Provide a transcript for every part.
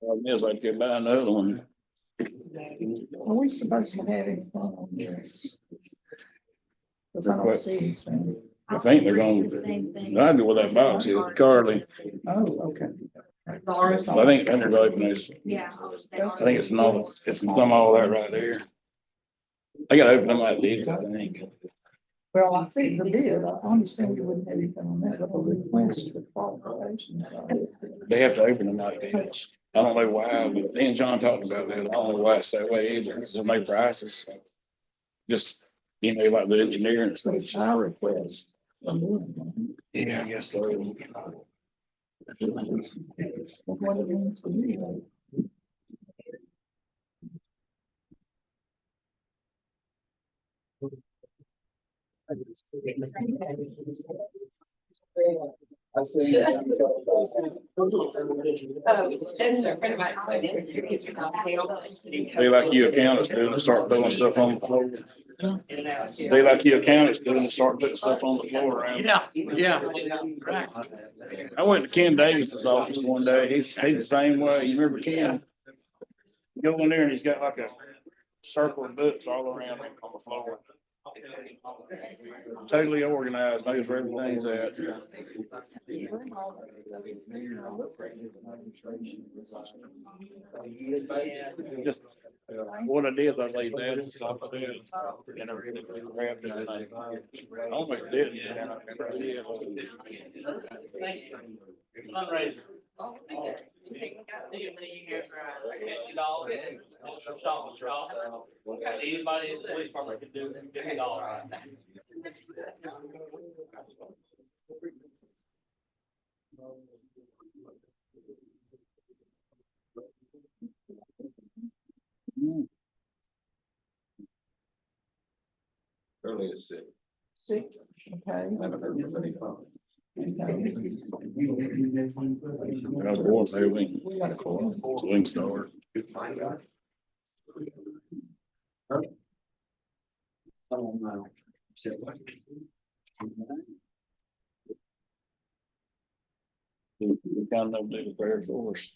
Problem is, I could buy another one. Are we supposed to have any fun on this? Cause I don't see anything. I think they're gonna, I know where that box is, Carly. Oh, okay. I think they're gonna open this. Yeah. I think it's all, it's some all that right there. I gotta open them like these, I think. Well, I see the bid. I understand you wouldn't have anything on that, but the request for qualifications. They have to open them like this. I don't know why, but me and John talked about that. I don't know why it's that way either. There's no prices. Just, you know, like the engineering and So stuff. it's our request. Yeah, I guess so. What it means to me. They like you accountants doing to start throwing stuff on the floor. They like you accountants doing to start putting stuff on the floor around. Yeah. I went to Ken Davis's office one day. He's the same way. You remember Ken? You go in there and he's got like a circle of books all around him on the floor. Totally organized, knows where everything's at. Just what I did, I laid that and stuff like that. And everything, grabbed it, and I almost did. And I never did. Fundraiser. Anybody in the police department can do $50. Early as six. Six, okay. I was born, maybe. We got a call. Swing star. We kind of do the prayer for us.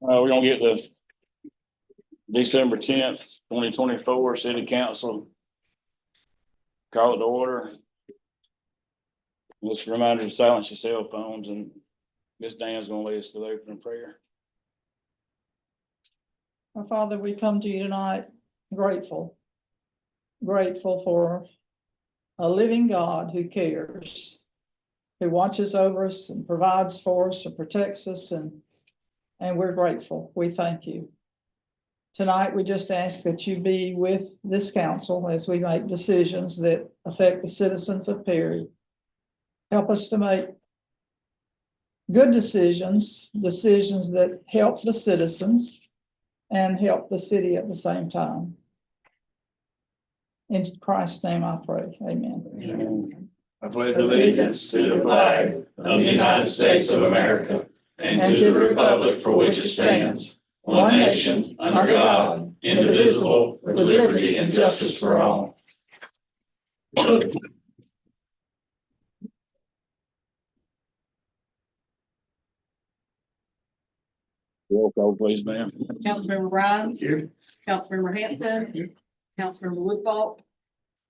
We're gonna get the December 10th, 2024 city council. Call it to order. Just a reminder to silence your cell phones, and Miss Dan's gonna lead us to the opening prayer. Our Father, we come to you tonight grateful for a living God who cares, who watches over us and provides for us and protects us, and we're grateful. We thank you. Tonight, we just ask that you be with this council as we make decisions that affect the citizens of Perry. Help us to make good decisions that help the citizens and help the city at the same time. In Christ's name I pray, amen. I pledge allegiance to the flag of the United States of America and to the republic for which it stands, one nation, under God, indivisible, with liberty and justice for all. Roll call, please, ma'am. Councilmember Rhines. Here. Councilmember Hampton. Councilmember Woodfolk.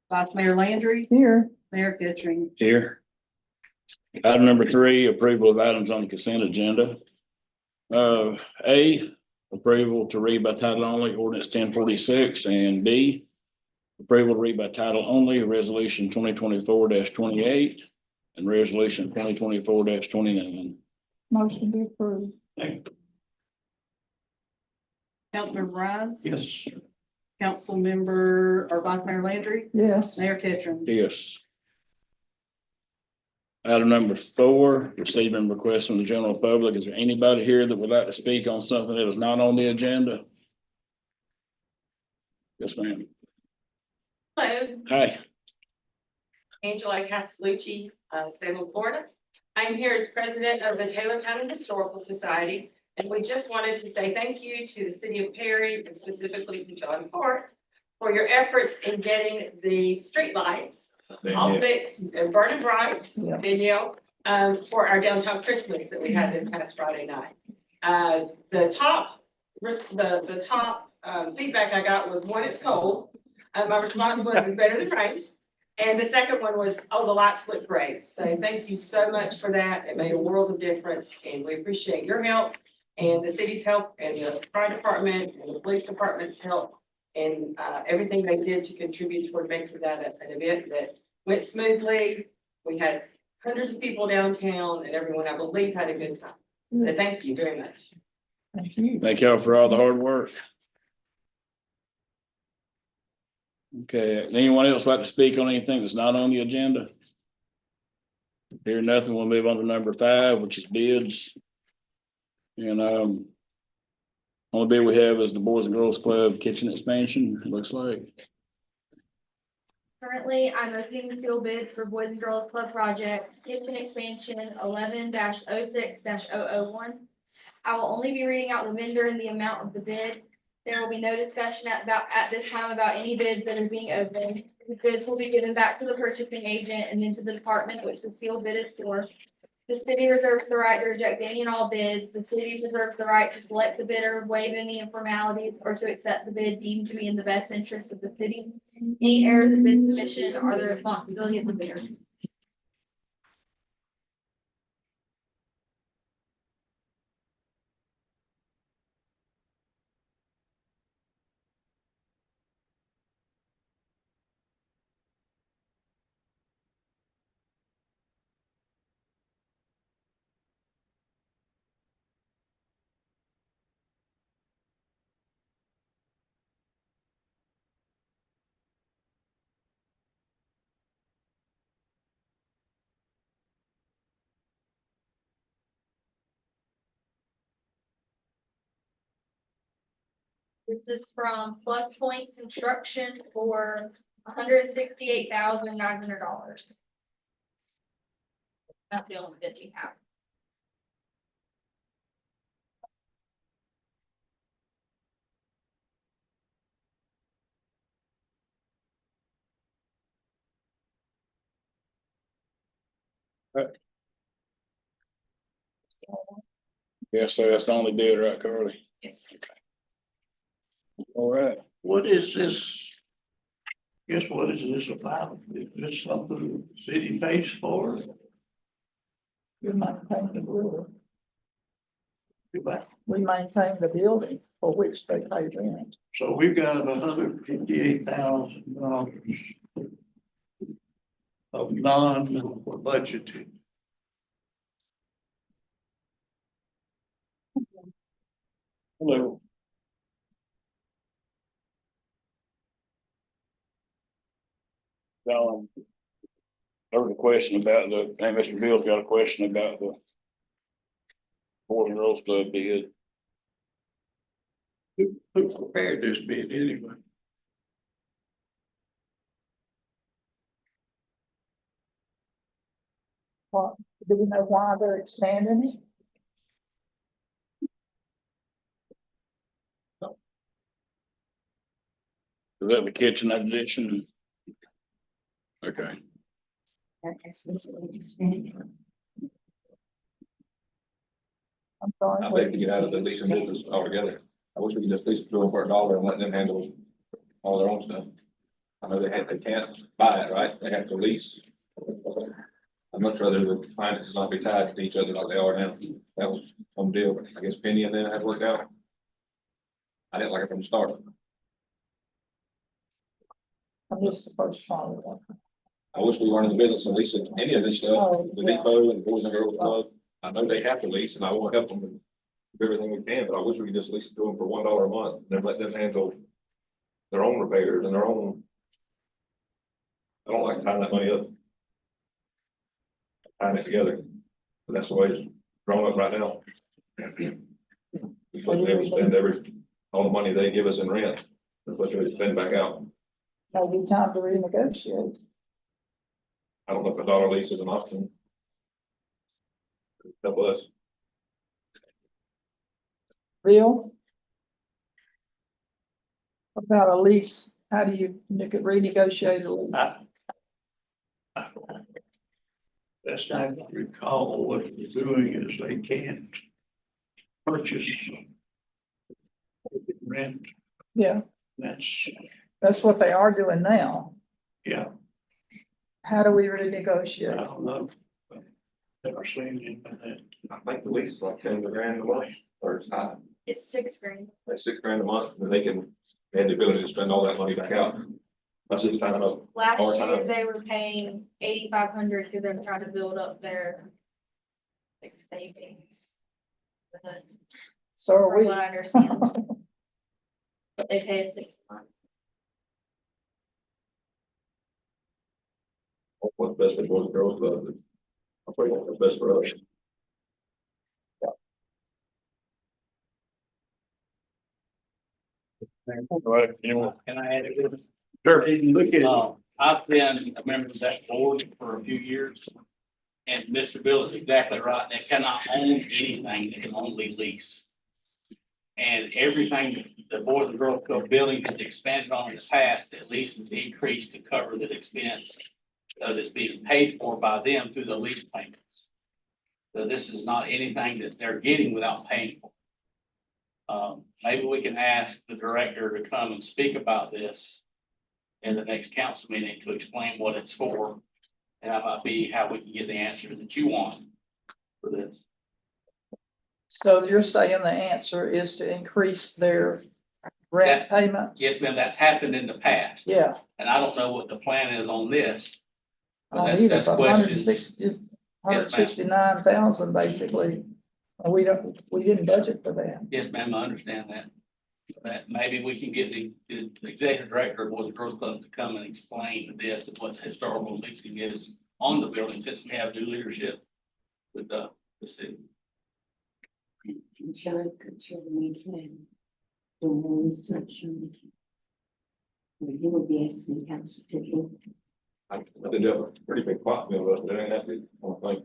Vice Mayor Landry. Here, Mayor Kittring. Here. Item number 3, approval of items on the consent agenda. A, approval to read by title only, ordinance 1046, and B, approval to read by title only, resolution 2024-28 and resolution 2024-29. motion be approved. Councilmember Rhines. Yes. Councilmember or Vice Mayor Landry. Yes, Mayor Kittring. Yes. Item number 4, receiving requests from the general public. Is there anybody here that would like to speak on something that is not on the agenda? Yes, ma'am. Hello, Hi. Angela Castellucci, Salem, Florida. I'm here as president of the Taylor County Historical Society, and we just wanted to say thank you to the city of Perry and specifically to John Hart for your efforts in getting the streetlights all fixed and burning bright, Yeah. video, for our downtown Christmas that we had this past Friday night. The top feedback I got was, one, it's cold. My response was, it's better than rain. And the second one was, oh, the lights look great. So thank you so much for that. It made a world of difference, and we appreciate your help and the city's help and the fire department and the police department's help and everything they did to contribute toward making that an event that went smoothly. We had hundreds of people downtown, and everyone, I believe, had a good time. So thank you very much. Thank you. Thank y'all for all the hard work. Okay, anyone else like to speak on anything that's not on the agenda? Hear nothing, we'll move on to number 5, which is bids. And only bid we have is the Boys and Girls Club kitchen expansion, it looks like. Currently, I'm opening sealed bids for Boys and Girls Club project, kitchen expansion 11-06-001. I will only be reading out the vendor and the amount of the bid. There will be no discussion at this time about any bids that are being opened. The bids will be given back to the purchasing agent and then to the department which the sealed bid is for. The city reserves the right to reject any and all bids. The city reserves the right to select the bidder, waive any formalities, or to accept the bid deemed to be in the best interest of the city. Any errors in bid submission are the responsibility of the bidder. This is from Plus Point Construction for $168,900. Not the only bid we have. Yeah, so that's the only bid, right, Carly? Yes. All right. What is this? Guess what is this about? Is this something the city pays for? We maintain the building. But- We maintain the building for which they pay rent. So we've got $158,000 of non-budgeted. Hello. There was a question about the, hey, Mr. Bill's got a question about the Boys and Girls Club bid. Who prepared this bid anyway? What, do we know why they're expanding it? Is that the kitchen addition? Okay. I'm sorry. I think to get out of the leasing business altogether. I wish we could just lease it to them for $1 and let them handle all their own stuff. I know they can't buy it, right? They have to lease. I'd much rather the finances not be tied to each other like they are now. That was some deal, but I guess Penny and then had worked out. I didn't like it from the start. I missed the first part of that. I wish we weren't in the business of leasing any of this stuff, Oh, the yeah. Depot and the Boys and Girls Club. I know they have to lease and I will help them do everything we can, but I wish we could just lease it to them for $1 a month and then let them handle their own repairs and their own. I don't like tying that money up. Tying it together, but that's the way it's drawn up right now. We're supposed to be able to spend all the money they give us in rent, we're supposed to be able to spend back out. Maybe time to renegotiate. I don't know if a dollar lease is an option. Help us. Bill? About a lease, how do you renegotiate a lease? best I can recall, what they're doing is they can't purchase rent. Yeah, That's, what they are doing now. yeah, How do we I renegotiate? don't know. Never seen anything like that. I think the lease is like 10 grand a month, or it's not, It's 6 grand. like 6 grand a month, and they have the ability to spend all that money back out. That's just time up. Last Or year, time. they were paying 8,500 because they were trying to build up their like savings with us, So are from we, what I understand. But they pay us 6 months. What's best for boys and girls club? I think what's best for us. Can I add it? Sure, you can look at, I've been a member of that board for a few years. And Mr. Bill is exactly right. They cannot own anything. They can only lease. And everything the Boys and Girls Club building has expanded on in the past, at least has increased to cover that expense. That's being paid for by them through the lease payments. So this is not anything that they're getting without paying for. Maybe we can ask the director to come and speak about this in the next council meeting to explain what it's for. And that might be how we can get the answer that you want for this. so you're saying the answer is to increase their rent payment? Yes, ma'am, that's happened in the past. Yeah. And I don't know what the plan is on this. I But don't that's, either, that's but questions. 169,000 basically. And we didn't budget for that. Yes, ma'am, I understand that. That maybe we can get the executive director of Boys and Girls Club to come and explain this, and what historical leasing is on the building, since we have new leadership with the city. John, could you maintain the one section? You will be asking council to do. I did have a pretty big pot mill, but it ain't that big, I don't think.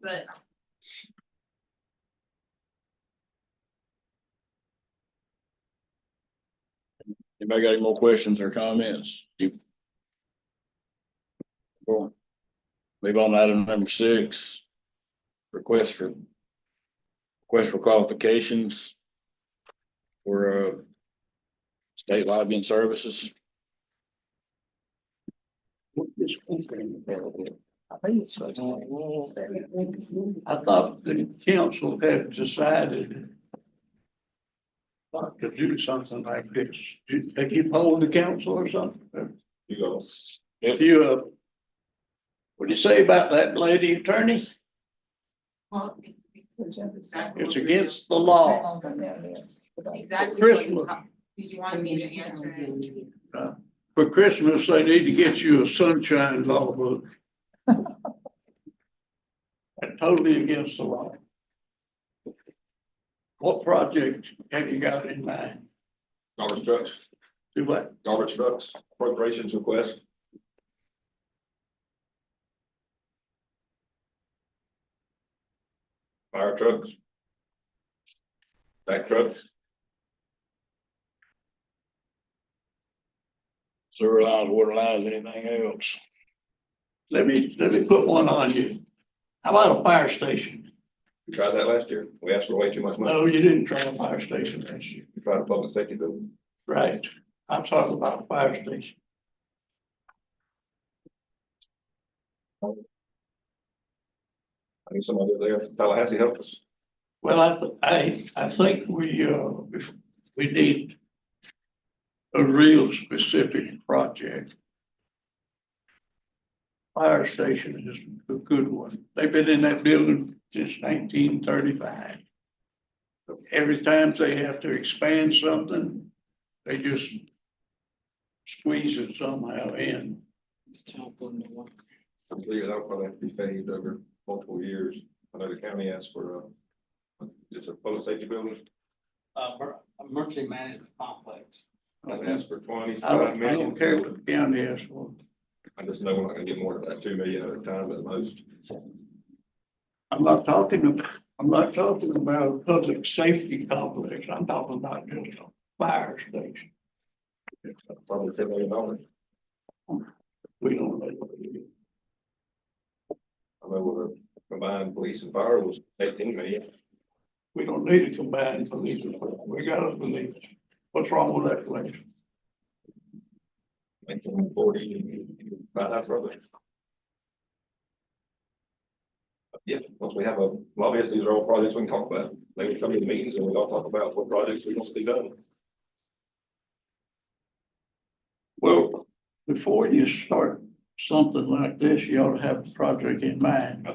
But Anybody got any more questions or comments? Move on to item number 6. Request for qualifications for state lobbying services. I thought the council had decided not to do something like this. If you polled the council or something, You go. if you, what do you say about that lady attorney? It's against the law. Exactly. Christmas. Did you want me to answer it? For Christmas, they need to get you a sunshine law book. That's totally against the law. What project have you got in mind? Garbage trucks, Do what? garbage trucks, appropriations request. Fire trucks. Back trucks. Sewer lines, water lines, anything else? Let me put one on you. How about a fire station? We tried that last year. We asked for way too much money. No, you didn't try a fire station last year. We tried a public safety building. Right. I'm talking about a fire station. I need somebody there. Tallahassee help us. Well, I think we need a real specific project. Fire station is a good one. They've been in that building since 1935. Every time they have to expand something, they just squeeze it somehow in. I believe that'll probably have to be phased over multiple years. I know the county asked for it's a public safety building. Emergency management complex. I asked for I 25 don't million. care what the county asks for. I just know we're not gonna get more than that 2 million at a time at most. I'm not talking about a public safety complex. I'm talking about just a fire station. Probably $10 million. We don't know what it is. combined police and fire was 18 million. We don't need to combine police and fire. We got a police. What's wrong with that place? 45 probably. Yeah, once we have a lobbyist, these are all projects we can talk about. They can come to the meetings and we all talk about what projects we want to see done. Well, before you start something like this, you ought to have a project in mind.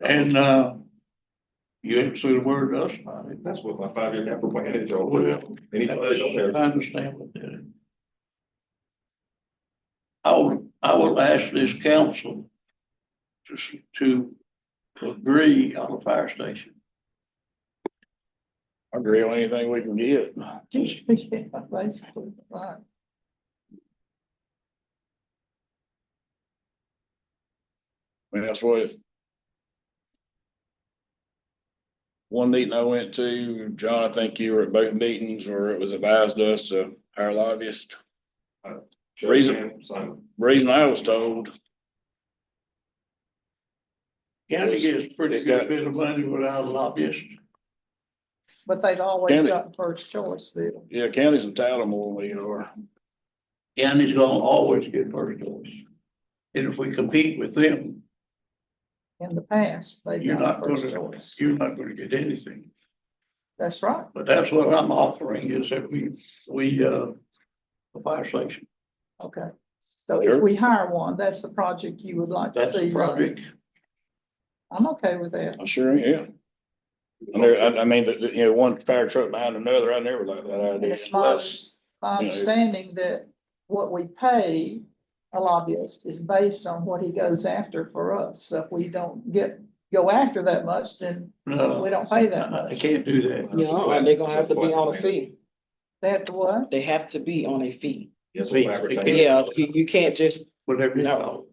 And, you haven't said a word to us about it. That's what my 5-year capital plan is, y'all. Well, Any project out there. I understand what that is. I will ask this council to agree on a fire station. I agree on anything we can get. Yeah, basically, right. I mean, that's what. One meeting I went to, John, I think you were at both meetings where it was advised us to hire lobbyist. Reason I was told, County gets pretty It's good got- bit of money without a lobbyist. But they've always County. got first choice, Bill. yeah, counties entitled more than we are. County's gonna always get first choice. And if we compete with them, In the past, they've you're got not first gonna, choice. you're not gonna get anything. That's right. But that's what I'm offering is that a fire station. Okay. So Sure. if we hire one, that's the project you would like to That's see. the run. project. I'm okay with that. I sure, yeah. And there, I mean, you know, one fire truck behind another, I never liked that And idea. it's my, Unless, my you know, understanding that what we pay a lobbyist is based on what he goes after for us. So if we don't go after that much, then No, we don't pay that I much. can't do that. No, they're gonna have to be on a fee. They have to what? They have to be on a fee. Yes, We- we'll advertise. Yeah, you can't just, Whatever you No. call.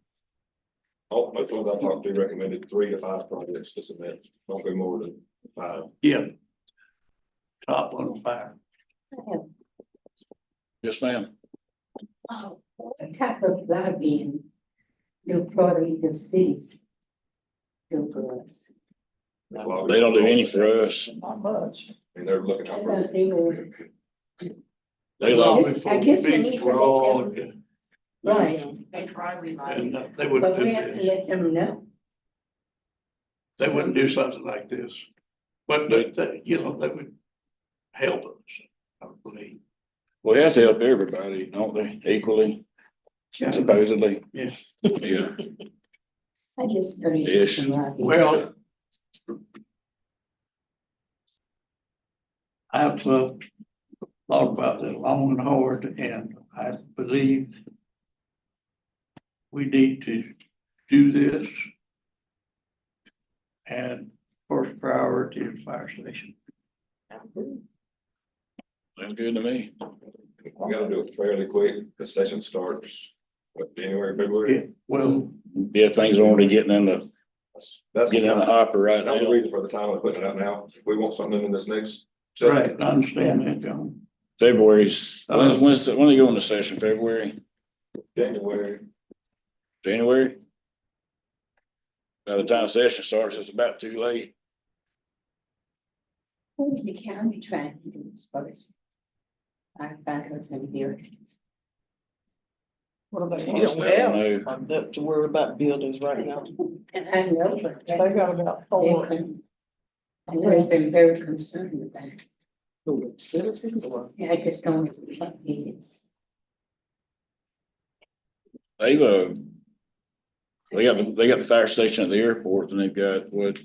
All, most ones I talked to recommended 3 to 5 projects to submit, don't go more than 5. Yeah. Top on the fire. yes, ma'am. What type of lobbying do Florida cities do for us? They don't do any for us. Not much. And they're looking I out thought for, they were, They lobby love, for I guess we big need to let fraud, right, They probably and might. they wouldn't but do we have to this. let them know. They wouldn't do something like this. But you know, they would help us, I believe. we have to help everybody, don't they, equally, supposedly? Yeah. Yeah, I just. don't need Ish. some lobbying. Well. I've thought about this long and hard, and I believe we need to do this. And first priority is fire station. sounds good to me. we gotta do it fairly quick, the session starts, what, January, February? Yeah, well, Yeah, things are already getting in the, That's getting in the hopper right that's the now. reason for the time we're putting it out now. If we want something in this next. right, I understand that, John. February's, when do you go into session, February, January, January? By the time session starts, it's about too late. What is the county trying to do as far as firefighters and buildings? What are they? you don't I don't have know. enough to worry about buildings right now. And I know, but They got about 4. I know they've been very concerned about it. Who, citizens or? Yeah, I just don't want to cut meetings. They've, they got the fire station at the airport, and they've got what?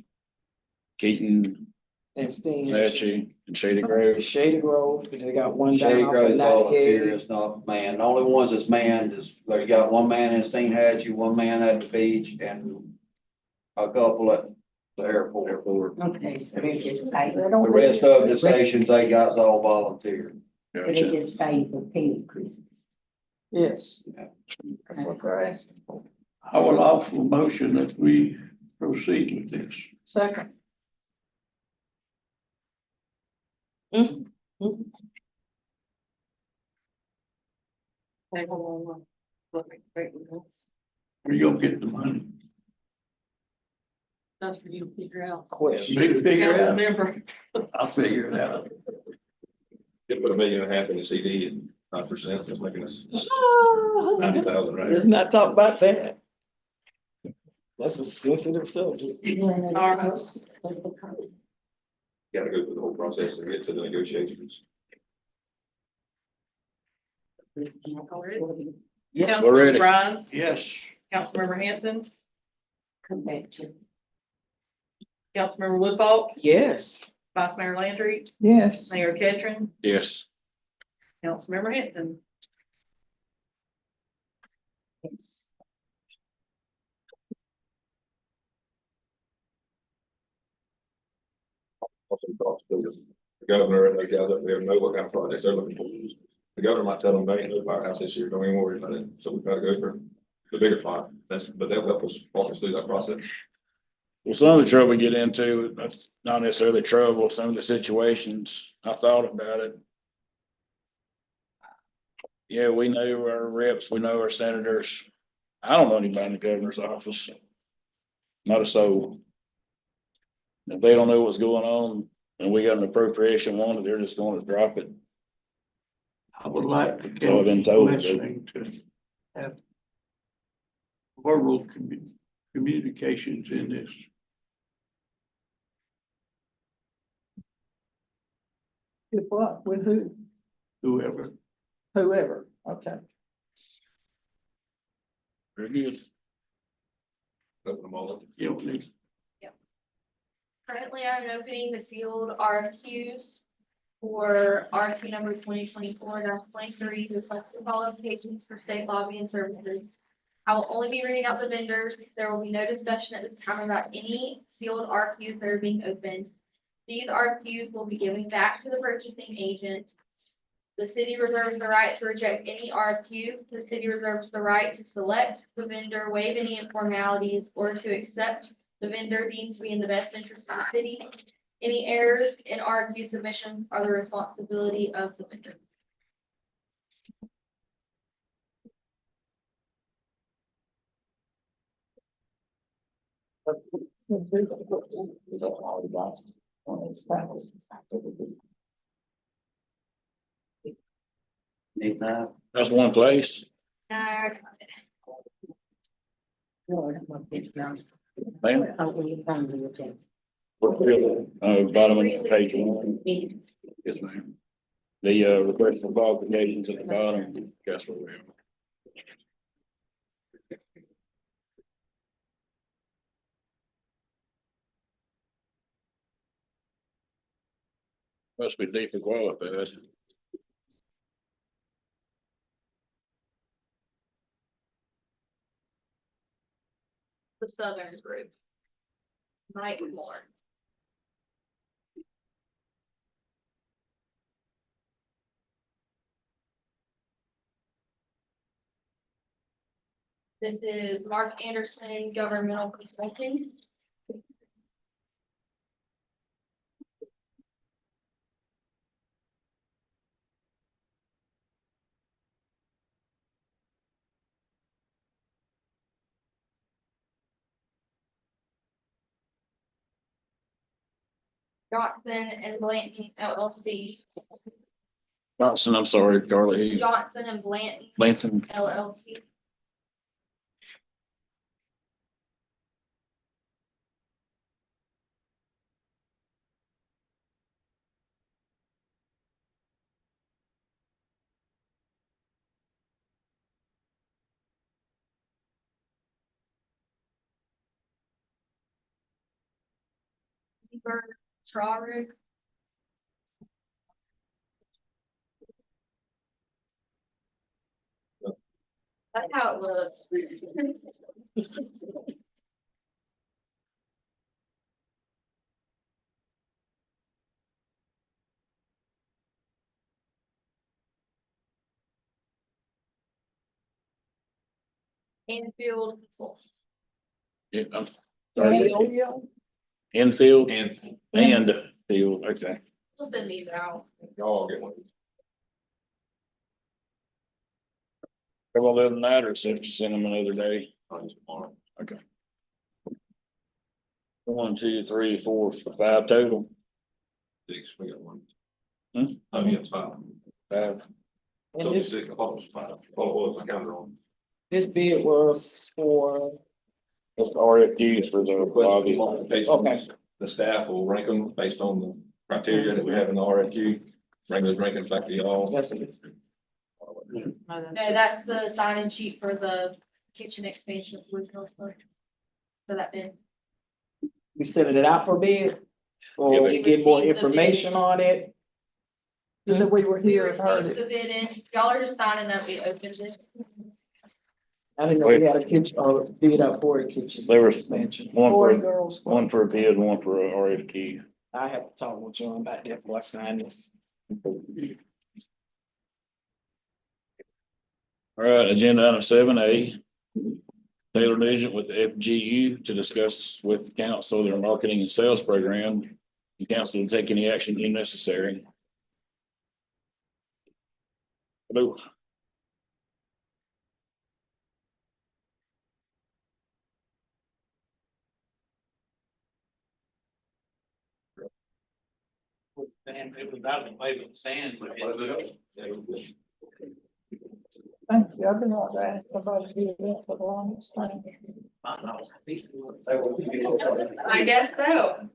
Keaton, And Steen. Natchez, and Shady Grove. Shady Grove, they got one Shady down off Grove of volunteer, 98. it's not manned. The only ones that's manned is, they got one man in Steen Hatchie, one man at the beach, and a couple at the airport. Okay, so they just fight, They The don't rest need it. of the stations, they got all volunteer. so they Gotcha. just fight for pay increases. Yes. That's what they're asking for. I will offer a motion that we proceed with this. Second, They will, look, wait, Where you gonna get the money? That's for you to figure out. Question. Figure it out. Remember. I'll figure it out. Could put 1.5 million in the CD and 5%, just making us 90,000, right? Let's not talk about that. That's a sensitive subject. All right. Gotta go through the whole process and get to the negotiations. Yes, Councilmember ready. Grimes, Yes. Councilmember Hampton, Come back to. Councilmember Woodfolk, yes. Vice Mayor Landry, Yes, Mayor Ketron, Yes. Councilmember Hampton. Yes. Also, the governor and those guys up there know what kind of projects they're looking for. The governor might tell them they ain't no firehouse this year, don't even worry about it. So we've got to go for the bigger pot. But they'll help us walk us through that process. Well, some of the trouble we get into, that's not necessarily trouble, some of the situations, I thought about it. Yeah, we know our reps, we know our senators. I don't know anybody in the governor's office. Not a soul. If they don't know what's going on and we got an appropriation wanted, they're just going to drop it. I would like the So I've been council told. blessing to have verbal communications in this. with what, with who, Whoever, whoever, okay. Very good. Open them all up. you know, they- Currently, I'm opening the sealed RFQs for RFQ number 2024-23, requesting qualifications for state lobbying services. I will only be reading out the vendors. There will be no discussion at this time about any sealed RFQs that are being opened. These RFQs will be given back to the purchasing agent. The city reserves the right to reject any RFQ. The city reserves the right to select the vendor, waive any informalities, or to accept the vendor deemed to be in the best interest of the city. Any errors in RFQ submissions are the responsibility of the vendor. That's one place. Now, Ma'am, bottom of page 1. Yes, ma'am. The request for qualifications at the bottom, guess what we are. Must be deeply qualified. the Southern group. Mike Moore. This is Mark Anderson, Governmental Consulting. Johnson and Blanton LLC. Johnson, I'm sorry, Carly. Johnson and Blanton Langston, LLC. Bert Traurig. That's how it looks. Infield. yeah, I'm sorry. Infield and field, okay. We'll send these out. Y'all get one. Come on, other than that, or send them another day. Tomorrow. Okay. 1, 2, 3, 4, 5 total. 6, we got one. Hmm? Oh, yeah, it's 5. 5. And So this, 6, I thought it was 5. Oh, it was, I counted wrong. this bid was for, That's the RFQs for the But lobby. modifications, the staff will rank them based on the criteria that we have in the RFQ. Bring those rankings back to y'all. that's what it is. No, that's the sign-in sheet for the kitchen expansion at Woods Mills Park. For that bid. We sending it out for bid? Or Yeah, we get more received the bid. information on it? That we were We here and heard received it. the bid in, y'all are just signing that we opened it. I didn't know we had a kitchen, or bid out for a kitchen. There was expansion. one Boy, for, girls. one for a bid, one for a RFQ. I have to talk with John about that before I sign this. All right, agenda item 7A. Taylor Nugent with the FGU to discuss with council their marketing and sales program. The council will take any action deemed necessary. Hello. And it was out of the way with the sand, but it- Thank you. I've been wanting to ask about to do that for the longest time. I guess so.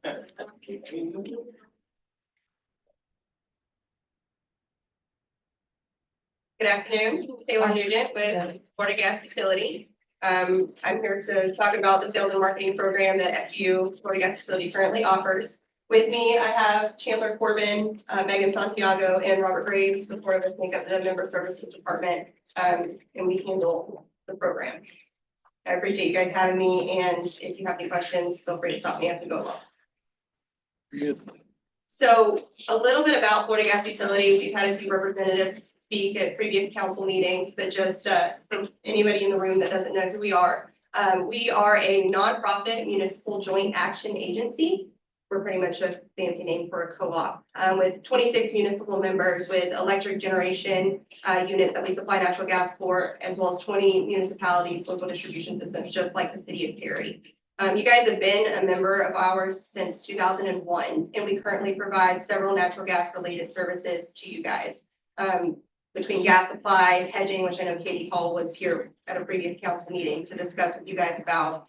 Good afternoon, Taylor Nugent with Florida Gas Utility. I'm here to talk about the sales and marketing program that FU Florida Gas Utility currently offers. With me, I have Chandler Corbin, Megan Santiago, and Robert Graves. The four of us make up the member services department, and we handle the program. I appreciate you guys having me, and if you have any questions, feel free to stop me as we go along. So a little bit about Florida Gas Utility. We've had a few representatives speak at previous council meetings, but just for anybody in the room that doesn't know who we are a nonprofit municipal joint action agency. We're pretty much a fancy name for a co-op with 26 municipal members with electric generation units that we supply natural gas for, as well as 20 municipalities, local distribution systems, just like the city of Perry. You guys have been a member of ours since 2001, and we currently provide several natural gas related services to you guys. Between gas supply, hedging, which I know Katie Hall was here at a previous council meeting to discuss with you guys about.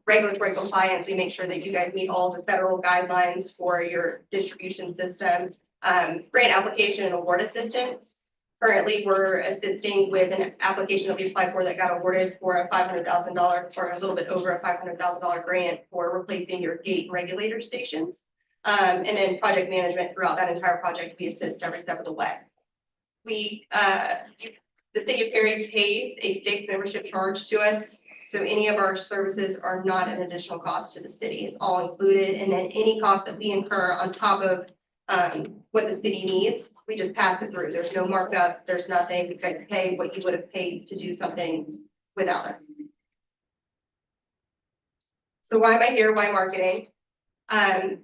Regulatory compliance, we make sure that you guys meet all the federal guidelines for your distribution system. Grant application and award assistance. Currently, we're assisting with an application that we applied for that got awarded for a $500,000 or a little bit over a $500,000 grant for replacing your gate and regulator stations. And then project management throughout that entire project, we assist every step of the way. The city of Perry pays a fixed membership charge to us. So any of our services are not an additional cost to the city. It's all included. And then any cost that we incur on top of what the city needs, we just pass it through. There's no markup. There's nothing. You guys pay what you would have paid to do something without us. So why am I here? Why marketing?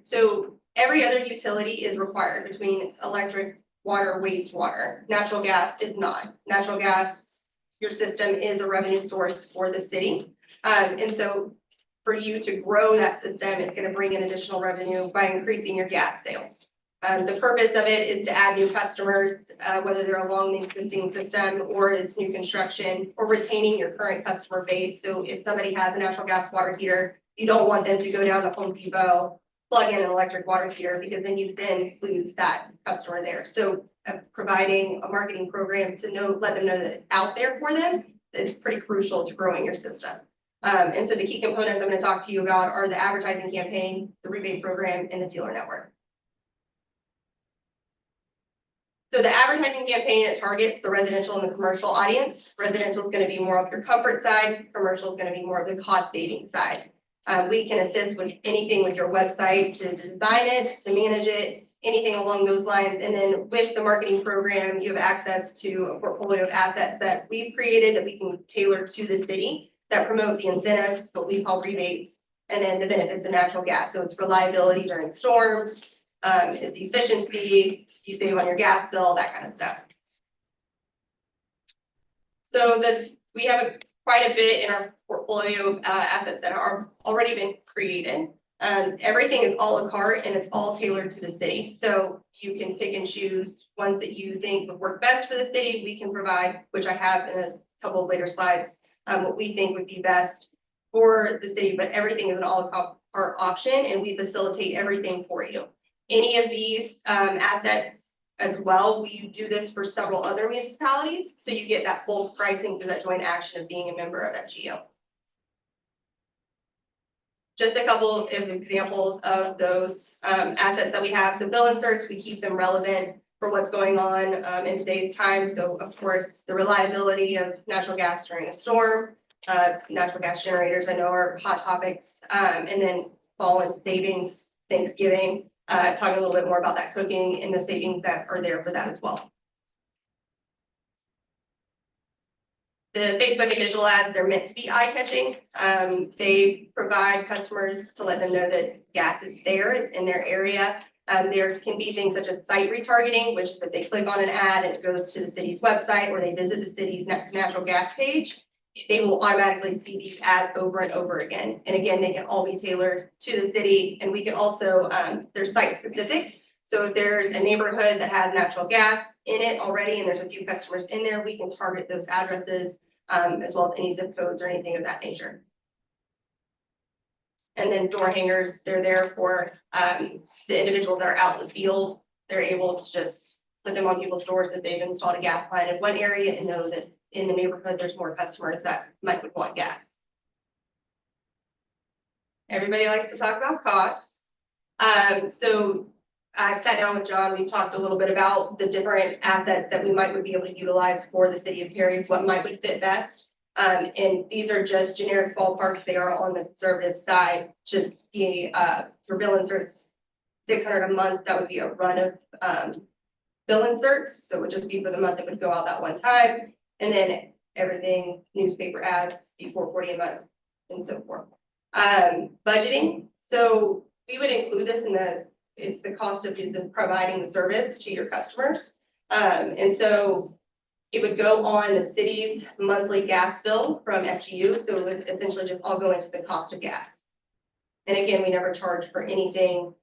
So every other utility is required between electric, water, wastewater. Natural gas is not. Natural gas, your system is a revenue source for the city. And so for you to grow that system, it's going to bring in additional revenue by increasing your gas sales. The purpose of it is to add new customers, whether they're along the existing system or it's new construction or retaining your current customer base. So if somebody has a natural gas water heater, you don't want them to go down to Home Depot, plug in an electric water heater, because then you then lose that customer there. So providing a marketing program to let them know that it's out there for them is pretty crucial to growing your system. And so the key components I'm going to talk to you about are the advertising campaign, the rebate program, and the dealer network. So the advertising campaign, it targets the residential and the commercial audience. Residential is going to be more of your comfort side. Commercial is going to be more of the cost saving side. We can assist with anything with your website to design it, to manage it, anything along those lines. And then with the marketing program, you have access to a portfolio of assets that we've created that we can tailor to the city that promote the incentives, what we call rebates, and then the benefits of natural gas. So it's reliability during storms, it's efficiency, you save on your gas bill, that kind of stuff. So we have quite a bit in our portfolio of assets that are already been created. Everything is à la carte and it's all tailored to the city. So you can pick and choose ones that you think would work best for the city. We can provide, which I have in a couple of later slides, what we think would be best for the city, but everything is an à la carte option and we facilitate everything for you. Any of these assets as well, we do this for several other municipalities. So you get that full pricing through that joint action of being a member of FGO. Just a couple of examples of those assets that we have. So bill inserts, we keep them relevant for what's going on in today's time. So of course, the reliability of natural gas during a storm, natural gas generators, I know are hot topics, and then fall and savings, Thanksgiving, talking a little bit more about that cooking and the savings that are there for that as well. The Facebook and digital ads, they're meant to be eye-catching. They provide customers to let them know that gas is there, it's in their area. There can be things such as site retargeting, which is if they click on an ad and it goes to the city's website or they visit the city's natural gas page, they will automatically see these ads over and over again. And again, they can all be tailored to the city. And we can also, they're site specific. So if there's a neighborhood that has natural gas in it already, and there's a few customers in there, we can target those addresses, as well as any zip codes or anything of that nature. And then door hangers, they're there for the individuals that are out in the field. They're able to just put them on people's doors if they've installed a gas line in one area and know that in the neighborhood, there's more customers that might would want gas. Everybody likes to talk about costs. So I've sat down with John, we've talked a little bit about the different assets that we would be able to utilize for the city of Perry, what would fit best. And these are just generic ballparks. They are on the conservative side, just being for bill inserts, $600 a month. That would be a run of bill inserts. So it would just be for the month that would go out that one time. And then everything, newspaper ads, be $440 a month and so forth. Budgeting. So we would include this in it's the cost of providing the service to your customers. And so it would go on the city's monthly gas bill from FGU. So it would essentially just all go into the cost of gas. And again, we never charge for anything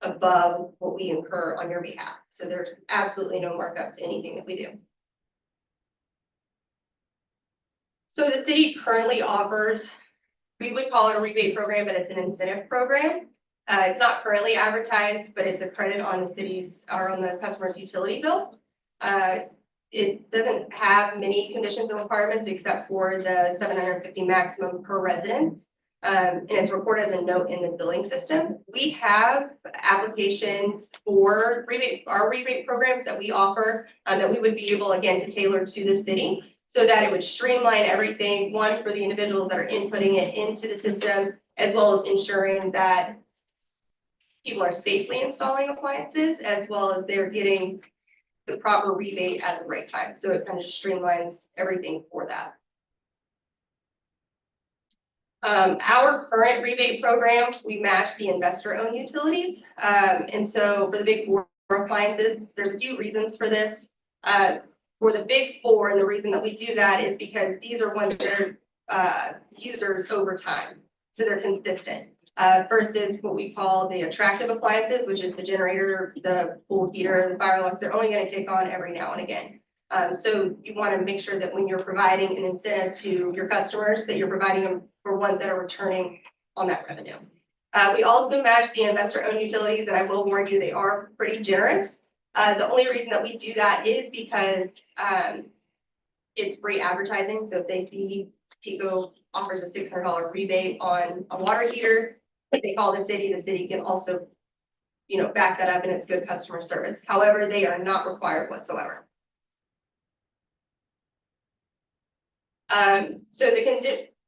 above what we incur on your behalf. So there's absolutely no markup to anything that we do. So the city currently offers, we would call it a rebate program, but it's an incentive program. It's not currently advertised, but it's a credit on the city's or on the customer's utility bill. It doesn't have many conditions and requirements except for the $750 maximum per residence. And it's recorded as a note in the billing system. We have applications for our rebate programs that we offer that we would be able, again, to tailor to the city so that it would streamline everything, one, for the individuals that are inputting it into the system, as well as ensuring that people are safely installing appliances, as well as they're getting the proper rebate at the right time. So it kind of just streamlines everything for that. Our current rebate program, we match the investor-owned utilities. And so for the big four appliances, there's a few reasons for this. For the big four, and the reason that we do that is because these are ones that are users over time. So they're consistent. Versus what we call the attractive appliances, which is the generator, the pool heater, the Firelux, they're only going to kick on every now and again. So you want to make sure that when you're providing an incentive to your customers, that you're providing them for ones that are returning on that revenue. We also match the investor-owned utilities, and I will warn you, they are pretty generous. The only reason that we do that is because it's free advertising. So if they see TECO offers a $600 rebate on a water heater, if they call the city can also, back that up, and it's good customer service. However, they are not required whatsoever. So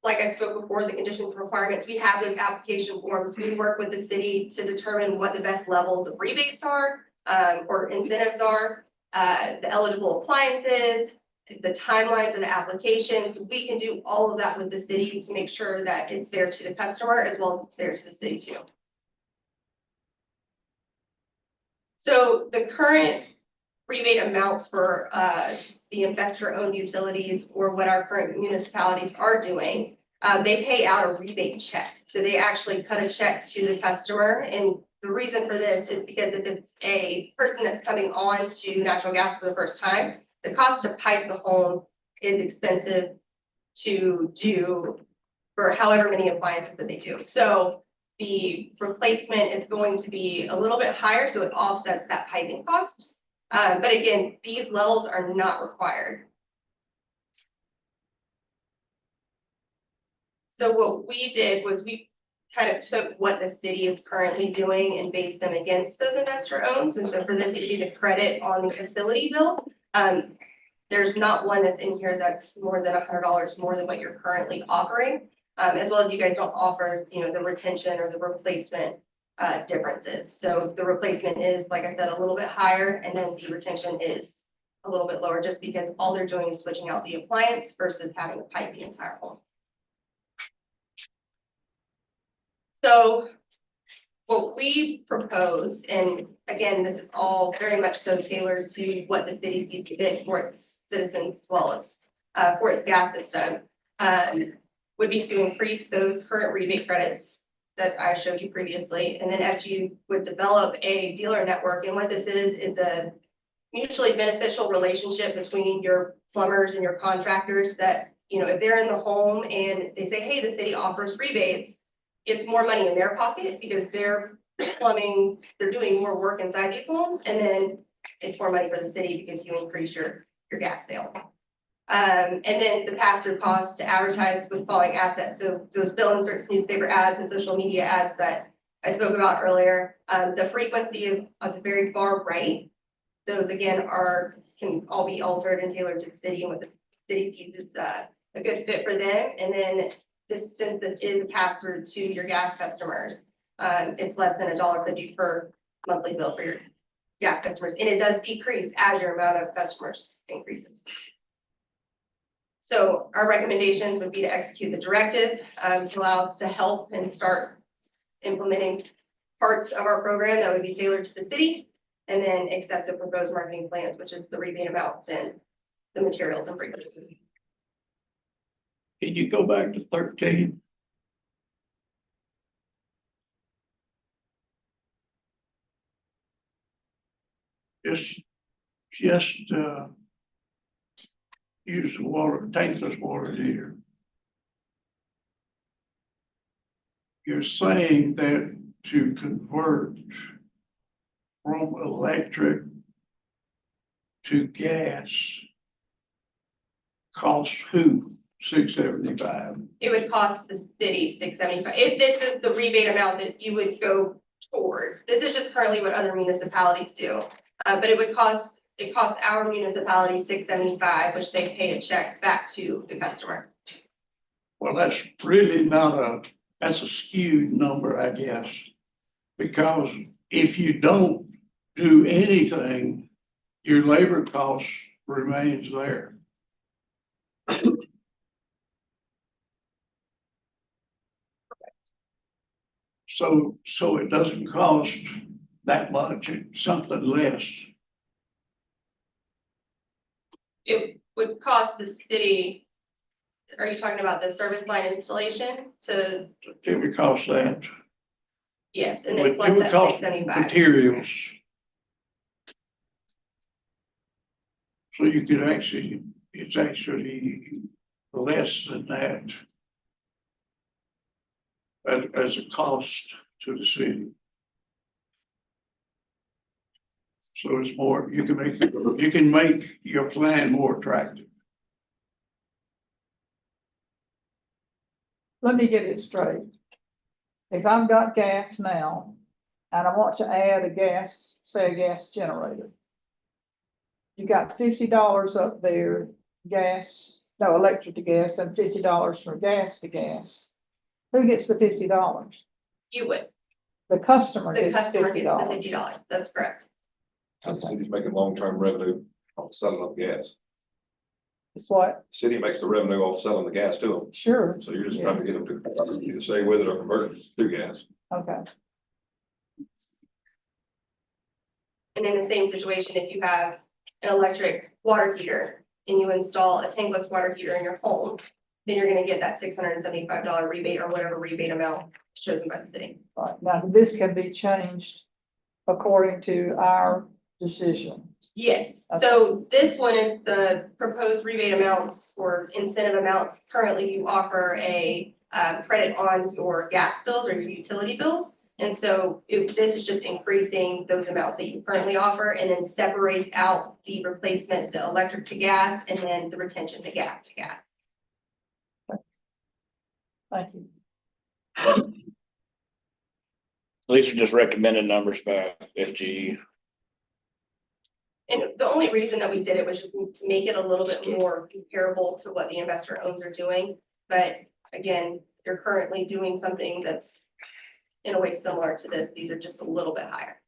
like I spoke before, the conditions and requirements, we have those application forms. We work with the city to determine what the best levels of rebates are, or incentives are, the eligible appliances, the timeline for the applications. We can do all of that with the city to make sure that it's fair to the customer as well as it's fair to the city too. So the current rebate amounts for the investor-owned utilities, or what our current municipalities are doing, they pay out a rebate check. So they actually cut a check to the customer. And the reason for this is because if it's a person that's coming on to natural gas for the first time, the cost to pipe the home is expensive to do for however many appliances that they do. So the replacement is going to be a little bit higher, so it offsets that piping cost. But again, these levels are not required. So what we did was we kind of took what the city is currently doing and based them against those investor owns. And so for this to be the credit on the utility bill, there's not one that's in here that's more than $100 more than what you're currently offering. As well as you guys don't offer, the retention or the replacement differences. So the replacement is, like I said, a little bit higher, and then the retention is a little bit lower just because all they're doing is switching out the appliance versus having to pipe the entire home. So what we propose, and again, this is all very much so tailored to what the city sees fit for its citizens as well as for its gas system, would be to increase those current rebate credits that I showed you previously. And then FG would develop a dealer network. And what this is, it's a mutually beneficial relationship between your plumbers and your contractors that, if they're in the home and they say, hey, the city offers rebates, it's more money in their pocket because they're plumbing, they're doing more work inside these homes. And then it's more money for the city because you increase your gas sales. And then the pass-through costs to advertise with falling assets. So those bill inserts, newspaper ads, and social media ads that I spoke about earlier. The frequency is at the very far right. Those again can all be altered and tailored to the city and what the city sees is a good fit for them. And then since this is a pass-through to your gas customers, it's less than $1.50 per monthly bill for your gas customers. And it does decrease as your amount of customers increases. So our recommendations would be to execute the directive to allow us to help and start implementing parts of our program that would be tailored to the city, and then accept the proposed marketing plans, which is the rebate amounts and the materials and frequencies. Can you go back to 13? Just use the water, tankless water heater. You're saying that to convert from electric to gas costs who? $675. It would cost the city $675. If this is the rebate amount that you would go toward, this is just currently what other municipalities do. But it costs our municipality $675, which they pay a check back to the customer. Well, that's really that's a skewed number, I guess. Because if you don't do anything, your labor cost remains there. So it doesn't cost that much, it's something less. It would cost the city, are you talking about the service line installation to? It would cost that. Yes, and It then would plus that cost $675. materials. So you could it's actually less than that as a cost to the city. So it's more, you can make your plan more attractive. Let me get it straight. If I've got gas now and I want to add a gas generator, you got $50 up there, electric to gas, and $50 from gas to gas. Who gets the $50? You would. The customer The gets customer gets the $50. $50. That's correct. The city's making long-term revenue off selling of gas. It's what? City makes the revenue off selling the gas to them. Sure. So you're just trying to get them to either stay with it or convert it to gas. Okay. And in the same situation, if you have an electric water heater and you install a tankless water heater in your home, then you're gonna get that $675 rebate or whatever rebate amount chosen by the city. Right, now this can be changed according to our decision. Yes, so this one is the proposed rebate amounts or incentive amounts. Currently, you offer a credit on your gas bills or your utility bills. And so this is just increasing those amounts that you currently offer and then separates out the replacement, the electric to gas, and then the retention, the gas to gas. Thank you. These are just recommended numbers by FGE. And the only reason that we did it was just to make it a little bit more comparable to what the investor owns are doing. But again, you're currently doing something that's in a way similar to this. These are just a little bit higher.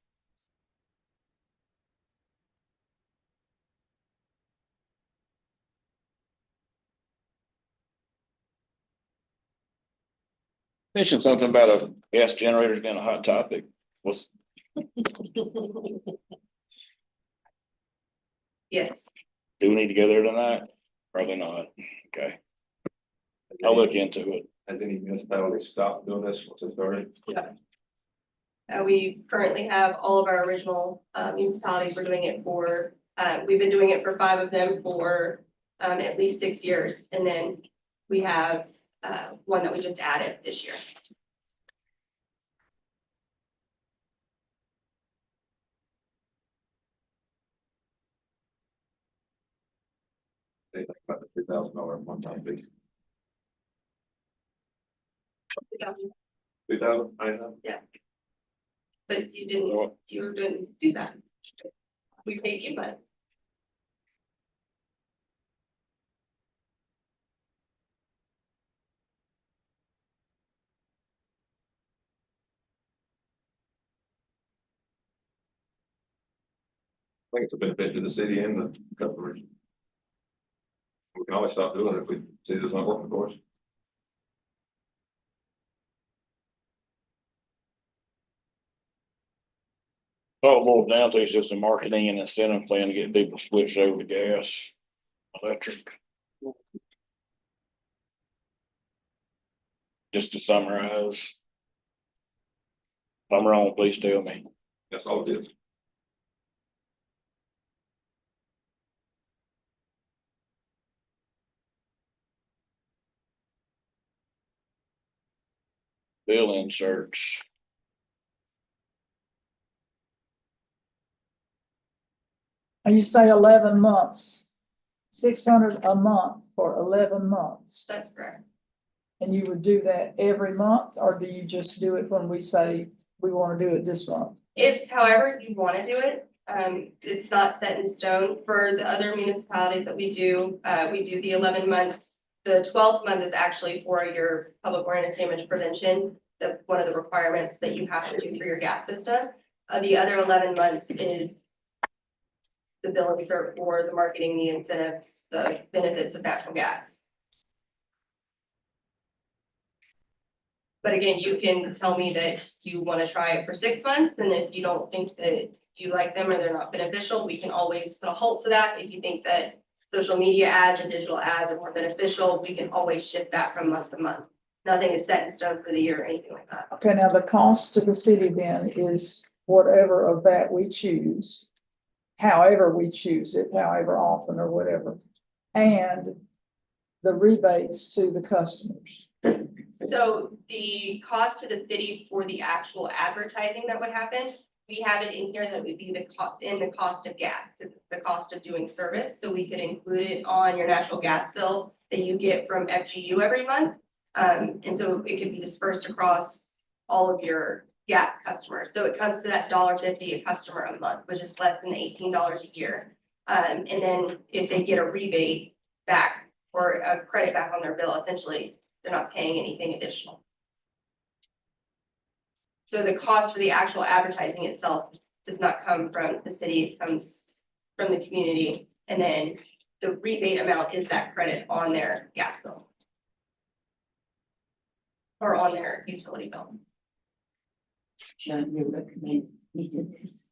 Mentioned something about a gas generator being a hot topic. What's, Yes. do we need to go there tonight? Probably not. Okay. I'll look into it. Has any municipality stopped doing this once it started? We currently have all of our original municipalities. We're doing it for, we've been doing it for 5 of them for at least 6 years. And then we have one that we just added this year. They think about the $2,000 one-time fee. 2,000, I know. But you didn't do that. We paid you money. I think it's a benefit to the city and the customers. We can always stop doing it if we see it's not working for us. All it boils down to is just a marketing and incentive plan to get people switched over to gas, electric. Just to summarize. If I'm wrong, please tell me. That's all it is. Bill inserts. And you say 11 months, 600 a month for 11 months. That's correct. And you would do that every month, or do you just do it when we say we want to do it this month? It's however you want to do it. It's not set in stone. For the other municipalities that we do the 11 months. The 12th month is actually for your public awareness damage prevention. That's one of the requirements that you have to do for your gas system. The other 11 months is the billings are for the marketing, the incentives, the benefits of natural gas. But again, you can tell me that you want to try it for 6 months, and if you don't think that you like them or they're not beneficial, we can always put a halt to that. If you think that social media ads and digital ads are more beneficial, we can always shift that from month to month. Nothing is set in stone for the year or anything like that. Okay, now the cost to the city then is whatever of that we choose, however we choose it, however often or whatever, and the rebates to the customers. So the cost to the city for the actual advertising that would happen, we have it in here that would be the cost in the cost of gas, the cost of doing service. So we could include it on your natural gas bill that you get from FGU every month. And so it could be dispersed across all of your gas customers. So it comes to that $1.50 a customer a month, which is less than $18 a year. And then if they get a rebate back or a credit back on their bill, essentially, they're not paying anything additional. So the cost for the actual advertising itself does not come from the city, it comes from the community. And then the rebate amount is that credit on their gas bill. Or on their utility bill. John, you recommend we do this?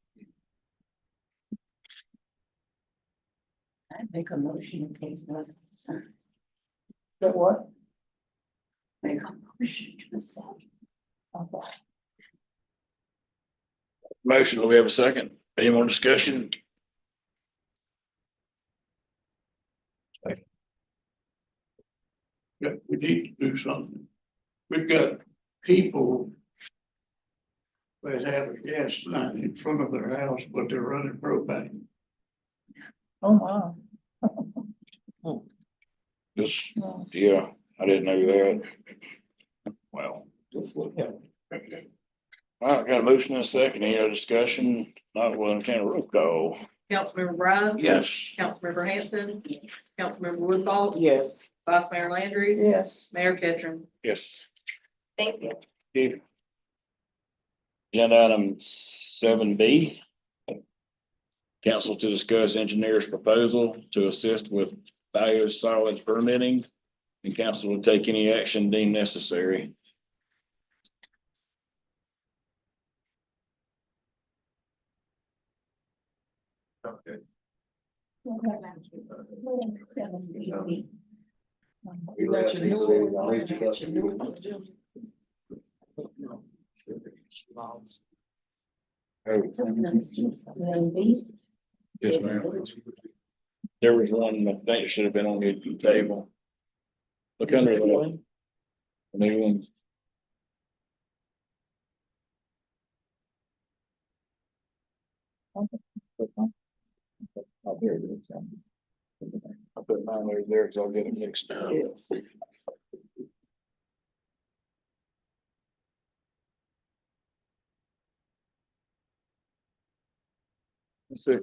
I make a motion in case not signed. That what? Make a motion to accept. Okay. Motion, do we have a second? Any more discussion? Yeah, we need to do something. We've got people that have a gas line in front of their house, but they're running propane. Oh, wow. This, No. yeah, I didn't know that. Well. Just look at All right, got a motion and a second. Any other discussion? Not willing to roll call. Councilmember Brown? Yes. Councilmember Hanson? Yes. Councilmember Woodball? Yes. Vice Mayor Landry? Yes. Mayor Ketchum? Yes. Thank you. Steve. Agenda item 7B. Council to discuss engineer's proposal to assist with biosolids permitting, and council will take any action deemed necessary. Okay. You got your new one, you got your new one. Yes, ma'am. There was one, I think it should have been on the table. Look under the one. The new one. Oh, here it is. I put mine over there because I'll get it mixed up. Yes. Let's see.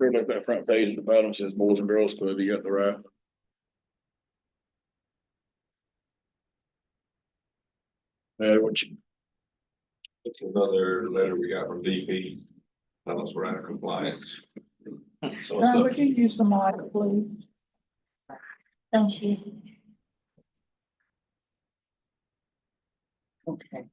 Right up that front page at the bottom says Boys and Girls Club. You got the right. What you, It's another letter we got from DP. Tell us we're out of compliance. So Now, it's would you use the mic, please? Thank you. Okay.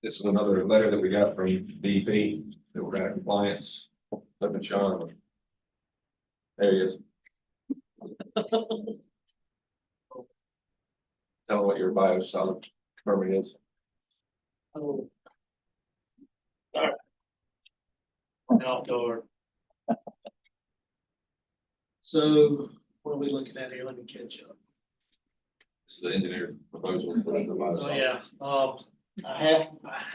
This is another letter that we got from DP that we're out of compliance. Look at Sean. There he is. Tell him what your biosolid permit is. Outdoor. So what are we looking at here? Let me catch up. This is the engineer proposal for the Oh, biosolids. yeah, I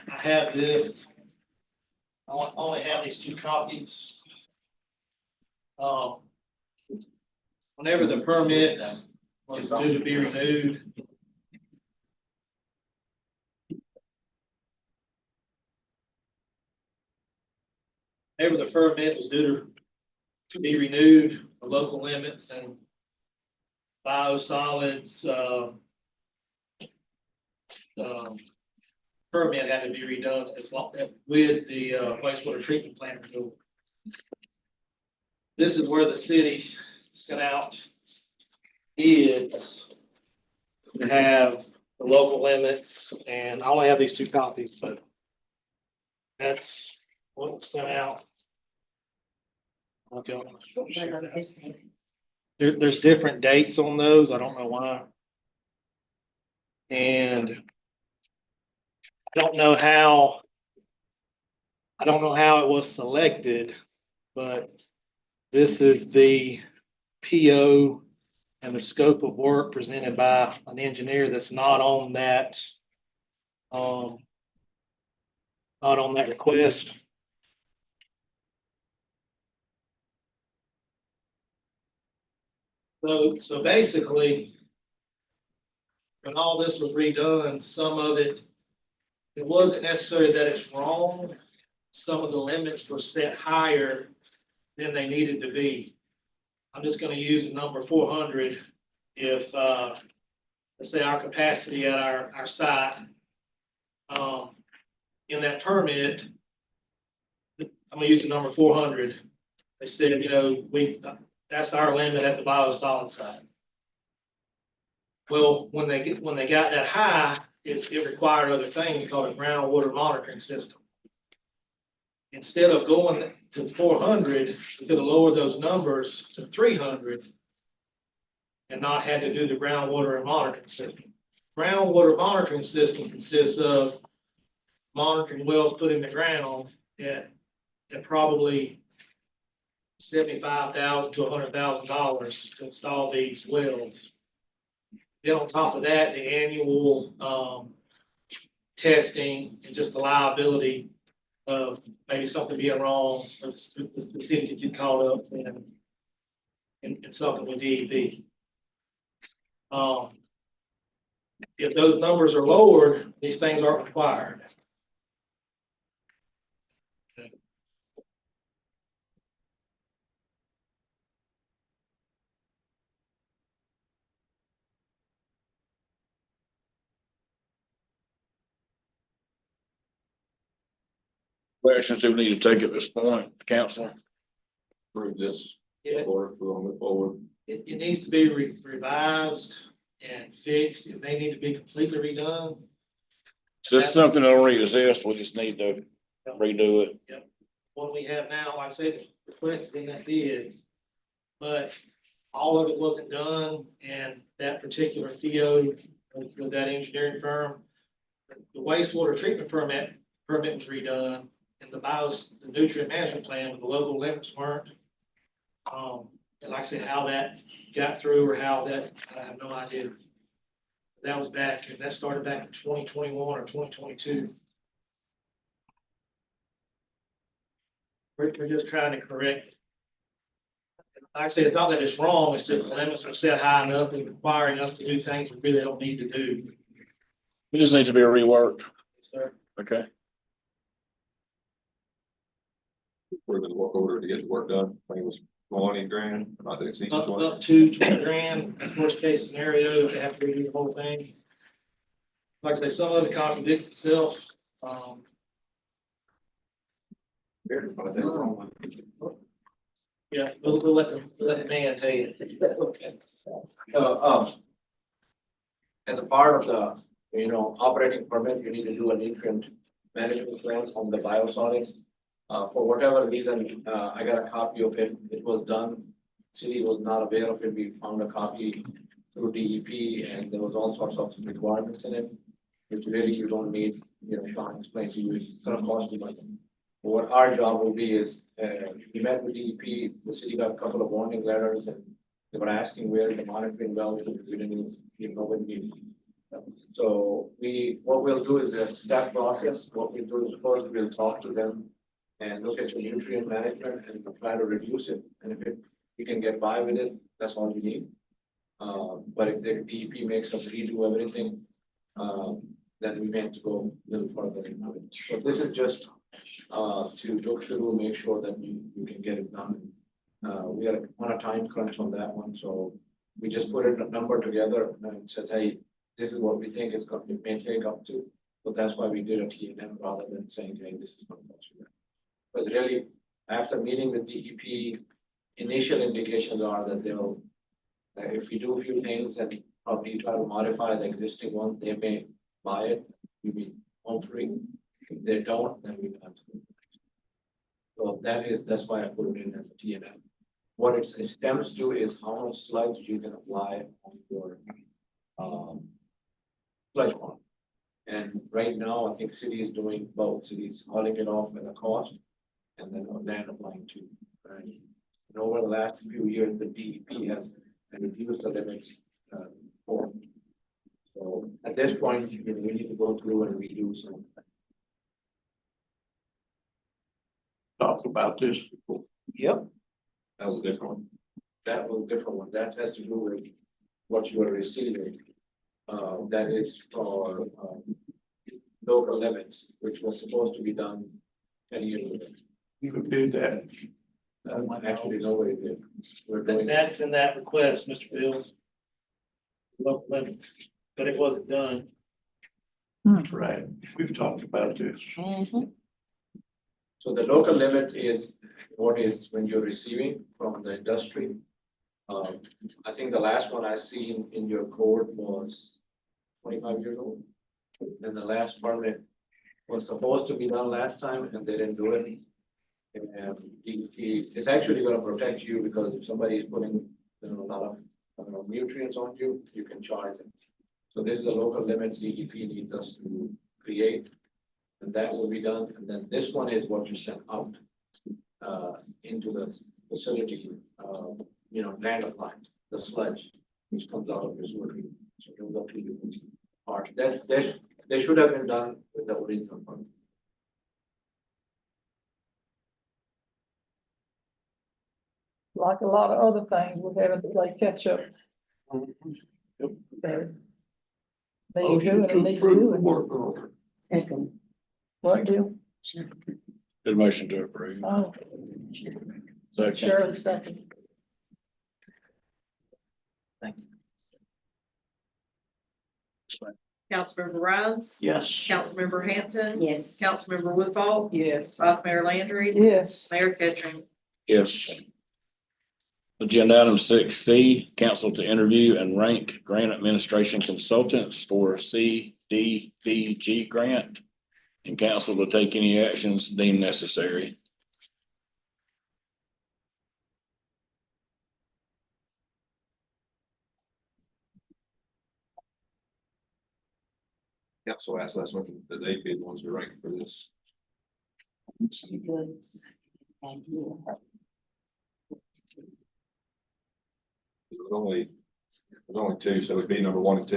have this. I only have these two copies. Whenever the permit was due to be renewed. Whenever the permit was due to be renewed, the local limits and biosolids, permit had to be redone as long with the wastewater treatment plant renewal. This is where the city sent out bids to have the local limits, and I only have these two copies, but that's what was sent out. Okay. There's different dates on those. I don't know why. And I don't know how it was selected, but this is the PO and the scope of work presented by an engineer that's not on that request. So basically, when all this was redone, some of it wasn't necessarily that it's wrong. Some of the limits were set higher than they needed to be. I'm just gonna use the number 400. If, let's say our capacity at our site, in that permit, I'm gonna use the number 400. They said, that's our limit at the biosolid site. Well, when they got that high, it required other things called a groundwater monitoring system. Instead of going to 400, we could have lowered those numbers to 300 and not had to do the groundwater and monitoring system. Groundwater monitoring system consists of monitoring wells put in the ground at probably $75,000 to $100,000 to install these wells. Then on top of that, the annual testing and just the liability of maybe something being wrong, or the city could get caught up in something with DEP. If those numbers are lowered, these things aren't required. What actions do we need to take at this point, council? Approve this, Yeah, or if we want to move forward. it needs to be revised and fixed. It may need to be completely redone. So this is something that already exists, we just need to redo it. What we have now, like I said, requested in that bid, but all of it wasn't done, and that particular PO with that engineering firm, the wastewater treatment permit was redone, and the nutrient management plan with the local limits weren't. And like I said, how that got through or how that, I have no idea. That was back, that started back in 2021 or 2022. We're just trying to correct. Like I say, it's not that it's wrong, it's just the limits are set high enough and requiring us to do things we really don't need to do. It just needs to be reworked. So, Okay. For the work order to get the work done, I think it was 20 grand, not to exceed 20. up to 20 grand, worst case scenario, they have to redo the whole thing. Like I say, some of it contradicts itself. Yeah, we'll let the man tell you. As a part of the, operating permit, you need to do a nutrient management plan on the biosolids. For whatever reason, I got a copy of it. It was done. City was not aware of it. We found a copy through DEP, and there was all sorts of requirements in it, which really you don't need, Sean explained to you, it's gonna cost you money. What our job will be is, we met with DEP, the city got a couple of warning letters, and they were asking where the monitoring wells, we didn't even know when we. So what we'll do is a step process. What we do is first we'll talk to them and look at your nutrient management and try to reduce it. And if we can get by with it, that's all you need. But if the DEP makes us redo everything, then we may have to go a little further. So this is just to look through, make sure that you can get it done. We are on a time crunch on that one, so we just put a number together and said, hey, this is what we think is going to may take up to. But that's why we did a T&M rather than saying, hey, this is what cost you. Because really, after meeting with DEP, initial indications are that they'll, if we do a few things and probably try to modify the existing one, they may buy it, we be home free. If they don't, then we have to. So that's why I put it in as a T&M. What it stems to is how much sludge you can apply on your sludge pond. And right now, I think city is doing both. City's hauling it off at a cost and then land applying to. Right? And over the last few years, the DEP has reduced the limits for. So at this point, we need to go through and redo some. Talk about this. Yep. That was a different one. That was a different one. That has to do with what you are receiving. That is for local limits, which was supposed to be done 10 years ago. You did that. Actually, nobody did. We're doing That's in that request, Mr. Bill. Local limits, but it wasn't done. That's right. We've talked about this. So the local limit is what is when you're receiving from the industry. I think the last one I seen in your code was 25 years old. Then the last permit was supposed to be done last time and they didn't do it. And it's actually gonna protect you because if somebody is putting, you know, a lot of, I don't know, nutrients on you, you can charge them. So this is a local limit DEP needs us to create. And that will be done. And then this one is what you sent out into the facility, land of line, the sludge, which comes out of this work. So it will go to you. Part they should have been done with the original one. Like a lot of other things, we're having to play catch up. There. Needs doing and needs doing. Second. What deal? Good motion to approve. Oh, Second. Shirley second. Councilmember Rhodes. Yes. Councilmember Hampton. Yes. Councilmember Woodball. Yes. Vice Mayor Landry. Yes. Mayor Ketchum. Yes. Agenda item 6C, council to interview and rank grant administration consultants for CDBG grant. And council to take any actions deemed necessary. Council asked last month that they be the ones who rank for this. Good idea. There's only two, so it'd be number 1 and 2.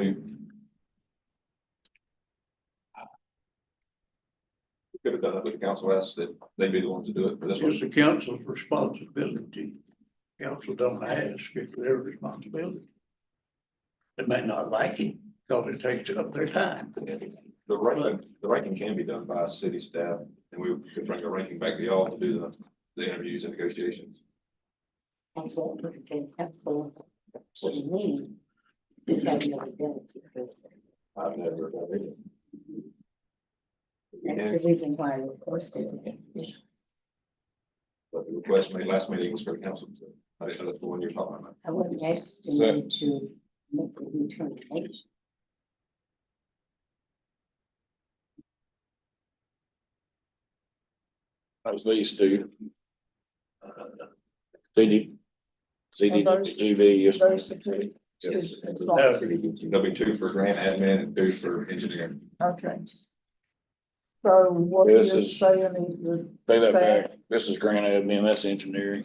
We could have done it, but the council asked that they be the ones to do it for this one. It's the council's responsibility. Council don't ask if their responsibility. They may not like it because it takes up their time. The ranking can be done by city staff, and we could bring the ranking back to y'all to do the interviews and negotiations. And what would have been helpful to me is I've never done it. I've never done it. That's the reason why I requested it. But the request made last meeting was for the council, so I didn't know that's the one you're talking about. I wasn't asked to make the determination. That was these two. CDBG, yes. Those the two. Yes. There'll be 2 for grant admin and 2 for engineering. Okay. So what you're This is- saying is the Say that staff, back. This is grant admin, that's engineering.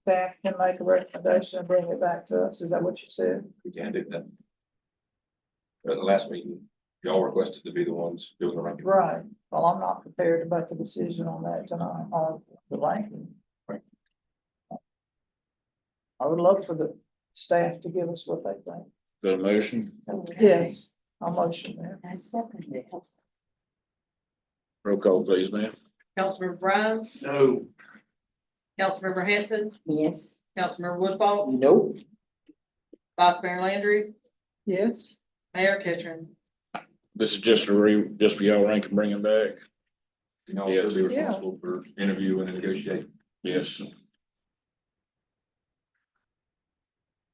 staff can make a recommendation and bring it back to us. Is that what you said? We can do that. But at the last meeting, y'all requested to be the ones doing the ranking. Right. Well, I'm not prepared to make a decision on that tonight, on the ranking. Right. I would love for the staff to give us what they think. The motion, Yes, I'll motion that. I second it. roll call please, ma'am. Councilmember Rhodes. No. Councilmember Hampton. Yes. Councilmember Woodball. Nope. Vice Mayor Landry. Yes, Mayor Ketchum. This is just just for y'all rank and bring them back. Y'all Yes. will be responsible for interviewing and negotiating. Yes.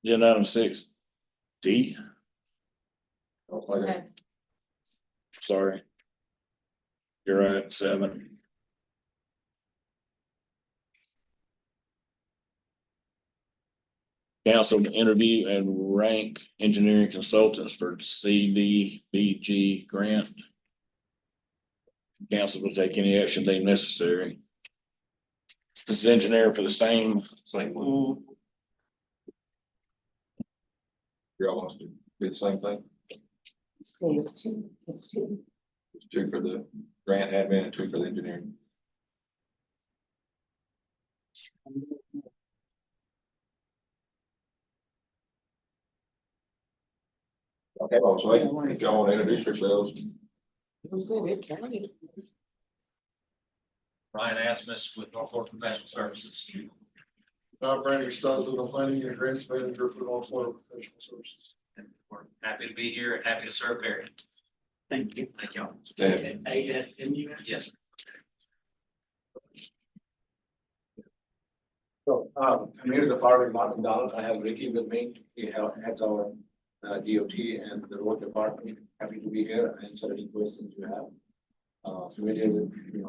Agenda item 6D, sorry. You're right, 7. Council to interview and rank engineering consultants for CDBG grant. Council will take any action deemed necessary. This is engineer for the same. One. Y'all want to do the same thing? So it's 2. It's 2. It's 2 for the grant admin and 2 for the engineering. Okay, so if y'all want to introduce yourselves. Ryan Asmus with Norfolk Professional Services. Brandon Stubbs, the planning and grants manager for North Florida Professional Services. And we're happy to be here and happy to serve Barry. Thank you. Thank y'all. Dave. ASMU? Yes. So, I'm here to the far Martin Donald. I have Ricky with me. He heads our DOT and the road department. Happy to be here, answer any questions you have. Familiar with, the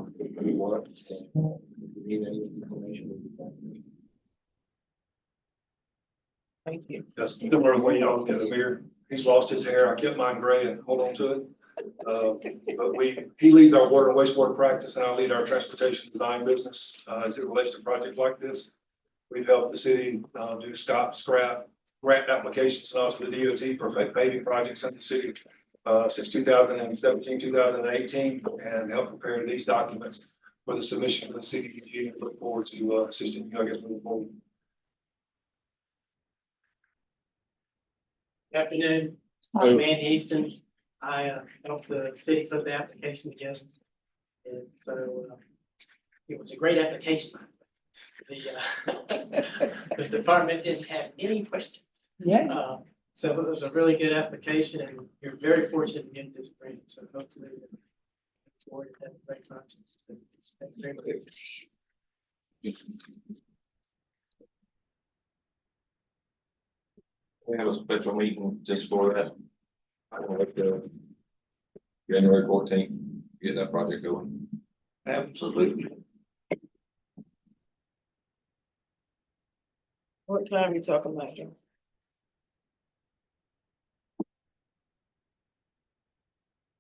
work, and if you need any information. we'll be back. Thank you. That's similar to the way y'all get a beer. He's lost his hair. I kept mine gray and hold on to it. But he leads our water and wastewater practice and I lead our transportation design business, as it relates to projects like this. We've helped the city, do stop, scrap, grant applications and also the DOT for paving projects in the city, since 2017, 2018, and help prepare these documents for the submission to the city. Look forward to, assisting you, I guess, moving forward. Good afternoon, I'm Randy Easton. I helped the city put the application together. And so it was a great application. The department didn't have any questions. Yeah. So it was a really good application and you're very fortunate to get this grant. So hopefully we'll have a great project. Thank you very much. We have a special meeting just for that. I don't know if the January 14th, get that project going. Absolutely. What time are you talking about, Jim?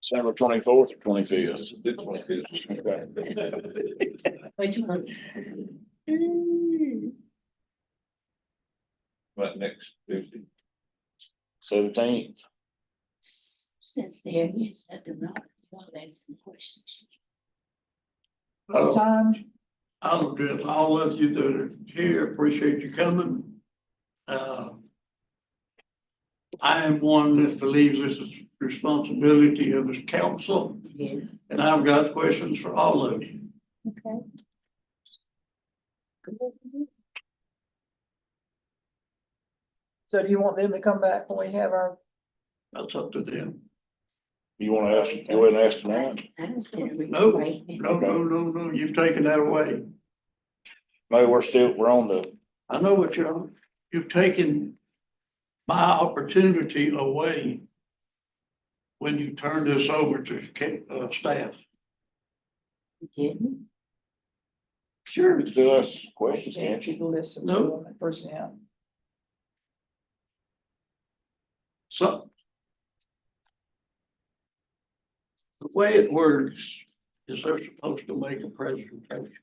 December 24th or 25th. But next Tuesday. 17th. Since there is nothing wrong, well, that's some questions. What time? I'll address all of you that are here. Appreciate you coming. I am one that believes this is responsibility of this council. Yes. And I've got questions for all of you. Okay. So do you want them to come back when we have our? That's up to them. You want to ask, go ahead and ask tonight? I don't see a reason No, why. no, you've taken that away. No, we're on the, I know what you've taken my opportunity away when you turn this over to staff. You kidding? Sure. still ask questions, Can't can't you? you listen No. to them first, yeah. So the way it works is they're supposed to make a presentation.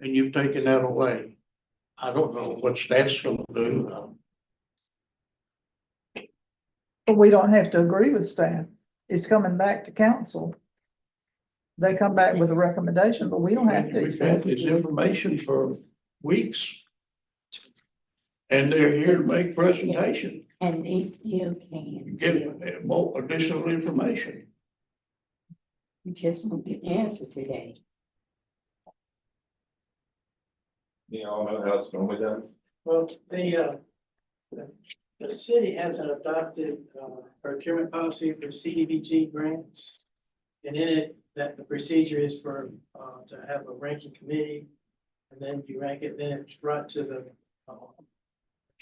And you've taken that away. I don't know what staff's gonna do. But we don't have to agree with staff. It's coming back to council. They come back with a recommendation, but we don't have to We've accept had this it. information for weeks. And they're here to make presentation, And they still can. get more additional information. You just won't get the answer today. You all know how it's normally done. Well, the city has an adopted procurement policy for CDBG grants. And in it, that the procedure is for to have a ranking committee. And then you rank it, then it's brought to the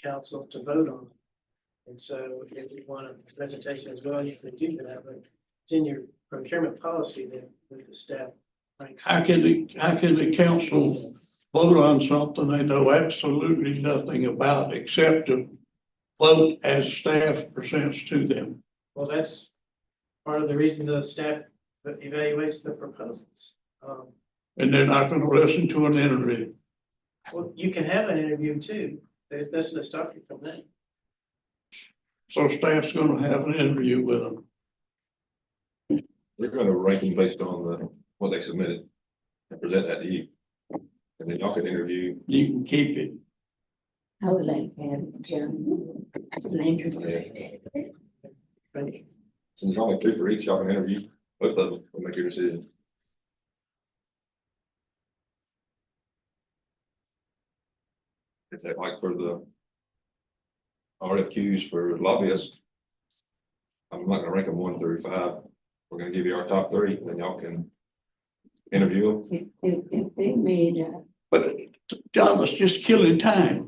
council to vote on. And so if you want a presentation as well, you can do that, but it's in your procurement policy that the staff ranks. How can the council vote on something they know absolutely nothing about except to vote as staff presents to them? Well, that's part of the reason the staff evaluates the proposals. And they're not gonna listen to an interview. Well, you can have an interview too. That's the stop you from that. So staff's gonna have an interview with them. They're gonna rank them based on what they submitted and present that to you. And then y'all can interview. You can keep it. I would like to have it done. As an interview. Since there's only 2 for each, y'all can interview both of them and make your decision. It's like for the RFQs for lobbyists. I'm not gonna rank them 1 through 5. We're gonna give you our top 3, and then y'all can interview them. If they made But John, it's just killing time.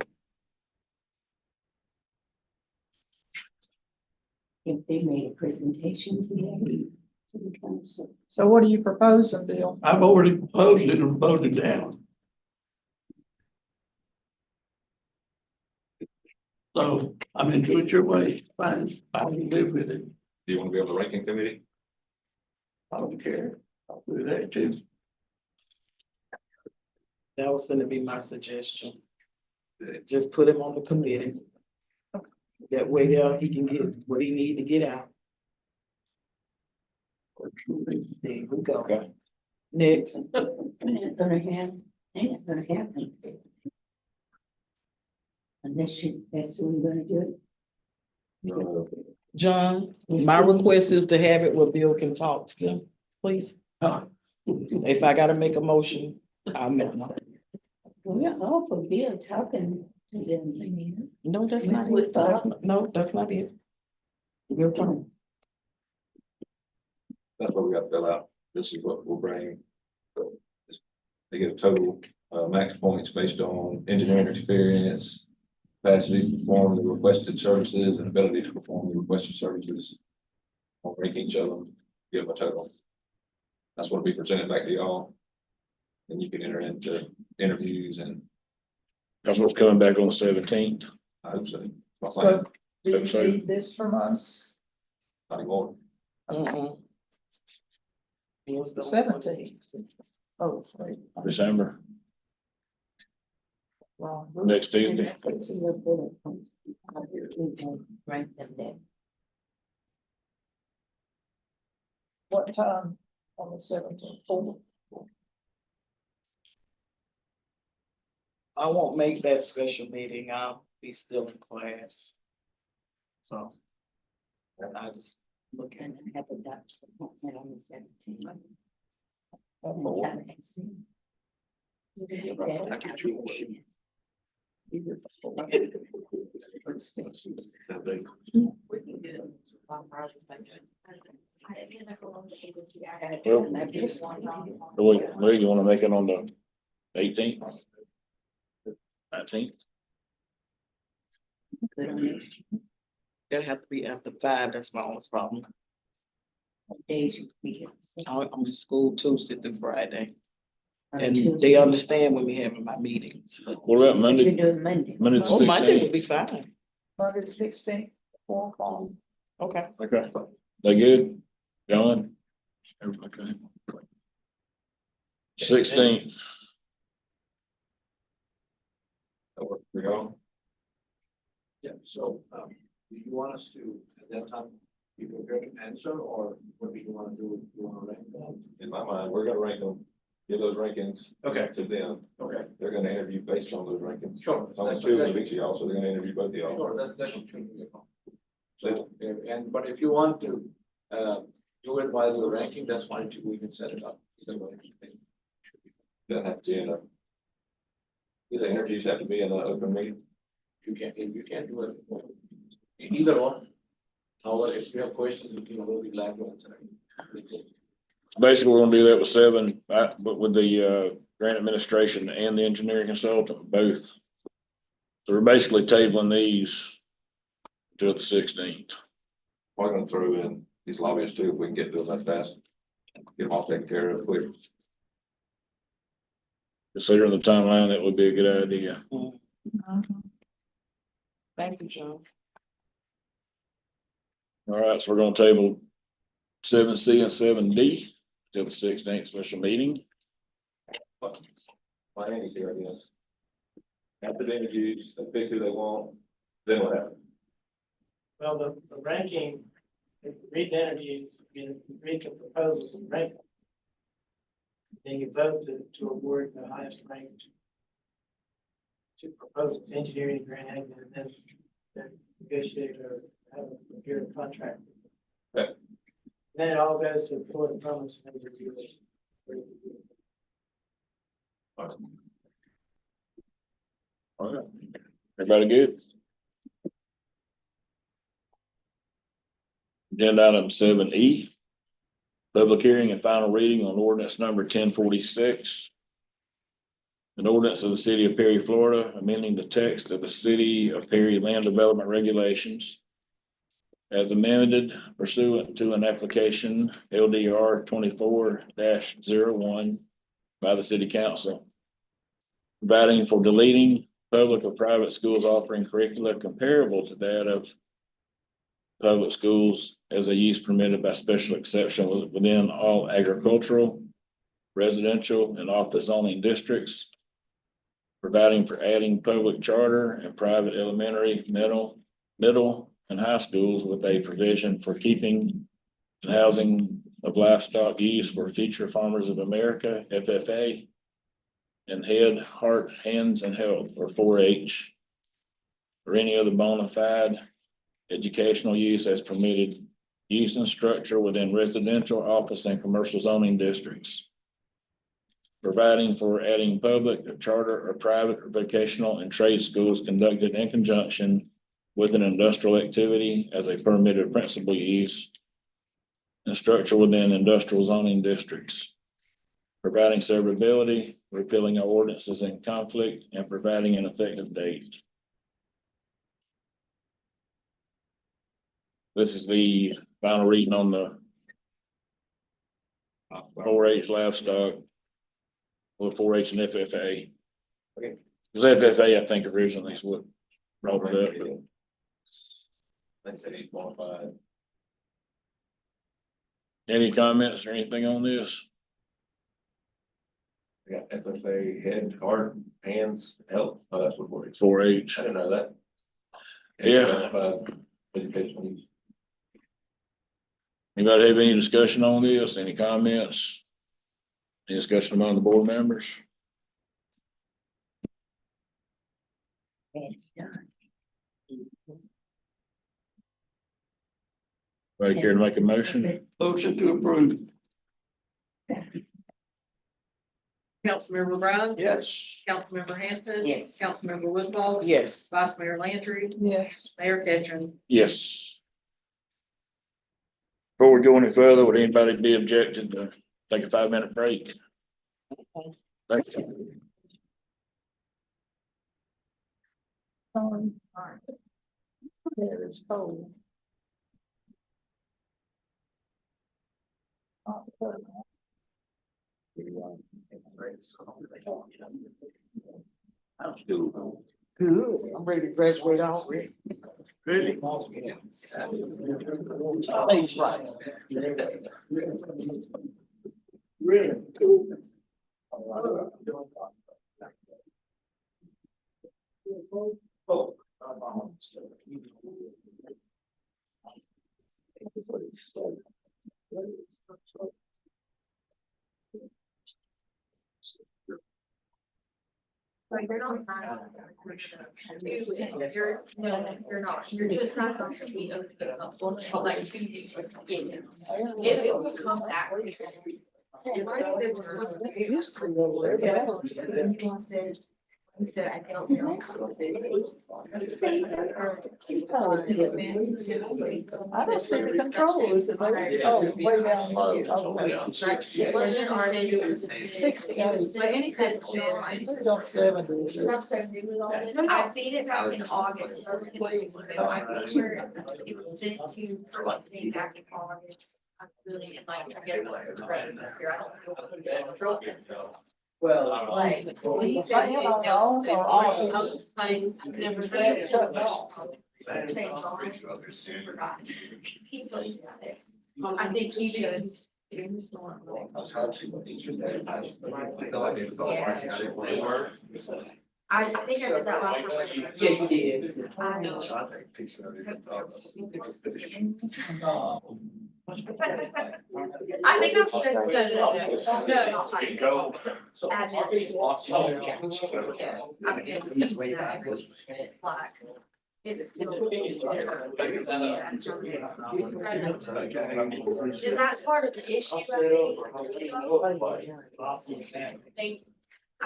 if they made a presentation today to the council. So what are you proposing, Bill? I've already proposed it and voted down. So, I mean, do it your way, fine, I can live with it, Do you want to be on the ranking committee? I don't care, I'll do that too. That was gonna be my suggestion. Just put him on the committee. That way there, he can get what he need to get out. There we go. Okay. Next, They're not gonna have, they're not gonna have anything. Unless that's who we're gonna do it. John, my request is to have it where Bill can talk to them, please. If I gotta make a motion, I'll make one. We're all for Bill talking to them, you know. No, that's not it. No, that's not it. Your turn. That's what we got to fill out. This is what we'll bring. They get a total, max points based on engineering experience, capacity to perform the requested services and ability to perform the requested services. I'll rank each of them, give them a total. That's what will be presented back to y'all. And you can enter into interviews and. That's what's coming back on the 17th. I hope so. My So plan, do you So- need this from us? not anymore. Bill's the 17th. Oh, wait. December, Wrong. next Tuesday. Rank them there. What time on the 17th? I won't make that special meeting. I'll be still in class. So. I just look at And then have a doctor's appointment on the 17th. I get you. Well, you wanna make it on the 18th? 19th? That'll have to be after 5, that's my only problem. Days you be. I'm in school Tuesday through Friday, On and Tuesday. they understand when we having my meetings, but. What about You're Monday? doing Monday. Monday the Oh, Monday 16th? would be fine. Monday the 16th, 4 o'clock. Okay. Okay, they good? John? Okay. 16th, That works for y'all. Yeah, so, do you want us to, at that time, be prepared to answer, or what do you want to do? You want to rank them? In my mind, we're gonna rank them, give those rankings. Okay. To them. Okay, They're gonna interview based on those rankings. sure. It's only That's- two of that's- each of y'all, so they're gonna interview both of y'all. Sure, that should be a problem. So, And, but if you want to, do it while you're ranking, that's fine too, we can set it up. Either way. that have to be in a. The interviews have to be in an open meeting. You can do it. Either one. However, if you have questions, we'll be glad to answer. basically, we're gonna do that with 7, but with the, grant administration and the engineering consultant, both. So we're basically tabling these till the 16th. We're gonna throw in these lobbyists too, if we can get through them that fast. Get them all taken care of quick. Considering the timeline, that would be a good idea. Thank you, John. All right, so we're gonna table 7C and 7D till the 16th special meeting. My Andy's here, I guess. After the interviews, they pick who they want, then what happens? Well, the ranking, if you read the interviews, you read the proposals and rank them. Then you vote to award the highest ranked two proposals, engineering grant, and then negotiate or have a computer contract. Okay. Then it all goes to the board of Commerce and review it. All right, everybody good? Agenda item 7E. Public hearing and final reading on ordinance number 1046. An ordinance of the city of Perry, Florida, amending the text of the city of Perry Land Development Regulations as amended pursuant to an application LDR 24-01 by the city council, providing for deleting public or private schools offering curricula comparable to that of public schools as a use permitted by special exception within all agricultural, residential, and office zoning districts, providing for adding public charter and private elementary, middle, and high schools with a provision for keeping and housing of livestock use for Future Farmers of America, FFA, and Head, Heart, Hands, and Health, or 4-H, or any other bona fide educational use as permitted use and structure within residential, office, and commercial zoning districts, providing for adding public, or charter, or private, or vocational and trade schools conducted in conjunction with an industrial activity as a permitted principal use and structure within industrial zoning districts, providing severability, repealing our ordinances in conflict, and providing an effective date. This is the final reading on the 4-H livestock, or 4-H and FFA. Okay. Because FFA, I think originally is what brought it up, but They said he's qualified. any comments or anything on this? Yeah, FFA, head, heart, hands, health. Oh, that's what we're. 4-H. I didn't know that. Yeah. Educational use. Anybody have any discussion on this? Any comments? Any discussion among the board members? Anybody care to make a motion? Motion to approve. Councilmember Brown? Yes. Councilmember Hampton? Yes. Councilmember Woodball? Yes. Vice Mayor Landry? Yes. Mayor Ketchum? Yes. Before we go any further, would anybody be objected to take a 5-minute break? Thank you. There is cold. Good. I'm ready to graduate already. Ready? Thanks, right. Ready. You're not. You're not, you're just not going to be open up for like 2 years. It will come back. It is pretty over there. He said, I don't know. I don't see the controls. If they, oh, way down low. Oh, way down. 68. But anything, put it on 70. I've seen it back in August. It was sent to, for what's named back in August. I'm really in like, I get what's the rest of the year. I don't know. Well, Like, when he said, I was just like, I've never seen it. St. John, forgotten. He played it. I think he just. I think I did that last time. yeah, you did. I know. I think I'm still, no, not fine. Yeah, I'm good. It's like, it's still. And that's part of the issue, I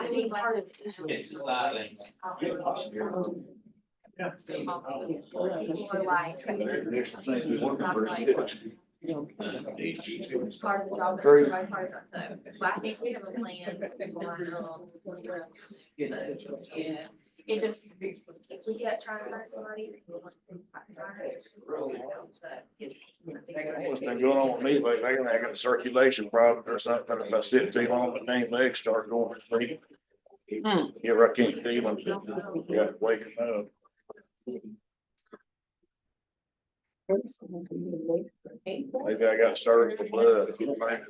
think part of the issue. People are like. Part of the job. But I think we have a plan. Yeah. It just, if we get trying to hire somebody. What's been going on with me lately? I got a circulation problem or something. If I sit too long, my name legs start going. Yeah, I can't feel them. You got to wake them up. Maybe I got started with blood. Like,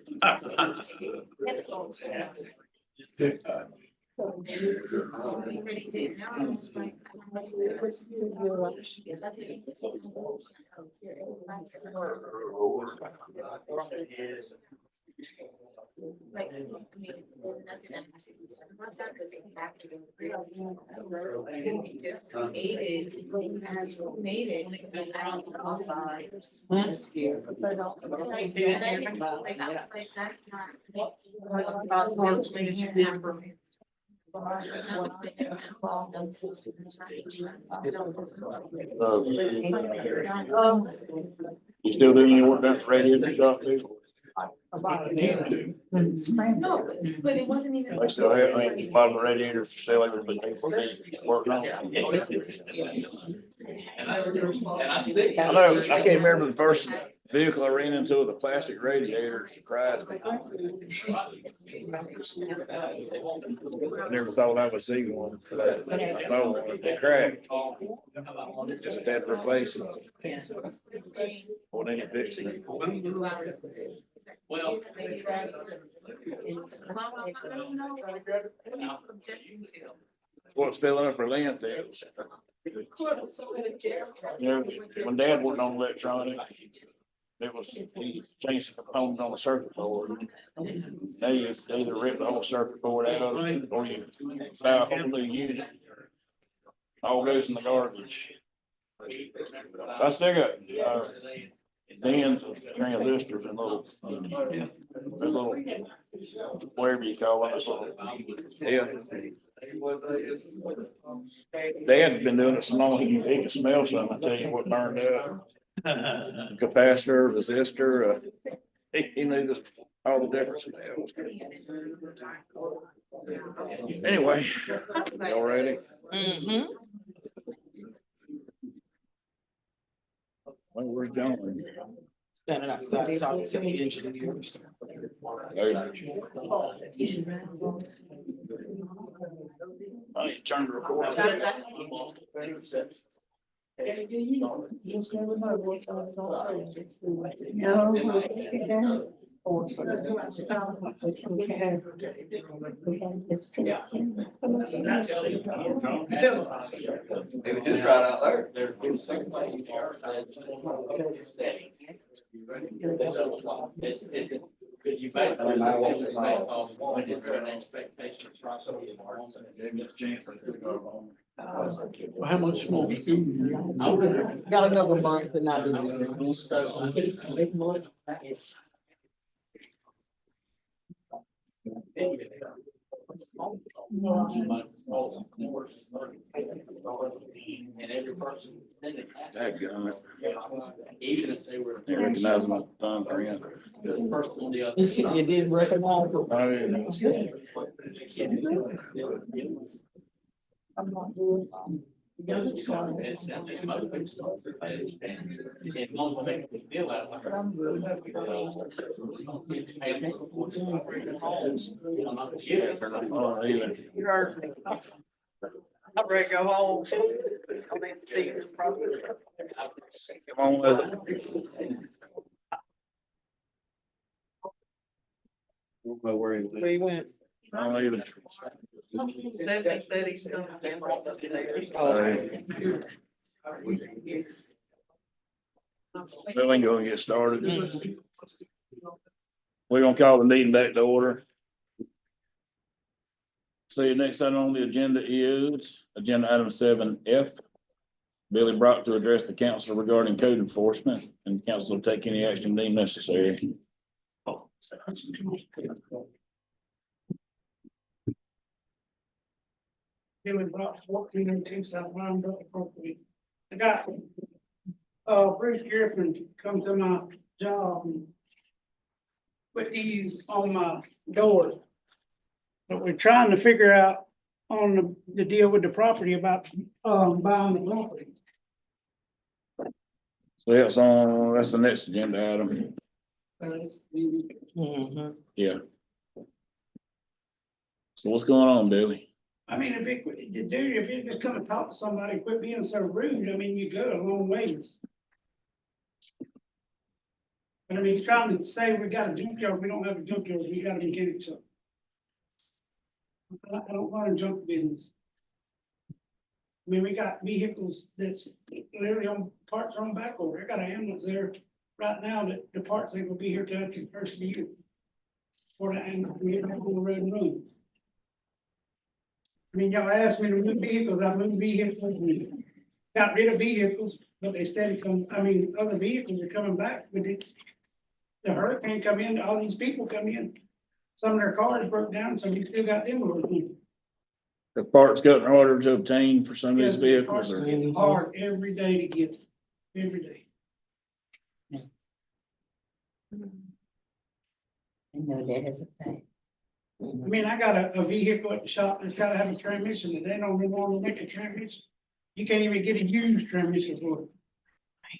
just created, as made it, and out outside. That's scary. Like, that's not. You still doing any work down at Radiator shop, people? No, but it wasn't even. I still have, I mean, a lot of the radiators for sale, but people working on. I know, I can't remember the first vehicle I ran into with a plastic radiator, surprised me. I never thought I would see one, but I know one, they cracked. Just had to replace it. What any fixing it. Well. What's filling up our landfills. You know, when Dad worked on electronic, it was, he changed the components on the circuit board. They either rip the whole circuit board out or you buy a whole new unit. All goes in the garbage. I still got, Dan's transistors and little, whatever you call it, this little, yeah. Dad's been doing it so long, he can smell something, I tell you what burned up. Capacitor, resistor, he knew all the different smells. Anyway, y'all ready? Mm-hmm. Well, where's John? Standing outside talking to the engineers. I need to turn the recorder. Maybe just right out there. You basically. Is there an expectation process? How much more? Got another month and I'll be there. And every person. Dadgummit. Even if they were. They recognize my thumbprint. The person on the other. You didn't recognize it. Oh, yeah. I'm not doing. Oh, even. You heard me. I'm ready to go home. I'll be speaking probably. Come on with it. We went. Oh, even. Stephanie said he's gonna. Then we can go and get started. We're gonna call the meeting back to order. So your next item on the agenda is agenda item 7F. Billy Brock to address the council regarding code enforcement, and council will take any action deemed necessary. Billy Brock, 1402 South Lime property. I got, Bruce Griffin come to my job and put these on my door. But we're trying to figure out on the deal with the property about, buying the property. So that's the next agenda item. Yeah. So what's going on, Billy? I mean, if you just come and talk to somebody, quit being so rude, I mean, you go a long ways. But I mean, he's trying to say we got a junkyard, we don't have a junkyard, we got a mechanic shop. I don't want a junk business. I mean, we got vehicles that's literally on parts on back order. I got an ambulance there right now that the parts ain't gonna be here till after the first of the year. For the ambulance, we get back on the road and run. I mean, y'all asked me to move vehicles, I moved vehicles, and got rid of vehicles, but they steady come, I mean, other vehicles are coming back, but it. The hurricane come in, all these people come in, some of their cars broke down, so we still got them working. The parts gotten harder to obtain for some of these vehicles or? Hard every day to get, every day. I know that is a fact. I mean, I got a vehicle at the shop that's gotta have a transmission, and they don't really want to make a transmission. You can't even get a used transmission for it.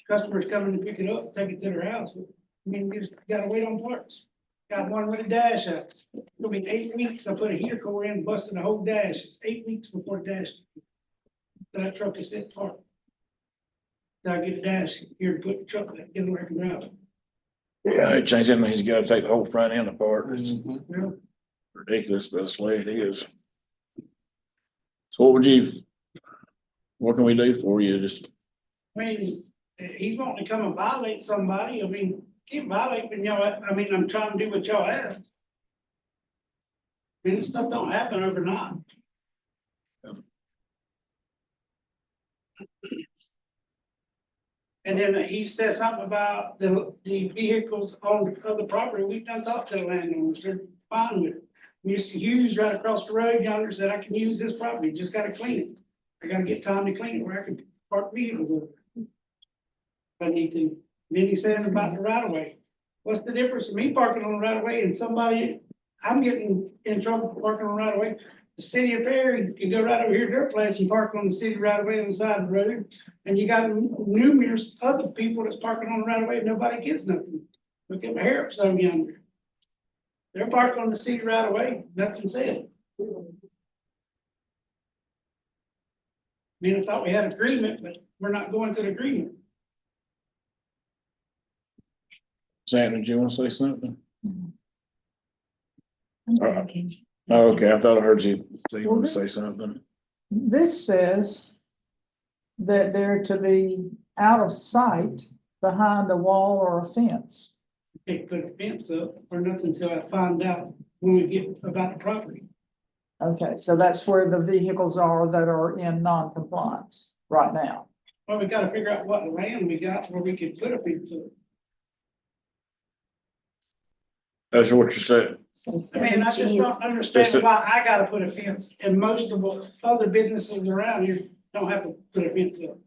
Customers coming to pick it up, take it to their house, but, I mean, you just gotta wait on parts. Got one with a dash out. It'll be 8 weeks, I put a heater core in, busted the whole dash, it's 8 weeks before the dash. So that truck is set apart. So I get a dash here to put the truck, get it where I can drive it. Yeah, it changed that means you gotta take the whole front end apart. It's Yeah. ridiculous, but that's the way it is. So what can we do for you? Just, I mean, he's wanting to come and violate somebody, I mean, can't violate when y'all, I mean, I'm trying to do what y'all asked. I mean, this stuff don't happen overnight. And then he said something about the vehicles on the other property, we done talked to the landowners, they're fine with it. Mr. Hughes right across the road yonder said I can use this property, just gotta clean it. I gotta get time to clean it where I can park vehicles over. If I need to. Then he says about the right of way. What's the difference of me parking on the right of way and somebody, I'm getting in trouble for parking on the right of way. The city of Perry can go right over here to their place and park on the city right of way on the side of the road. And you got numerous other people that's parking on the right of way and nobody gets nothing. Look at my hair up so younger. They're parked on the city right of way, nothing said. I mean, I thought we had agreement, but we're not going to the agreement. Sam, did you want to say something? Oh, okay, I thought I heard you say you wanted to say something. This says that they're to be out of sight behind a wall or a fence. Can't put a fence up or nothing until I find out when we get about the property. Okay, so that's where the vehicles are that are in non-compliance right now. Well, we gotta figure out what land we got where we could put a fence up. That's what you said. I mean, I just don't understand why I gotta put a fence and most of the other businesses around here don't have to put a fence up.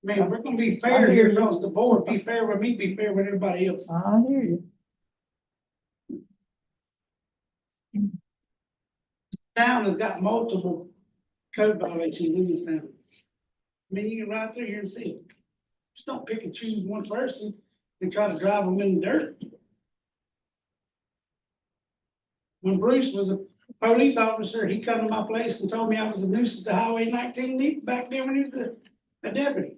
I mean, we're gonna be fair here across the board, be fair with me, be fair with everybody else. I hear you. Town has got multiple code violations in this town. I mean, you can ride through here and see it. Just don't pick and choose one person and try to drive them in the dirt. When Bruce was a police officer, he come to my place and told me I was a nuisance to Highway 19 back then when he was a deputy.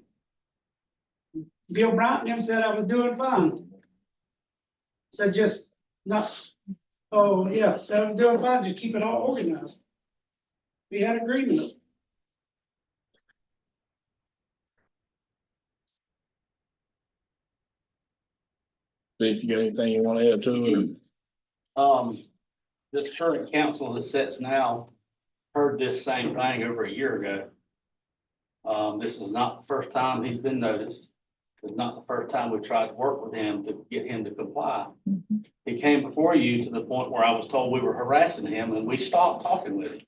Bill Bryant and him said I was doing fine. So just not, oh, yeah, so I was doing fine, just keep it all organized. We had agreement. See if you got anything you want to add to it. This current council that sits now heard this same thing over a year ago. This is not the first time he's been noticed. It's not the first time we tried to work with him to get him to comply. He came before you to the point where I was told we were harassing him and we stopped talking with him.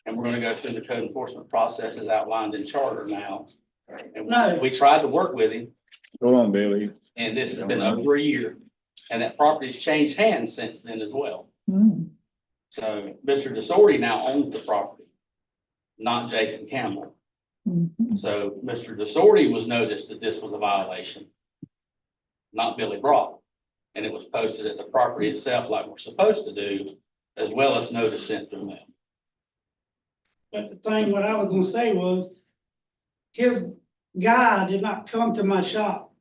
And we're gonna go through the code enforcement process as outlined in charter now. And we tried to work with him. Go on, Billy. And this has been over a year. And that property's changed hands since then as well. So Mr. DeSorty now owns the property, not Jason Campbell. Mhm. So Mr. DeSorty was noticed that this was a violation, not Billy Brock. And it was posted at the property itself like we're supposed to do, as well as notice sent to them. But the thing, what I was gonna say was, his guy did not come to my shop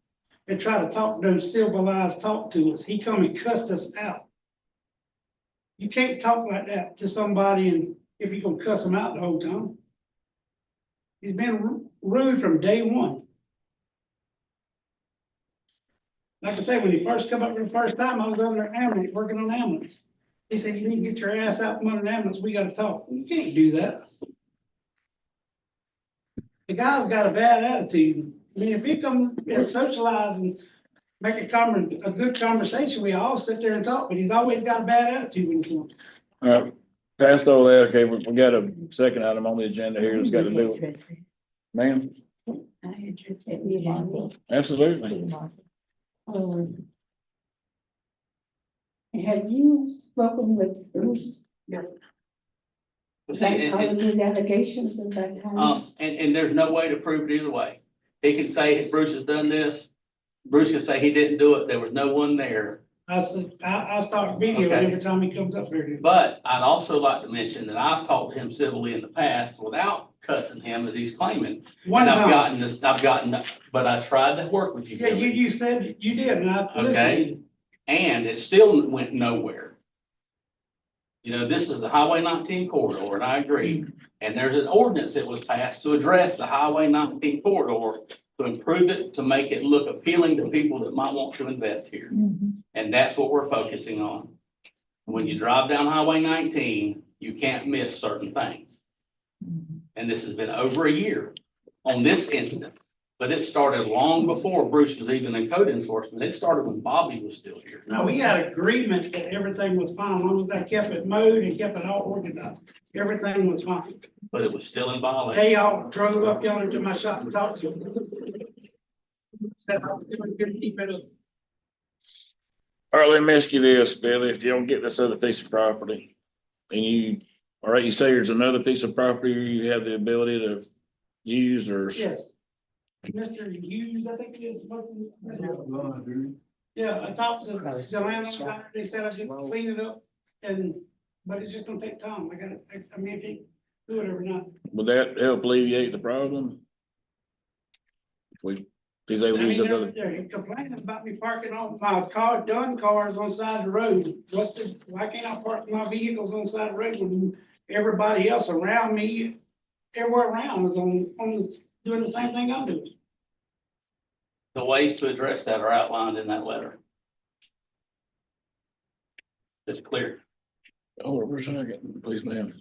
and try to talk, those civilized talk to us. He come and cussed us out. You can't talk like that to somebody and if you gonna cuss them out the whole time. He's been rude from day one. Like I said, when he first come up for the first time, I was under ambulance, working on ambulance. He said, you need to get your ass out from under the ambulance, we gotta talk. You can't do that. The guy's got a bad attitude. I mean, if he come and socialize and make a good conversation, we all sit there and talk, but he's always got a bad attitude when he comes. All right, past all that, okay, we got a second item on the agenda here that's got to do with, ma'am, I address that meeting. absolutely. Have you spoken with Bruce? About all of these allegations about how he's. And there's no way to prove it either way. He can say Bruce has done this. Bruce can say he didn't do it. There was no one there. I start videoing Okay. every time he comes up here. But I'd also like to mention that I've talked to him civilly in the past without cussing him as he's claiming. One And time. but I tried to work with you. Yeah, Billy. you said you did, and I listened to Okay. you. And it still went nowhere. You know, this is the Highway 19 corridor, and I agree. And there's an ordinance that was passed to address the Highway 19 corridor, to improve it, to make it look appealing to people that might want to invest here. Mhm. And that's what we're focusing on. When you drive down Highway 19, you can't miss certain things. And this has been over a year on this instance. But it started long before Bruce was even in code enforcement. It started when Bobby was still here. No, we had agreement that everything was fine, as long as I kept it mowed and kept it all organized. Everything was fine. But it was still in violation. They all drove up yonder to my shop and talked to me. Said I was doing good to keep it up. All right, let me ask you this, Billy, if you don't get this other piece of property, and you, all right, you say there's another piece of property you have the ability to use or? Yes. Mr. Hughes, I think it is. Yeah, I talked to the landlord, they said I just clean it up and, but it's just gonna take time. I gotta, I mean, I can't do it every night. Would that help alleviate the problem? If he's I able to mean, use another, they're complaining about me parking on my cars on the side of the road. Why can't I park my vehicles on the side of the road when everybody else around me, everywhere around is doing the same thing I'm doing? The ways to address that are outlined in that letter. It's clear. hold on for a second, please, ma'am.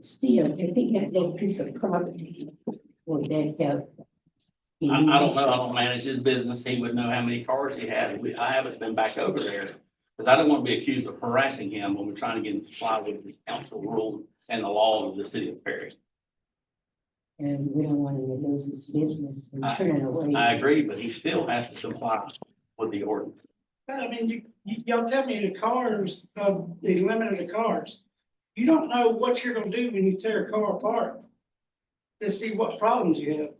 Still, if he got that piece of property, would that help? I don't know. I don't manage his business. He would know how many cars he has. I haven't been back over there. Because I don't want to be accused of harassing him when we're trying to get him to comply with the council rule and the laws of the city of Perry. And we don't want him to lose his business and turn it away. I agree, but he still has to comply with the ordinance. But I mean, y'all tell me the cars, the limit of the cars. You don't know what you're gonna do when you tear a car apart to see what problems you have.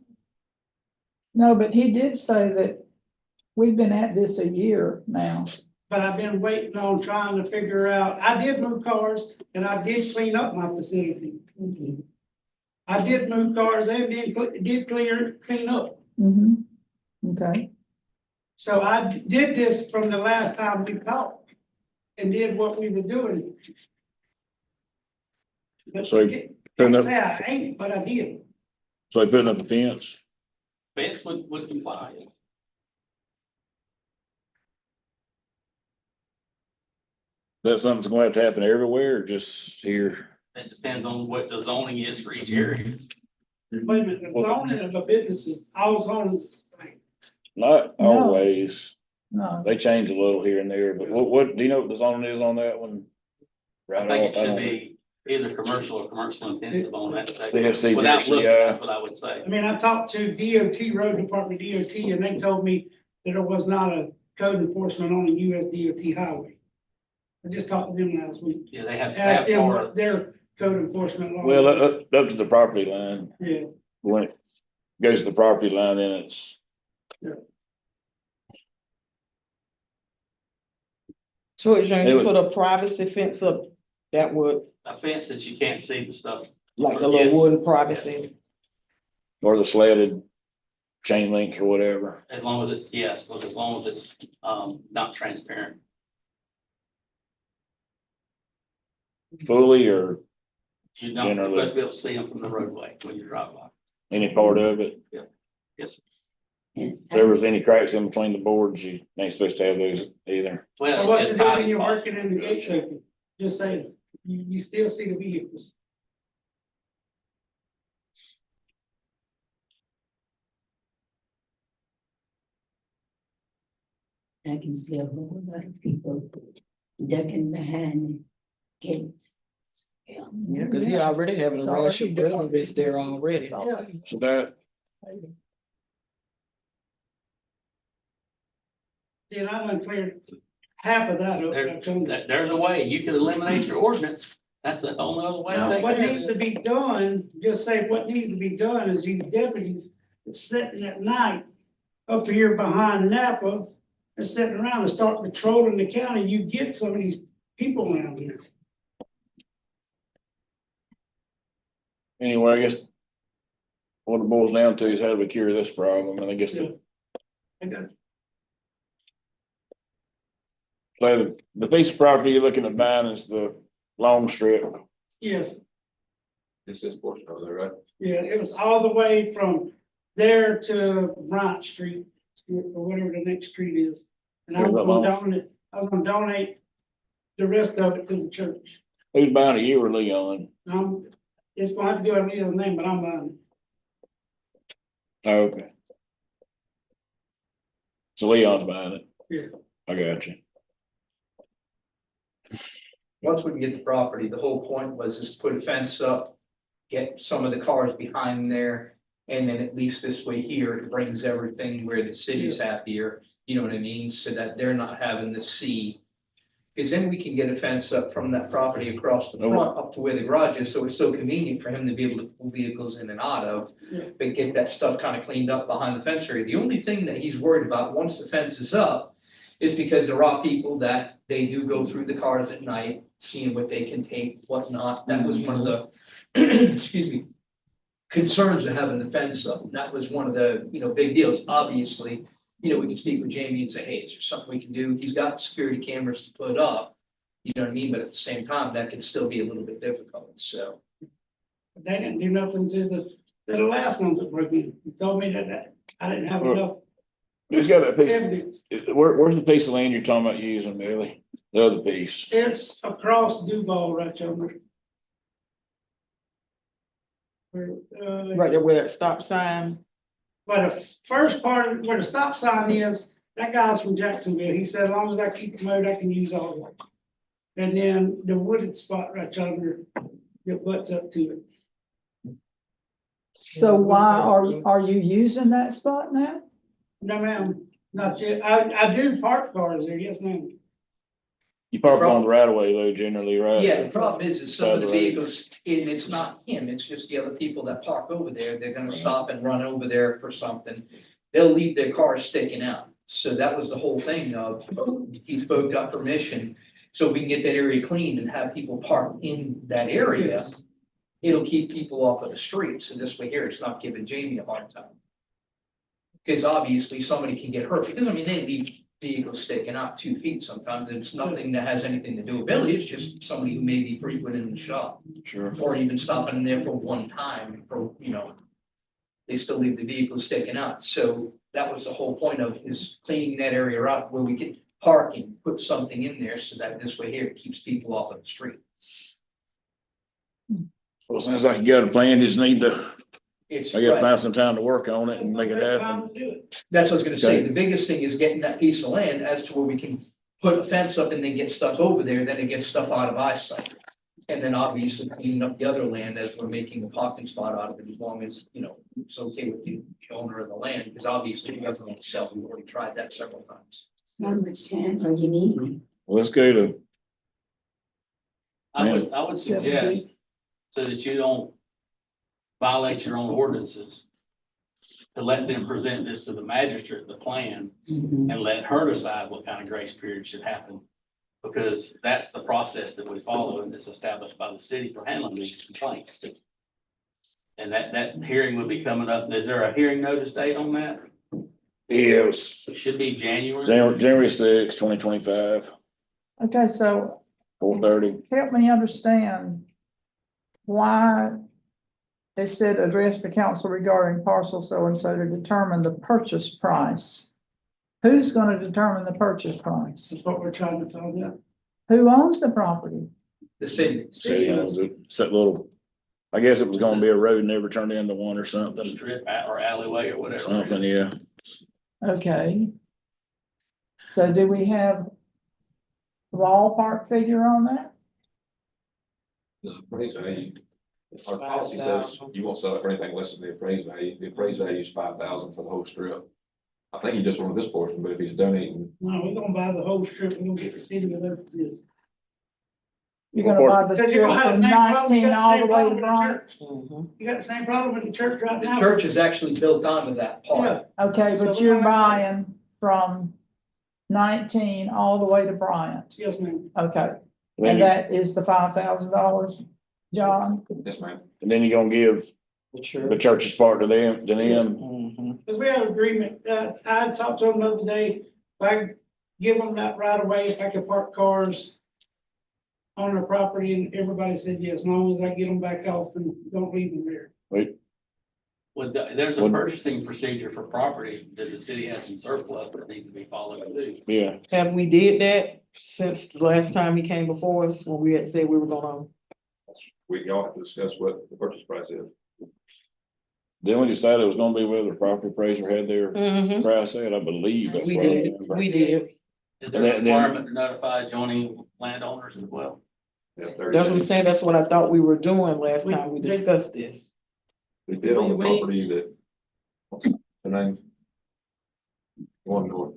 No, but he did say that we've been at this a year now. But I've been waiting on trying to figure out, I did move cars and I did clean up my facility. I did move cars and did clean up. Mhm. Okay. So I did this from the last time we talked and did what we were doing. But So I putting can't up, say I ain't, but I did. so he putting up a fence? Fence would comply. That something's going to have to happen everywhere or just here? It depends on what the zoning is for each area. Wait a minute, the zoning of a business is, all zoning is the same. Not No. always. No, They change a little here and there, but what, do you know what the zoning is on that one? I Right think it off, I should don't- be either commercial or commercial intensive on that Yeah, section. see, Without there's looking, the, that's what I would say. I mean, I talked to DOT, Road Department DOT, and they told me that there was not a code enforcement on the US DOT highway. I just talked to them last week. Yeah, they have Asked them Florida. what their code enforcement law. Well, up to the property line. Yeah. When it goes to the property line, then it's, So is They you would- put a privacy fence up that would, A fence that you can't see the stuff. like a little Yes. wooden privacy? or the slatted chain links or whatever. As long as it's, yes, as long as it's, not transparent. Fully or You're not Generally. supposed to be able to see them from the roadway when you drive by. any part of it. Yes. And If there was any cracks in between the boards, you ain't supposed to have those either. So Well, what's as it tight doing when as you're possible. working in the gate open? Just saying, you still see the vehicles. I can see a whole lot of people ducking behind the gates. Yeah, cause he already having a rush of deliveries there already. Yeah. So that, See, and I'm gonna clear half of that up. There's a way, you can eliminate your ordinance, that's the only other way to Now, take what care of needs it. to be done, just say what needs to be done is these deputies that's sitting at night up here behind Napa, and sitting around and start patrolling the county, you get some of these people around here. anyway, I guess what it boils down to is how do we cure this problem? And I guess Yeah. I got so the piece of property you're looking at buying is the long strip. Yes, It's this portion over there, right? yeah, it was all the way from there to Bryant Street, or whatever the next street is. And I was Where's that long? gonna donate the rest of it to the church. Who's buying it, you or Leon? It's gonna have to go under his name, but I'm buying Oh, okay. So Leon's buying it. Yeah. I got you. Once we can get the property, the whole point was just put a fence up, get some of the cars behind there. And then at least this way here, it brings everything where the city's happier, you know what I mean, so that they're not having to see. Cause then we can get a fence up from that property across the front up to where the garage is, so it's so convenient for him to be able to pull vehicles in and out of. Yeah. But get that stuff kind of cleaned up behind the fence area. The only thing that he's worried about, once the fence is up, is because there are people that they do go through the cars at night, seeing what they can take, whatnot. That was one of the, excuse me, concerns of having the fence up. That was one of the, big deals. Obviously, we can speak with Jamie and say, hey, is there something we can do? He's got security cameras to put up, you know what I mean? But at the same time, that can still be a little bit difficult, so. They didn't do nothing to the last ones that broke in. He told me that I didn't have enough Who's got that piece? evidence. Where's the piece of land you're talking about using, Billy? The other piece. It's across Duval right over. Right there where that stop sign, But the first part of where the stop sign is, that guy's from Jacksonville. He said, as long as I keep the mode, I can use all of it. And then the wooded spot right yonder, it butts up to it. so why are you using that spot now? No, ma'am, not yet. I do park cars there, yes, ma'am. You park on the right of way though, generally, right? Yeah, the problem is some of the Side of the road. vehicles, and it's not him, it's just the other people that park over there, they're gonna stop and run over there for something. They'll leave their cars sticking out, so that was the whole thing of, he spoke, got permission, so we can get that area cleaned and have people park in that area. It'll keep people off of the street, so this way here, it's not giving Jamie a hard time. Because obviously somebody can get hurt, because I mean, they leave vehicles sticking out 2 feet sometimes, and it's nothing that has anything to do with Billy, it's just somebody who may be frequent in the shop. Sure. Or even stopping in there for one time, for, they still leave the vehicle sticking out, so that was the whole point of is cleaning that area up where we could park and put something in there, so that this way here, it keeps people off of the street. Well, sounds like you got a plan, just need to, It's I gotta right. find some time to work on it and make it happen. That's what I was gonna say, Okay. the biggest thing is getting that piece of land as to where we can put a fence up and then get stuff over there, then it gets stuff out of eyesight. And then obviously cleaning up the other land as we're making a parking spot out of it, as long as, it's okay with the owner of the land, because obviously we have to sell, we've already tried that several times. It's not much time, or you need me. Well, let's go to I would suggest, so that you don't violate your own ordinances, to let them present this to the magistrate, the plan, and let her decide what kind of grace period should happen. Because that's the process that we follow and it's established by the city for handling these complaints. And that hearing will be coming up. Is there a hearing notice date on that? Yes, It should be January. January 6, 2025, Okay, so 4:30. help me understand why it said address the council regarding parcel so-and-so to determine the purchase price. Who's gonna determine the purchase price? That's what we're trying to find out. Who owns the property? The city. City owns it. It's that little, I guess it was gonna be a road, never turned into one or The something. strip or alleyway or whatever. Something, yeah. Okay. So do we have a ballpark figure on that? The appraised value, our policy says you won't sell it for anything less than the appraised value. The appraised value is 5,000 for the whole strip. I think he just wanted this portion, but if he's donating, No, we're gonna buy the whole strip, we're gonna get the city with everything. You're gonna buy the Because you're strip gonna have from the same problem, you 19 got the all same the way to problem with the Bryant? church. You got the same problem with the church right The now. church is actually built onto that part. Okay, but you're buying from 19 all the way to Bryant. Yes, ma'am. Okay, and that is the $5,000, John? yes, ma'am. And then you're gonna give the church's part to them, Because we had an agreement, I talked to them the other day, if I give them that right away, if I could park cars on their property, and everybody said yes, as long as I get them back off and don't leave them there. Wait, Well, there's a What- purchasing procedure for property that the city has in surplus that needs to be followed too. yeah. Have we did that since the last time he came before us, when we had said we were gonna? We all have to discuss what the purchase price is. Then we decided it was gonna be whether the property appraiser had their Mm-hmm. price set, I believe. That's We what I did, remember. we did. Is there a And then- requirement to notify adjoining landowners as well? Yeah, 30 That's what I'm days. saying, that's what I thought we were doing last time we discussed this. We did on the We- property that, the name. One north.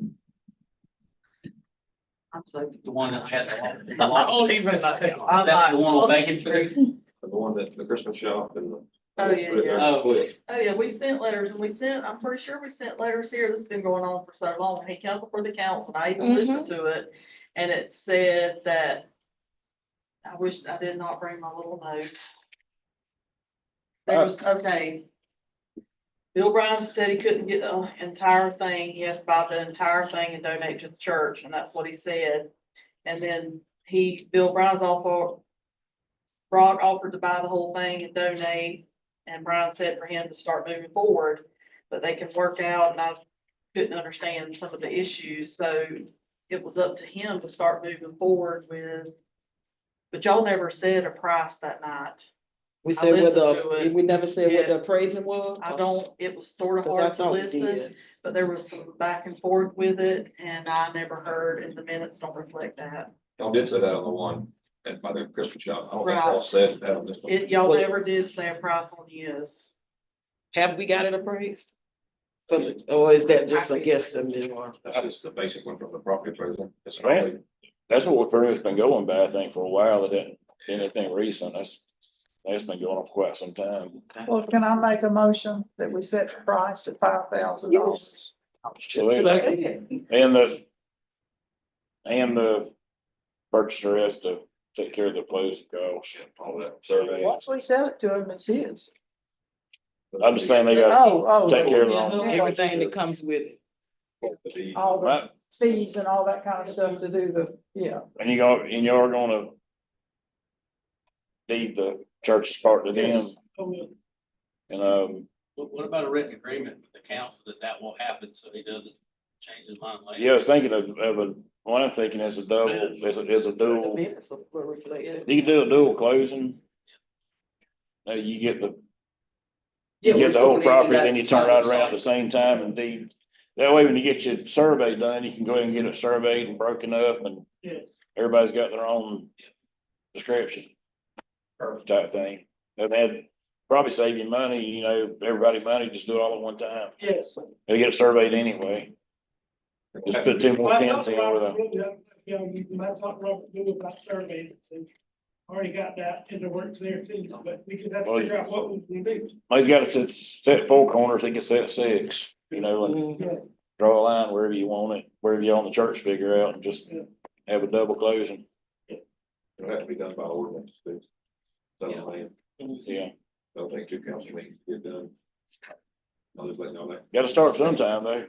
I'm sorry. The one that had the. I don't even, I'm That's the one on not. Bacon Street? The one that, the Christmas shop and the. Oh, yeah, yeah. Oh. Split. Oh, yeah, we sent letters and I'm pretty sure we sent letters here. This has been going on for so long. He came before the council and I even listened to it. And it said that, I wish I did not bring my little note. There was, okay. Bill Bryan said he couldn't get the entire thing. He has to buy the entire thing and donate to the church, and that's what he said. And then Bill Bryan's offered to buy the whole thing and donate. And Brian said for him to start moving forward, but they can work out, and I couldn't understand some of the issues, so it was up to him to start moving forward with. But y'all never said a price that night. We I said what listened to it. we never said what Yeah. the appraising was? I don't, it was sort of 'Cause I hard to thought we listen, did. but there was some back and forth with it, and I never heard, and the minutes don't reflect that. Y'all did say that on the one, and by the Christmas shop. I don't think Right. y'all said that on this one. Y'all Well- never did say a price on his. Have we got it appraised? For the, or is that just a guesstimate or? That's just the basic one from the property appraiser. It's Right. only, That's what we've pretty much been going by, I think, for a while. It hadn't been anything recent. That's been going on for quite some time. Well, can I make a motion that we set the price at $5,000? So and the purchaser has to take care of the closing costs, all that survey. Once we sell it to him, it's his. I'm just saying they gotta take care of their own. Everything that comes with it. All the Right. fees and all that kind of stuff to do yeah. And you're gonna deed the church's part to them. And, What about a written agreement with the council that will happen so he doesn't change his mind later? yeah, I was thinking one I'm thinking is a double, is a dual. The minutes will reflect it. You can do a dual closing. You get the Yeah, you we're get the still whole gonna do property, that then you turn right around at the side. same time and deed. That way, when you get your survey done, you can go ahead and get it surveyed and broken up and Yes. everybody's got their own description type thing. And that'd probably save you money, everybody money, just do it all at one time. Yes. They get it surveyed anyway. Just put two more Well, I pins talked to in over Robert the. Goodwin, I talked to Robert Goodwin about surveying, so already got that in the works there too, but we just have to figure out what we can do. He's got it set four corners, he can set six, you know, and Yeah. draw a line wherever you want it, wherever you want the church figure out, and just have a double closing. It'll have to be done by ordinance, too. So, Yeah, I'll take two council meetings to get done. I'll just let you know that. gotta start sometime though.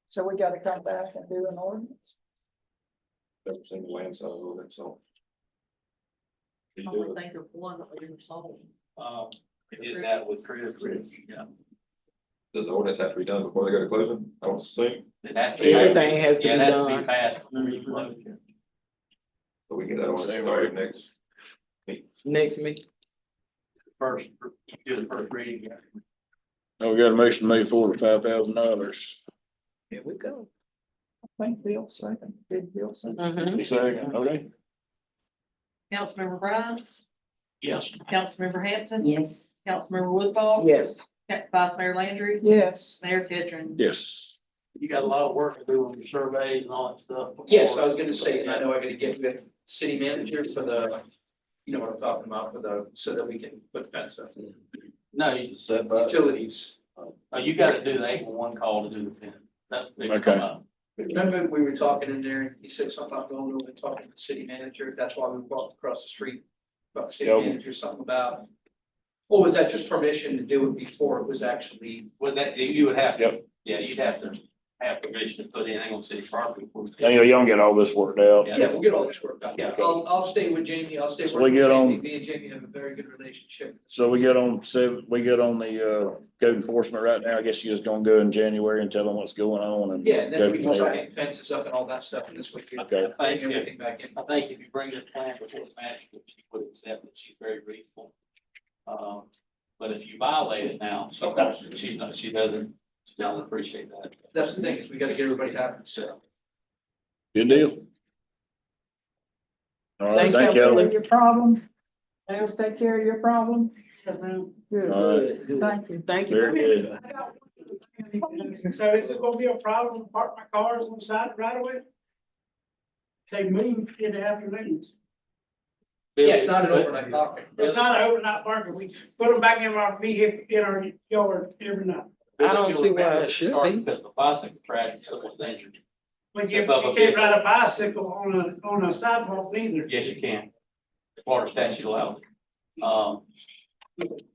So we gotta come back and do an ordinance. Never seen the land sale ordinance, so. I would think of one that we were sold. Is that with Chris? Yeah. Does the ordinance have to be done before they go to closing? I don't think. It has to be. Everything has to Yeah, be it has to done. passed before you close. So we get that ordinance started next. Next meeting. First, do the first reading. Now we got a motion made for $5,000. Here we go. I think Bill second, did Bill second? Mhm. You second, okay? Councilmember Bruns, Yes. Councilmember Hampton. Yes. Councilmember Woodball. Yes. Vice Mayor Landry. Yes. Mayor Kidron. Yes. You got a lot of work to do on your surveys and all that stuff. Yes, I was gonna say, and I know I gotta get with city manager for the, you know what I'm talking about, for the, so that we can put fence up. No, you Utilities. you gotta do the 811 call to do the fence. That's big. Okay. Remember, we were talking in there, he said something about going over and talking to the city manager, that's why we walked across the street. About the city Yep. manager, something about, or was that just permission to do it before it was actually? Well, that, you would have, Yep. yeah, you'd have to have permission to put anything on city property. Now, you don't get all this worked out. Yeah, we'll get all this worked out. Yeah, I'll stay with Jamie, I'll stay. So we working get with on- Jamie. Me and Jamie have a very good relationship. So we get on the code enforcement right now. I guess you're just gonna go in January and tell them what's going on and. Yeah, and then go we from can there. start getting fences up and all that stuff in this week. Okay. Bring everything back in. I think if you bring this plan before the manager, she would accept it. She's very reasonable. But if you violate it now, she doesn't appreciate that. That's the thing, is we gotta get everybody happy, so. Good deal. All right, Thanks, thank Kelly. you. Your problem? Else take care of your problem? Yes, ma'am. Good, All right. Good. thank you. Thank you. Very good. So is it gonna be a problem to park my cars on the side right away? They move in the afternoons. Yeah, it's not an overnight parking. It's not an overnight parking. We put them back in our vehicle, in our yard every night. I don't see why it should be. Because the bicycle crash, someone's injured. But you can't ride a bicycle on a sidewalk neither. Yes, you can. Florida statute allows it.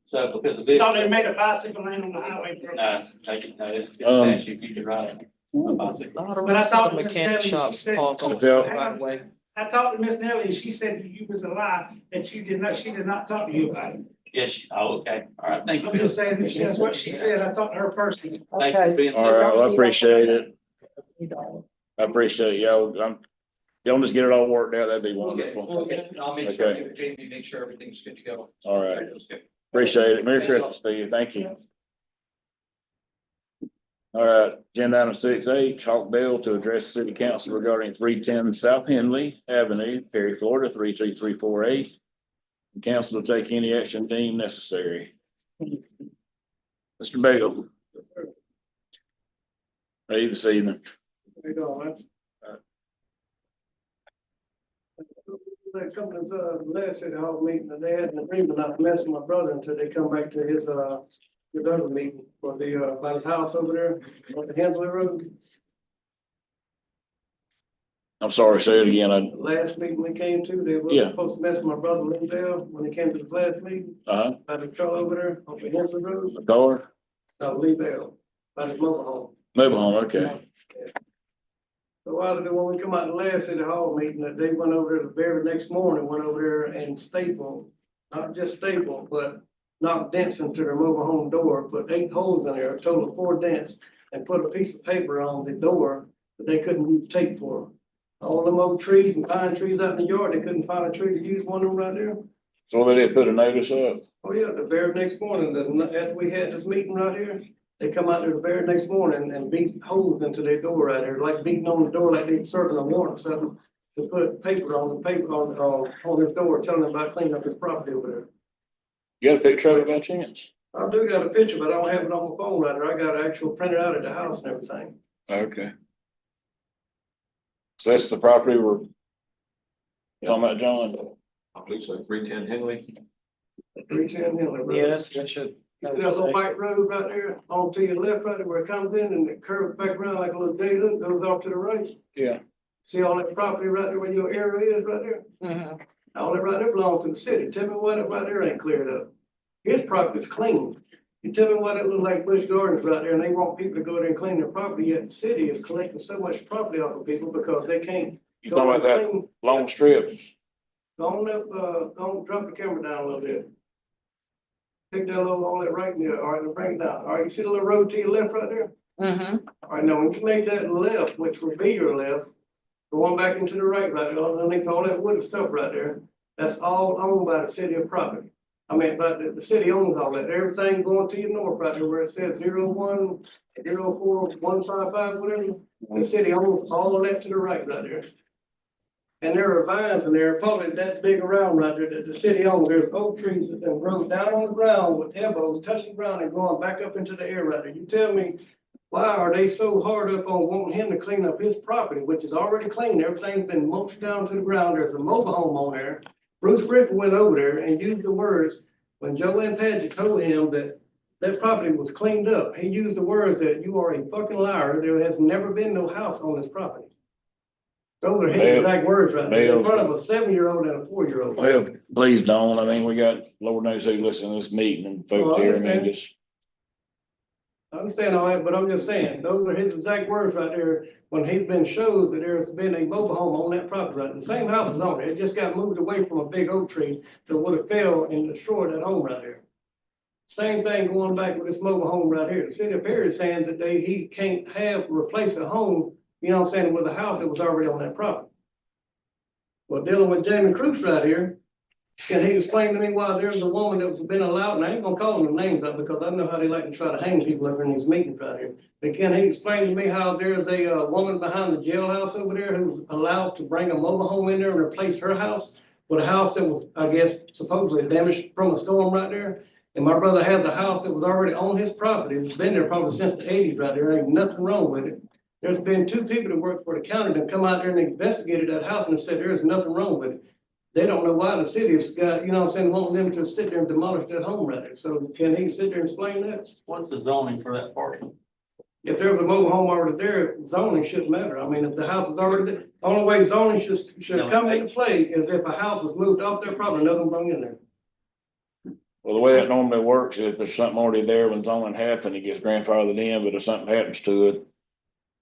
So because the. Thought they made a bicycle lane on the highway. for a No, bicycle. take it, no, it's statute, you can ride it. But I thought The Miss mechanic Nelly, she shops said- parked on the Yeah. side right away. I talked to Miss Nelly and she said you was a lie, that she did not talk to you about it. Yes, okay, all right, thank you. I'm just saying that that's what she said. I talked to her personally. Thank you for being. All right, well, I appreciate it. You don't. I appreciate it, y'all. Y'all just get it all worked out. That'd be Okay, wonderful. okay, I'll make sure, I Okay. get with Jamie, make sure everything's good to go. All right. Appreciate it. Merry Christmas to you. Thank you. All right, agenda item 6H, Hawk Bell to address city council regarding 310 South Henley Avenue, Perry, Florida, 33348. The council will take any action deemed necessary. Mr. Bell. Hey, this evening. They come to the last city hall meeting, and they had an agreement not to mess with my brother until they come back to his other meeting for the, by his house over there on the Hensley Road. I'm sorry, say it again. Last meeting we came to, they were Yeah. supposed to mess with my brother Lindell when they came to the last meeting, by the truck over there on the Hensley Road. The car, No, Lee Bell, by his mobile home. mobile home, okay. So a while ago, when we come out of the last city hall meeting, that they went over there the very next morning, went over there and stapled, not just stapled, but knocked dents into their mobile home door, put 8 holes in there, a total of 4 dents, and put a piece of paper on the door that they couldn't use tape for. All them old trees and pine trees out in the yard, they couldn't find a tree to use one of them right there. So they did put a notice up. Oh, yeah, the very next morning, after we had this meeting right here, they come out there the very next morning and beat holes into their door right there, like beating on the door like they serving a warrant or something. To put paper on this door, telling them about cleaning up his property over there. You got a picture of it by chance? I do got a picture, but I don't have it on my phone right there. I got it actual printed out at the house and everything. Okay. So that's the property where Talking about John? I believe so, 310 Henley. 310 Henley Road. Yeah, that's what should. There's a white road right there, on to your left, right there, where it comes in and it curves back around like a little J loop, goes off to the right. Yeah. See all that property right there where your area is right there? Mhm. All that right there belongs to the city. Tell me why that right there ain't cleared up. His property's clean. You tell me why that look like Busch Gardens right there and they want people to go there and clean their property, yet the city is collecting so much property off of people because they can't. You talking about that long strip? Go on up, go on, drop the camera down a little bit. Take that little, on that right there, all right, now bring it down. All right, you see the little road to your left right there? Mhm. All right, now when you make that left, which will be your left, going back into the right right there, underneath all that wood stuff right there, that's all owned by the city of property. I mean, but the city owns all that, everything going to your north right there where it says 01-04-155, whatever. The city owns all of that to the right there. And there are vines in there, probably that big around right there that the city owns. There's oak trees that have grown down on the ground with elbows touching the ground and going back up into the air right there. You tell me, why are they so hard up on wanting him to clean up his property, which is already clean? Everything's been mulched down to the ground. There's a mobile home on there. Bruce Griffin went over there and used the words, when Joanne Padgett told him that that property was cleaned up, he used the words that you are a fucking liar. There has never been no house on this property. Those are his exact words right there, in front of a 7-year-old and a 4-year-old. Well, please don't. I mean, we got, Lord knows who listens to this meeting and folks here. I mean, just. I understand all that, but I'm just saying, those are his exact words right there, when he's been showed that there's been a mobile home on that property, right? The same house is on it. It just got moved away from a big oak tree that would have fell and destroyed that home right there. Same thing going back with this mobile home right here. The city of Perry is saying that he can't replace a home, you know what I'm saying, with a house that was already on that property. Well, dealing with Jamie Cruz right here, can he explain to me why there's a woman that was been allowed, and I ain't gonna call them names out because I know how they like to try to hang people up in these meetings right here. But can he explain to me how there's a woman behind the jailhouse over there who's allowed to bring a mobile home in there and replace her house with a house that was, I guess, supposedly damaged from a storm right there? And my brother has a house that was already on his property. It's been there probably since the 80s right there. Ain't nothing wrong with it. There's been 2 people that work for the county that come out there and investigated that house and said there is nothing wrong with it. They don't know why the city's got, you know what I'm saying, wanting them to sit there and demolish that home right there. So can he sit there and explain that? What's the zoning for that parcel? If there was a mobile home already there, zoning shouldn't matter. I mean, if the house is already there, the only way zoning should come into play is if a house is moved off their property, nothing brought in there. Well, the way that normally works is if there's something already there when zoning happened, it gets grandfathered in, but if something happens to it,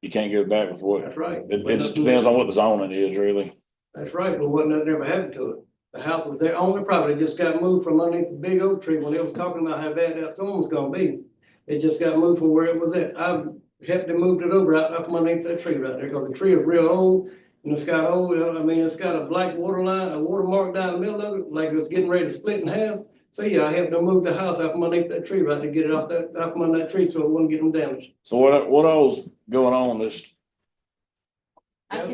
you can't go back with what. That's right. It just depends on what the zoning is, really. That's right, but nothing ever happened to it. The house was there on the property, it just got moved from underneath the big oak tree when they was talking about how bad that storm was gonna be. It just got moved from where it was at. I helped them move it over out up from underneath that tree right there, because the tree is real old. And it's got old, I mean, it's got a black water line, a water mark down the middle of it, like it's getting ready to split in half. So yeah, I helped them move the house out from underneath that tree right to get it out from under that tree so it wouldn't get them damaged. So what all's going on this? Are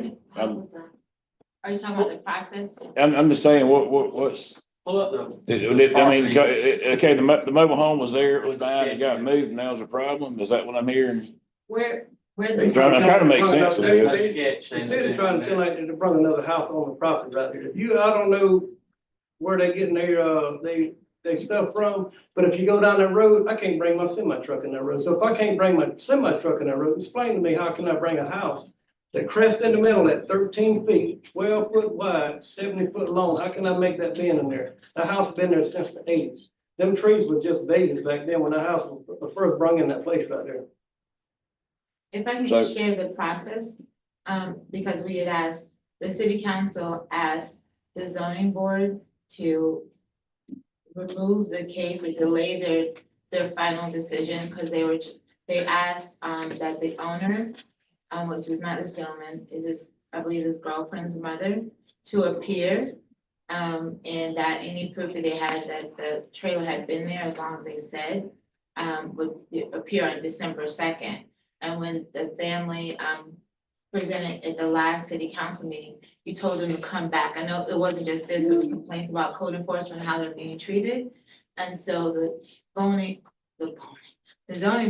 you talking about the process? I'm just saying, what's, Pull up I mean, okay, the mobile home was there, it was fine, it got moved, and now there's a problem, is that what I'm hearing? Where I'm trying to make sense of this. The city trying to tell like to bring another house on the property right here. I don't know where they getting their stuff from, but if you go down that road, I can't bring my semi truck in that road. So if I can't bring my semi truck in that road, explain to me, how can I bring a house that crest in the middle at 13 feet, 12 foot wide, 70 foot long? How can I make that bend in there? The house been there since the 80s. Them trees were just babies back then when the house was first brung in that place right there. If I can just share the process, because we had asked, the city council asked the zoning board to remove the case or delay their final decision, because they asked, that the owner, which is not this gentleman, I believe his girlfriend's mother, to appear. And that any proof that they had that the trailer had been there, as long as they said, would appear on December 2nd. And when the family presented at the last city council meeting, you told them to come back. I know it wasn't just this, there was complaints about code enforcement and how they're being treated. And so the zoning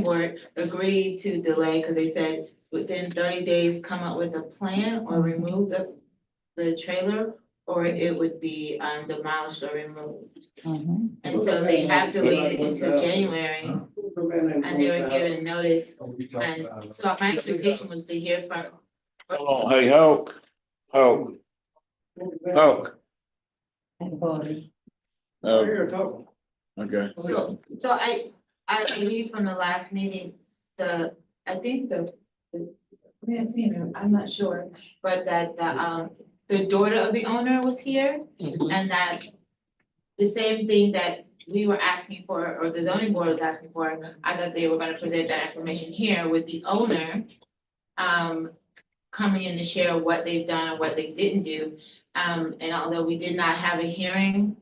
board agreed to delay, because they said within 30 days, come up with a plan or remove the trailer or it would be demolished or removed. Mhm. And so they have delayed it until January, and they were given notice. And so my expectation was to hear from. Hold on, hey, Hulk, Hulk, Hulk. Here talking. Okay. So I believe from the last meeting, I think I'm not sure, but that the daughter of the owner was here, and that the same thing that we were asking for, or the zoning board was asking for, I thought they were gonna present that information here with the owner coming in to share what they've done and what they didn't do. And although we did not have a hearing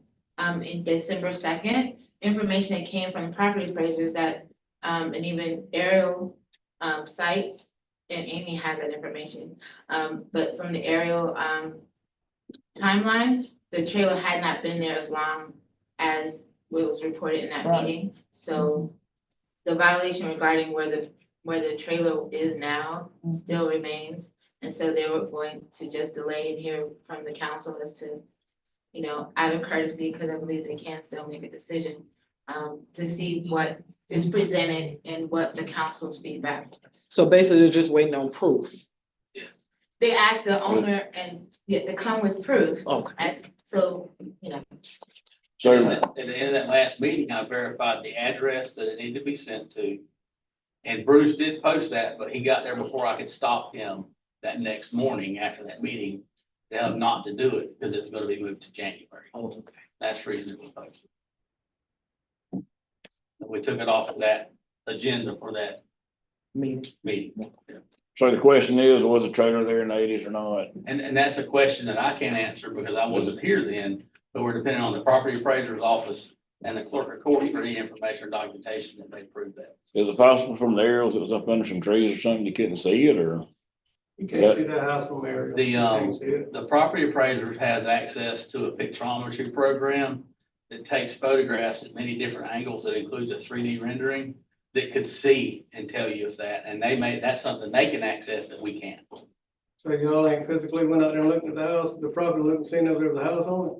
in December 2nd, information that came from property appraisers that and even aerial sites, and Amy has that information, but from the aerial timeline, the trailer had not been there as long as what was reported in that Right. meeting. So the violation regarding where the trailer is now still remains. And so they were going to just delay and hear from the council as to, you know, out of courtesy, because I believe they can still make a decision, to see what is presented and what the council's feedback was. So basically, they're just waiting on proof. They asked the owner to come with proof. Okay. So, you know. So, At the end of that last meeting, I verified the address that it needed to be sent to. And Bruce did post that, but he got there before I could stop him that next morning after that meeting. Tell him not to do it because it was gonna be moved to January. Okay. That's the reason it was posted. And we took it off of that agenda for that Me. meeting. so the question is, was the trailer there in the 80s or not? And that's a question that I can't answer because I wasn't here then, but we're depending on the property appraiser's office and the clerk of court for any information or documentation that they prove that. Is it possible from the aerials it was up under some trees or something, you couldn't see it, or? You can't see that house from there. The property appraiser has access to a pictometry program that takes photographs at many different angles that includes a 3D rendering that could see and tell you if that, and that's something they can access that we can't. So y'all ain't physically went out there and looked at the house, the property, looked and seen if there was a house on it?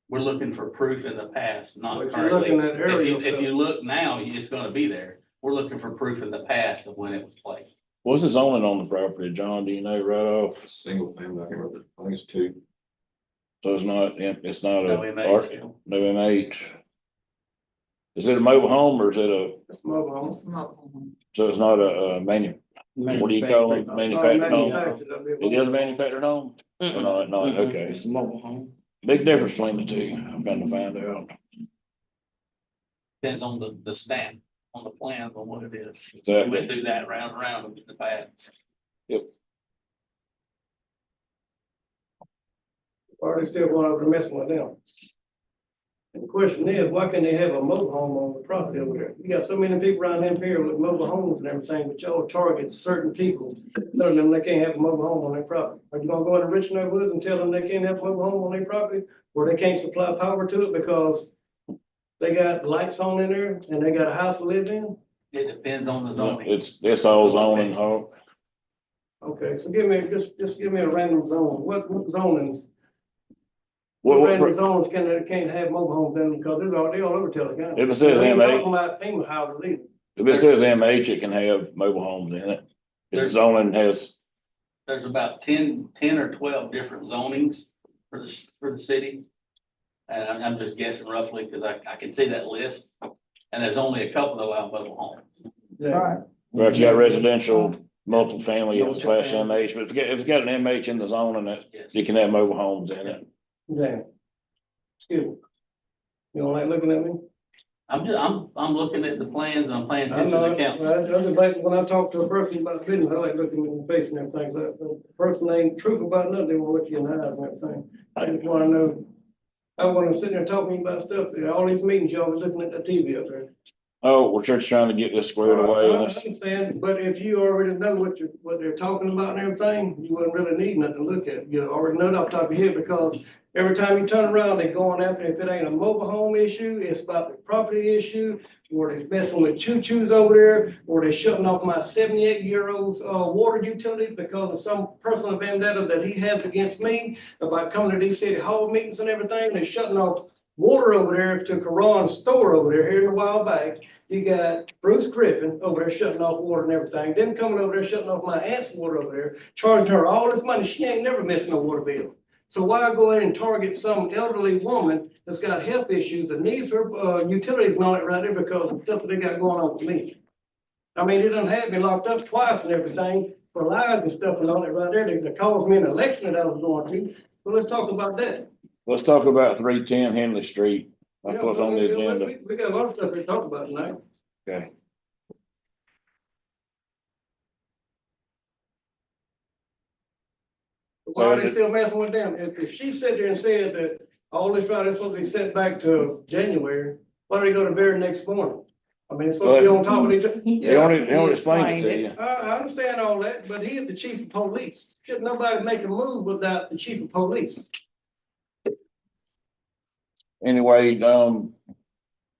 We're looking for proof in the past, not But you're currently. looking at aerial If stuff. you look now, it's gonna be there. We're looking for proof in the past of when it was placed. What's the zoning on the property, John, do you know right off? Single family, I can't remember, I think it's 2. So it's not No a, MH. no MH. Is it a mobile home or is it It's mobile home. so it's not a what do you call it, manufactured home? It is a manufactured home? Or not, okay. It's a mobile home. Big difference between the two, I'm trying to find out. Depends on the stamp, on the plan, on what it is. We Exactly. went through that round and round in the past. Party still going over messing with them. And the question is, why can't they have a mobile home on the property over there? You got so many people around them here with mobile homes and everything, but y'all target certain people. Telling them they can't have a mobile home on their property. Are you gonna go into rich neighborhoods and tell them they can't have a mobile home on their property? Or they can't supply power to it because they got lights on in there and they got a house to live in? It depends on the zoning. It's all zoning, Hawk. Okay, so just give me a random zone. What zonings? What, What random what, zones can't have mobile homes in, because they all over Taylor County. If it says We ain't MH. talking about FEMA houses either. if it says MH, it can have mobile homes in it. If zoning has, There's about 10 or 12 different zonings for the city. And I'm just guessing roughly because I can see that list. And there's only a couple that allow mobile homes. Right. right, you got residential, multiple family, slash MH, but if it's got an MH in the zone and it, Yes. you can have mobile homes in it. Yeah. Excuse me. You don't like looking at me? I'm looking at the plans and I'm paying I attention know, to the council. I just like, when I talk to a person about business, I like looking in the face and everything, so if the person ain't truthful about nothing, they won't look you in the eyes and everything. I just wanna know, I wanna sit there talking about stuff, all these meetings, y'all was looking at the TV up there. Oh, we're just trying to get this squared away. I and it's- understand, but if you already know what they're talking about and everything, you wouldn't really need nothing to look at. You already know it off the top of your head, because every time you turn around, they're going after, if it ain't a mobile home issue, it's about the property issue, or they're messing with choo-choos over there, or they're shutting off my 78-year-old's, water utilities because of some personal vendetta that he has against me about coming to these city hall meetings and everything. They're shutting off water over there to Karan's store over there here a while back. You got Bruce Griffin over there shutting off water and everything, then coming over there shutting off my aunt's water over there, charging her all this money. She ain't never missed no water bill. So why go in and target some elderly woman that's got health issues and needs her, utilities and all that right there because of stuff that they got going on with me? I mean, it done had me locked up twice and everything for lies and stuff and all that right there. They caused me an election that I was going to. So let's talk about that. Let's talk about 310 Henley Street. That's Yeah, what's on the well, agenda. we got a lot of stuff to talk about tonight. Okay. Why are they still messing with them? If she sat there and said that all this right is supposed to be sent back to January, why do they go to very next morning? I mean, it's supposed to be on top of each other. They don't explain it to you. I understand all that, but he is the chief of police. Should nobody make a move without the chief of police? Anyway, well,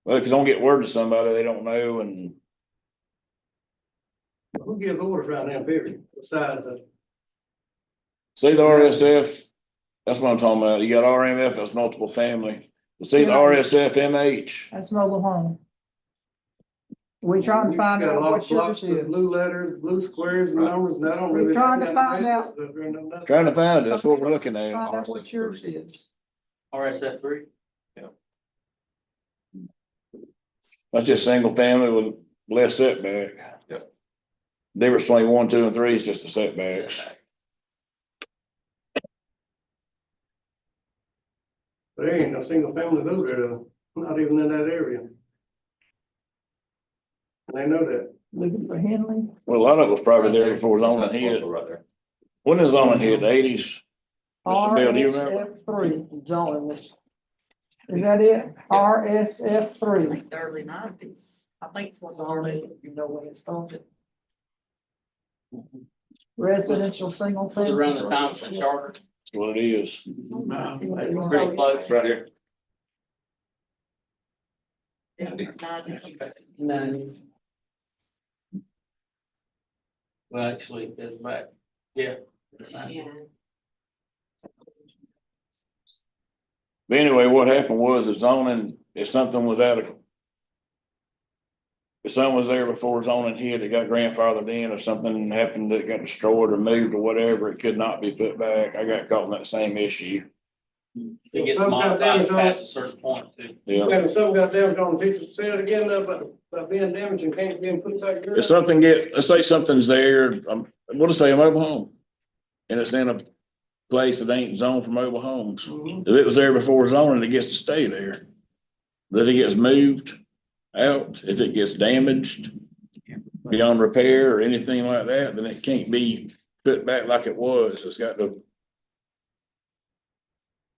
if you don't get word to somebody, they don't know, and Who gives orders around there, period, besides see the RSF, that's what I'm talking about. You got RMF, that's multiple family. But see the Yeah. RSF MH, That's mobile home. We trying to find out what yours is. Blue letters, blue squares and numbers, and I don't really. We're trying to find out. trying to find it, that's what we're looking at. Find out what yours is. RSF 3. That's just single family with less setback. Yep. Difference between 1, 2, and 3 is just the setbacks. There ain't no single families over there, though, not even in that area. And they know that. Looking for Henley. Well, a lot of it was probably there before zoning hit. Right there. When did zoning hit, the 80s? Mr. Bill, do you remember? RSF 3 zoning, is that it? RSF 3. Like the early 90s. I think it's what's already, you know, when it started. Residential single Was it family. around the Thompson Charter? That's what it is. Pretty close. Right here. Yeah, 90. Well, actually, it's back, yeah. But anyway, what happened was the zoning, if something was there before zoning hit, it got grandfathered in, or something happened that got destroyed or moved or whatever, it could not be put back. I got caught in that same issue. It gets Some got modified damage on past it. a certain point too. Yeah. And some got damage on the piece of, say it again, about being damaged and can't be put back. If something let's say something's there, what to say, a mobile home, and it's in a place that ain't zoned for mobile homes. Mhm. If it was there before zoning, it gets to stay there. But if it gets moved out, if it gets damaged beyond repair or anything like that, then it can't be put back like it was. It's got to.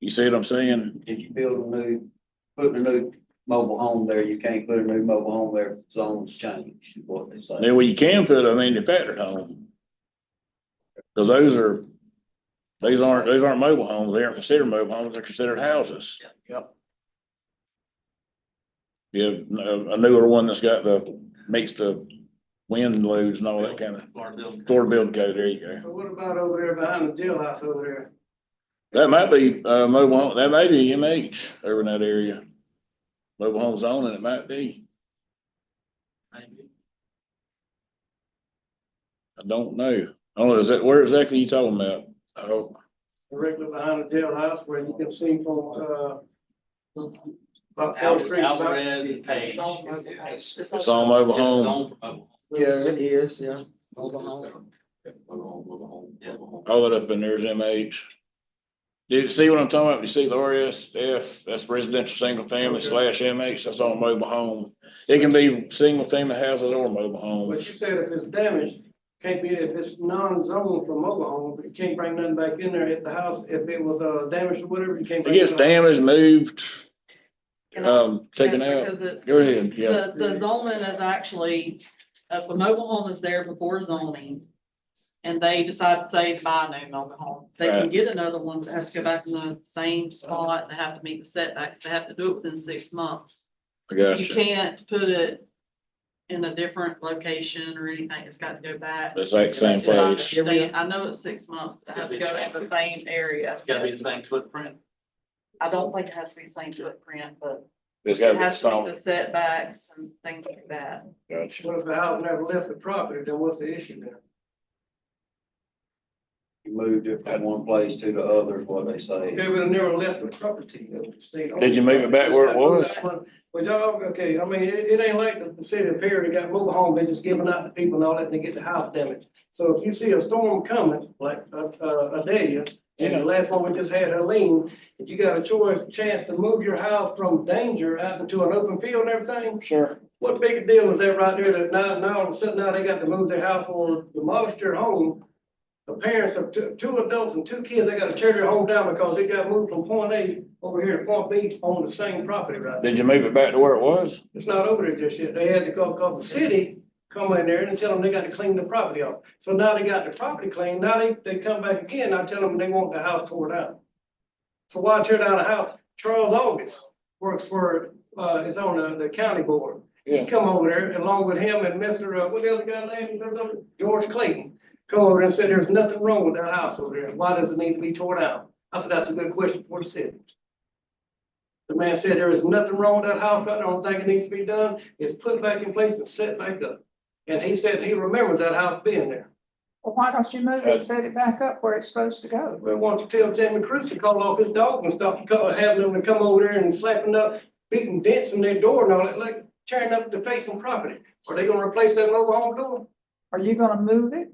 You see what I'm saying? If you build put a new mobile home there, you can't put a new mobile home there, if zones change, is what they say. Yeah, well, you can put a manufactured home. Cause those aren't mobile homes. They aren't considered mobile homes. They're considered houses. Yep. You have a newer one that's makes the wind loads and all that kind of Florida building code. There you go. So what about over there behind the jailhouse over there? That might be mobile home. That may be MH over in that area. Mobile home zoning, it might be. I don't know. I don't know, where exactly you talking about? Oh, Directly behind the jailhouse where you can see from, about 4th Alvarez Street. Alvarez and Page. it's all mobile home. Yeah, it is, yeah. All that up in there is MH. Do you see what I'm talking about? You see the RSF, that's residential single family / MH, that's all mobile home. It can be single family houses or mobile But homes. you said if it's damaged, can't be, if it's non-zoned for mobile home, you can't bring nothing back in there if the house, if it was, damaged or whatever, you can't. If it bring gets nothing. damaged, moved, taken Yeah, out. because it's- Go ahead, yeah. The zoning is actually, if a mobile home is there before zoning, and they decide to say buy a new mobile home, they can Right. get another one, but has to go back in the same spot, they have to meet the setbacks, they have to do it within 6 months. I You got you. can't put it in a different location or anything, it's got to go back. It's like same place. I know it's 6 months, but it has to go in the same area. Gotta be the same footprint. I don't think it has to be the same footprint, but It's it gotta be has to some, be the setbacks and things like that. gotcha. What if the house never left the property, then what's the issue then? You moved it from one place to the other, is what they say. Okay, but it never left the property. Did you move it back where it was? Well, y'all, okay, I mean, it ain't like the city of Perry, they got mobile homes, they just giving out to people and all that, and they get the house damaged. So if you see a storm coming, like a Dahlia, and the last one we just had, Helene, if you got a chance to move your house from danger out into an open field and everything, Sure. what big a deal is that right there, that now all of a sudden now they got to move their house or demolish their home? The parents of two adults and 2 kids, they gotta tear their home down because they got moved from point A over here to point B on the same property right there. Did you move it back to where it was? It's not over there just yet. They had to go, cause the city come in there and tell them they got to clean the property off. So now they got the property cleaned, now they come back again, I tell them they want the house tore down. So why tear down a house? Charles August works for, is on the county board. He come over there along with him and Mr., what the other guy's name, George Clayton. Come over and said, there's nothing wrong with that house over there. Why does it need to be tore down? I said, that's a good question for the city. The man said, there is nothing wrong with that house. The only thing that needs to be done is put back in place and set back up. And he said he remembers that house being there. Well, why don't you move it and set it back up where it's supposed to go? We want to tell Jamie Cruz to call off his dog and stop having them to come over there and slapping up, beating dents in their door and all that, like tearing up the facing property. Are they gonna replace that mobile home door? Are you gonna move it?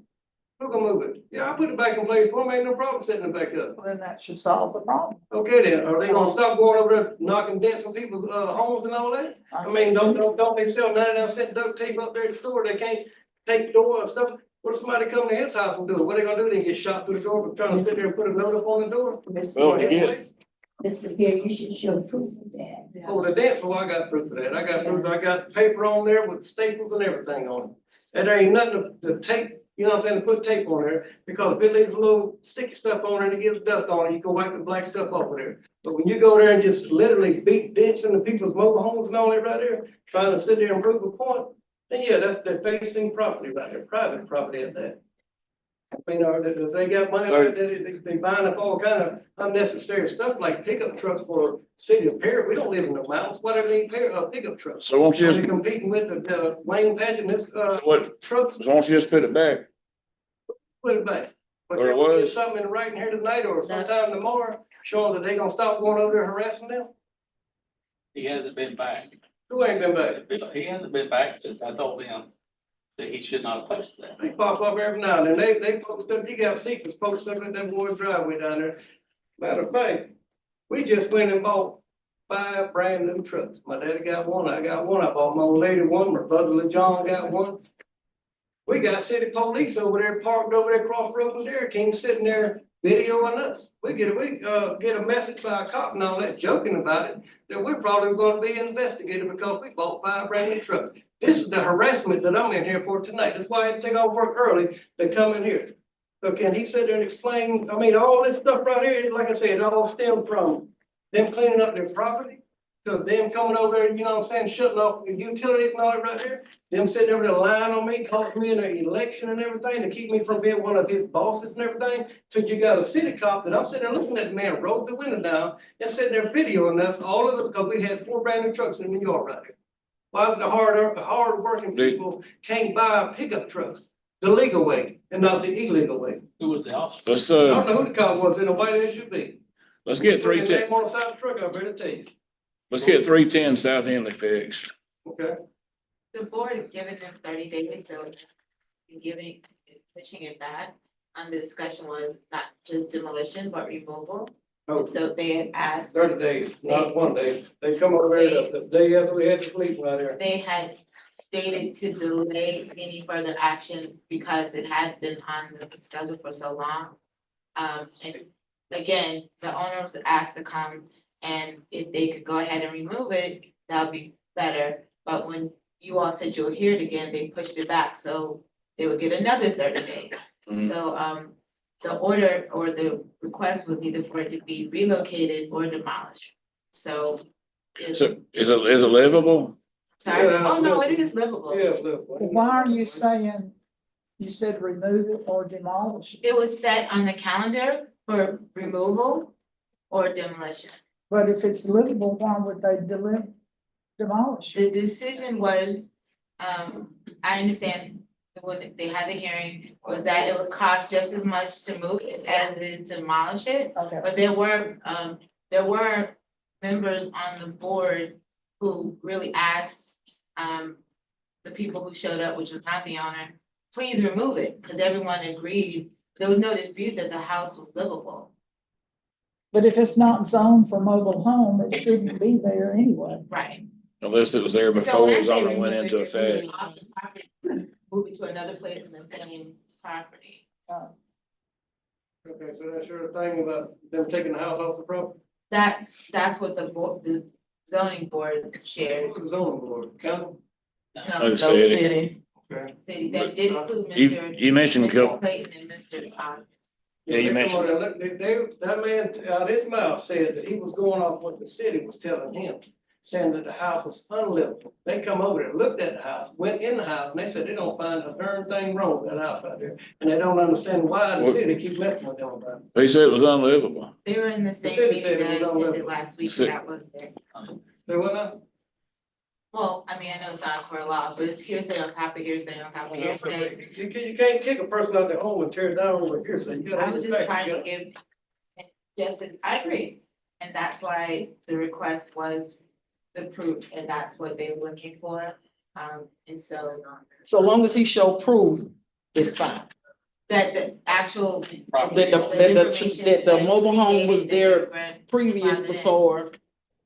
Who gonna move it? Yeah, I put it back in place. Well, ain't no problem setting it back up. Well, then that should solve the problem. Okay then, are they gonna stop going over there knocking dents on people's, homes and all that? I mean, don't they sell 99-cent duct tape up there at the store? They can't take the door or stuff. What if somebody come to his house and do it? What are they gonna do? They get shot through the door for trying to sit there and put a note up on the door? Mr. Perry, you should show proof of that. Oh, the dance, well, I got proof of that. I got proof. I got paper on there with staples and everything on it. And there ain't nothing to tape, you know what I'm saying, to put tape on there, because if it leaves a little sticky stuff on there and it gets dust on it, you can wipe the black stuff off of there. But when you go there and just literally beat dents into people's mobile homes and all that right there, trying to sit there and prove a point, then yeah, that's the facing property right there, private property at that. I mean, they got money, they buying up all kind of unnecessary stuff like pickup trucks for city of Perry. We don't live in the mountains. Whatever they pickup trucks. So won't you just, They're competing with the Wayne Pageant, what, trucks, so won't you just put it back? put it back. But Where it there will be was? something in writing here tonight or sometime tomorrow showing that they gonna stop going over there harassing them. He hasn't been back. Who ain't been back? He hasn't been back since I told him that he should not have posted that. They pop up every now and then. They post up, you got secrets posted up in that boy's driveway down there. Matter of fact, we just went and bought 5 brand new trucks. My daddy got one, I got one, I bought my old lady one, my brother John got one. We got city police over there, parked over there across the road from Dairy King, sitting there videoing us. We get a message by a cop and all that, joking about it, that we're probably gonna be investigated because we bought 5 brand new trucks. This is the harassment that I'm in here for tonight. That's why I take off work early to come in here. So can he sit there and explain, I mean, all this stuff right here, like I said, it all stemmed from them cleaning up their property, to them coming over there, you know what I'm saying, shutting off the utilities and all that right there. Them sitting over there lying on me, costing me an election and everything to keep me from being one of his bosses and everything. So you got a city cop that I'm sitting there looking at the man, rolled the window down and sitting there videoing us, all of us, because we had 4 brand new trucks in New York right here. Why is the hard working people can't buy pickup trucks the legal way and not the illegal way? Who was the officer? Let's, I don't know who the cop was, in the way they should be. let's get Put his 310, name on the side of the truck, I better tell you. let's get 310 South Henley fixed. Okay. The board is giving them 30 days, so pushing it back. The discussion was not just demolition, but removal. Oh. So they had asked. 30 days, not 1 day. They come over there the day after we had the police right there. They had stated to delay any further action because it had been on the schedule for so long. And again, the owner was asked to come And if they could go ahead and remove it, that would be better. But when you all said you'll hear it again, they pushed it back, so they would get another 30 days. So, the order or the request was either for it to be relocated or demolished. So. So is it livable? Sorry, Yeah, oh, no, it is livable. Yeah, look. Why are you saying, you said remove it or demolish it? It was set on the calendar for removal or demolition. But if it's livable, why would they demolish it? The decision was, I understand when they had the hearing, was that it would cost just as much to move it as it is to demolish it. Okay. But there were members on the board who really asked, the people who showed up, which was not the owner, please remove it, because everyone agreed. There was no dispute that the house was livable. But if it's not zoned for mobile home, it shouldn't be there anyway. Right. Unless it was there So before when I the say zoning went remove into it, remove effect. it off the property, move it to another place in the same property. Okay, so that's your thing about them taking the house off the property? That's what the zoning board shared. Who's the zoning board, county? Oh, the city. Okay. City, that did include Mr. You mentioned Mr. Clayton and Mr. Hodges. Yeah, you They mentioned- come on and that man out his mouth said that he was going off what the city was telling him, saying that the house was unlivable. They come over there, looked at the house, went in the house, and they said they don't find a darn thing wrong with that house out there. And they don't understand why the city keep messing with them about it. He said it was unlivable. They were in the same city meeting said that I it was attended unlivable. last week, City. and that was it. They what now? Well, I mean, I know it's not for law, but it's hearsay on top of hearsay on top of hearsay. You can't kick a person out their home and tear it down over here, so you gotta. I was just respect, trying you to gotta- give justice, I agree. And that's why the request was the proof, and that's what they were looking for. And so So long as he show proof, it's fine. that the actual. That the mobile home was there previous before,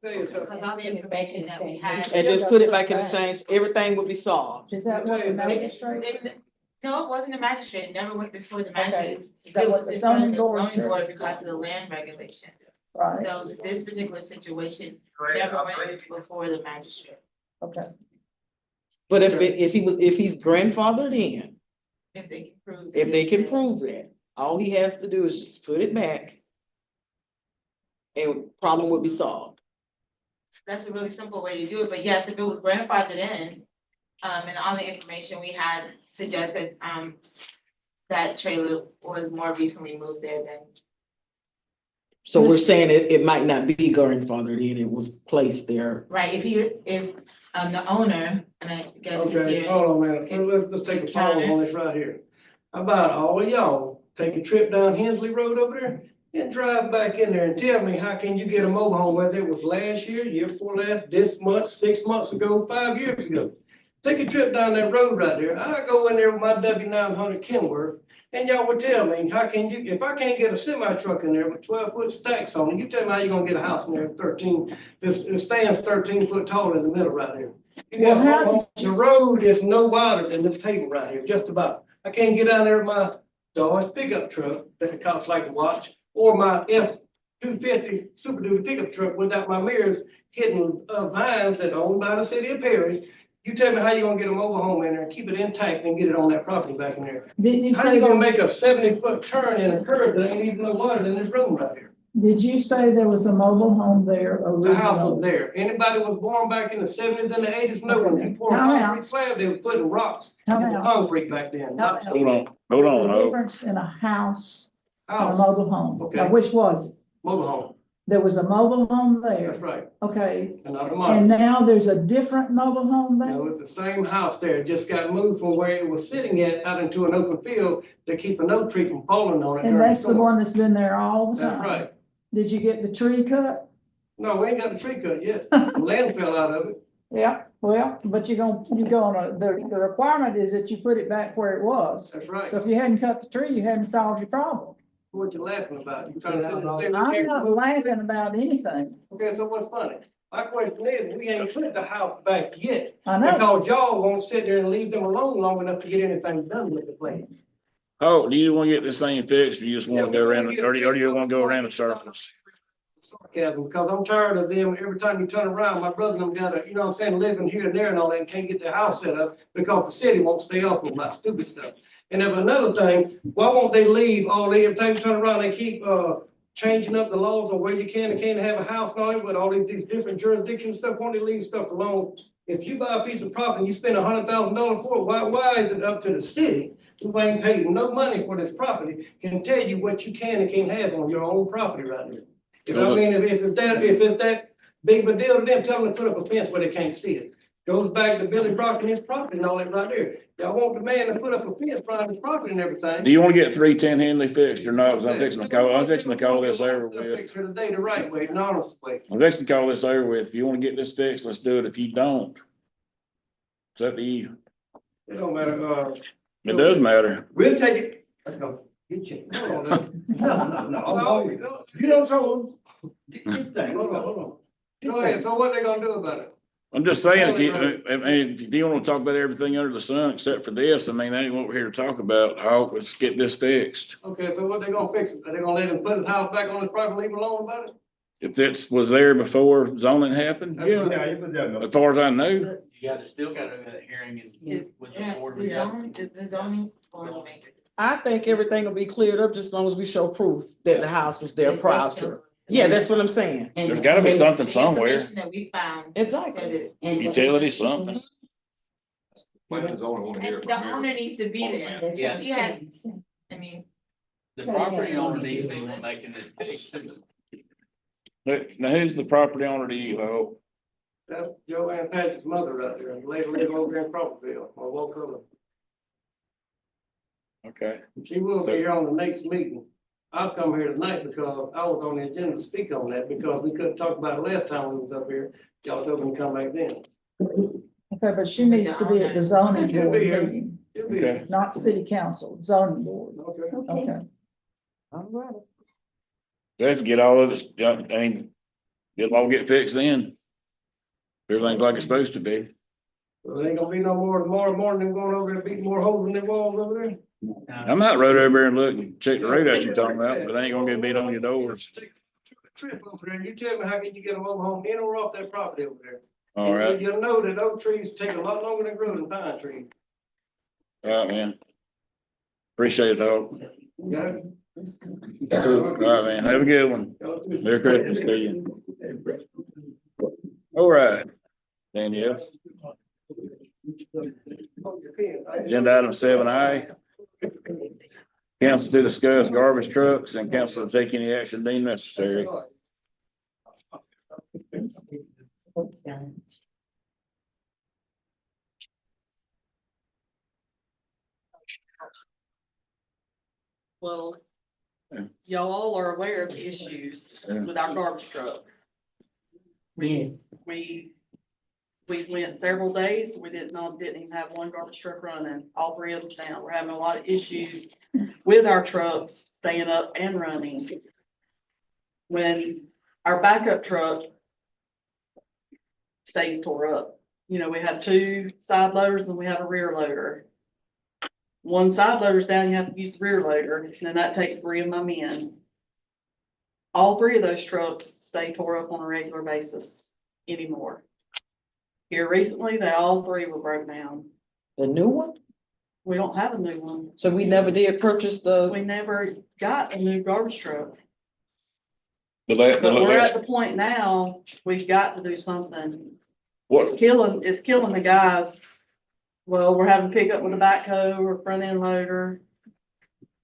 Tell you something. Because all the information that we had. and just put it back in the same, everything would be solved. Is that what the magistrate said? No, it wasn't a magistrate, it never went before the magistrate. Is that It what was the in front of zoning board zoning board said? because of the land regulation. Right, So this particular situation never went before the magistrate. okay. But if he's grandfathered in, If they can prove. if they can prove that, all he has to do is just put it back. And problem would be solved. That's a really simple way to do it, but yes, if it was grandfathered in, and all the information we had suggested, that trailer was more recently moved there than. So we're saying it might not be grandfathered in, it was placed there. Right, if the owner, and I guess he's Okay, here. hold on, man, let's take a pause on this right here. How about all of y'all take a trip down Hensley Road over there and drive back in there and tell me, how can you get a mobile home, whether it was last year, year before last, this month, 6 months ago, 5 years ago? Take a trip down that road right there. I go in there with my W900 Kenworth, and y'all would tell me, how can you, if I can't get a semi truck in there with 12-foot stacks on it, you tell me how you gonna get a house in there 13, it stands 13 foot tall in the middle right there. You Well, got how the road is no wider than this table right here, just about. I can't get down there with my Dodge pickup truck that it costs like a watch, or my F-250 Super Duty pickup truck without my mirrors hitting vines that are owned by the city of Perry. You tell me how you gonna get a mobile home in there and keep it intact and get it on that property back in there. Didn't you How say, you gonna make a 70-foot turn in a curve that ain't even no water in this room right here? did you say there was a mobile home there The house was originally? there. Anybody was born back in the 70s and the 80s, know when you pour a Time out. concrete slab, they was putting rocks Time in the out. concrete back then. Time out. Hold on, The Hope. difference in a house and a House, mobile home. Okay. Now, which was it? mobile home, There was a mobile home that's there, right. okay, And not a and model. now there's a different mobile home No, there? it's the same house there. It just got moved from where it was sitting at out into an open field to keep an oak tree from falling on it. And during that's the storm. one that's been there all the That's time? right. Did you get the tree cut? No, we ain't got the tree cut yet. The land fell out of it. Yeah, well, but you're gonna, the requirement is that you put it back where it was. That's right. So if you hadn't cut the tree, you hadn't solved your problem. What you laughing about? You trying to sit I'm there? not laughing about anything. Okay, so what's funny? My question is, we ain't put the house back yet. I know. Because y'all won't sit there and leave them alone long enough to get anything done with the plan. Oh, do you wanna get this thing fixed, or you just wanna go around, or do you wanna go around in circles? sarcasm, because I'm tired of them, every time you turn around, my brother and them got a, you know what I'm saying, living here and there and all that, and can't get their house set up because the city won't stay off them about stupid stuff. And then another thing, why won't they leave all, every time you turn around, they keep, changing up the laws on where you can and can't have a house and all that, with all these different jurisdictions stuff, won't they leave stuff alone? If you buy a piece of property and you spend $100,000 for it, why is it up to the city, who ain't paid no money for this property, can tell you what you can and can't have on your own property right there? You know what I mean? If it's that big of a deal to them, tell them to put up a fence where they can't see it. Goes back to Billy Brock and his property and all that right there. Y'all want the man to put up a fence around his property and everything. Do you wanna get 310 Henley fixed or not? 'Cause I'm fixing to call this over with. Fix it today the right way, an honest way. I'm fixing to call this over with. If you wanna get this fixed, let's do it. If you don't, it's up to you. It don't matter, It does matter. we'll take it. Let's go. Get checked. Hold on. No. You don't tell them. Get that. Hold on. Go ahead. So what they gonna do about it? I'm just saying, if you wanna talk about everything under the sun except for this, I mean, that ain't what we're here to talk about. Let's get this fixed. Okay, so what they gonna fix it? Are they gonna let him put his house back on his property, leave him alone about it? If that was there before zoning happened, yeah, you put that as far as I know. You still gotta have a hearing with the board. The zoning board will make it. I think everything will be cleared up just as long as we show proof that the house was there prior to. Yeah, that's what I'm saying. There's gotta be something somewhere. Information that we found. Exactly. Utility, something. Plan's the only one here. And the owner needs to be there. Yeah. He has, I mean, The property owner needs to be making this fix too. Now, who's the property owner to you, Hope? That's Joanne Patrick's mother right there, and later live over there in Crawfordville, or Wacolo. Okay. She will be here on the next meeting. I've come here tonight because I was on the agenda to speak on that, because we couldn't talk about it last time we was up here. Y'all told me to come back then. Okay, but she needs to be at the zoning She'll board be here. meeting, She'll be here. not city council, zoning board. Okay. Okay. All right. Let's get all of this, I mean, it'll all get fixed then. Everything's like it's supposed to be. So there ain't gonna be no more tomorrow morning, them going over there beating more holes in them walls over there? I might rode over there and look and check the road out you're talking about, but I ain't gonna get beat on your doors. Take a trip over there, and you tell me how can you get a mobile home in or off that property over there? All right, You'll know that oak trees take a lot longer to grow than pine trees. all right, man. Appreciate it, Hope. Got it? All right, man. Have a good one. Merry Christmas to you. All right, Danielle. Agenda item 7I. Council to discuss garbage trucks and council to take any action deemed necessary. Well, Yeah. y'all all are aware of the issues Yeah. with our garbage truck. We went several days, we didn't even have one garbage truck running, all three of them down. We're having a lot of issues with our trucks staying up and running. When our backup truck stays tore up, you know, we have two side loaders and we have a rear loader. One side loader's down, you have to use the rear loader, and then that takes three of my men. All three of those trucks stay tore up on a regular basis anymore. Here recently, they all three were broke down. The new one? We don't have a new one. So we never did purchase We never got a new garbage truck. The But we're last, at the point now, we've got to do something. what, It's killing the guys. Well, we're having to pick up with a backhoe or front end loader,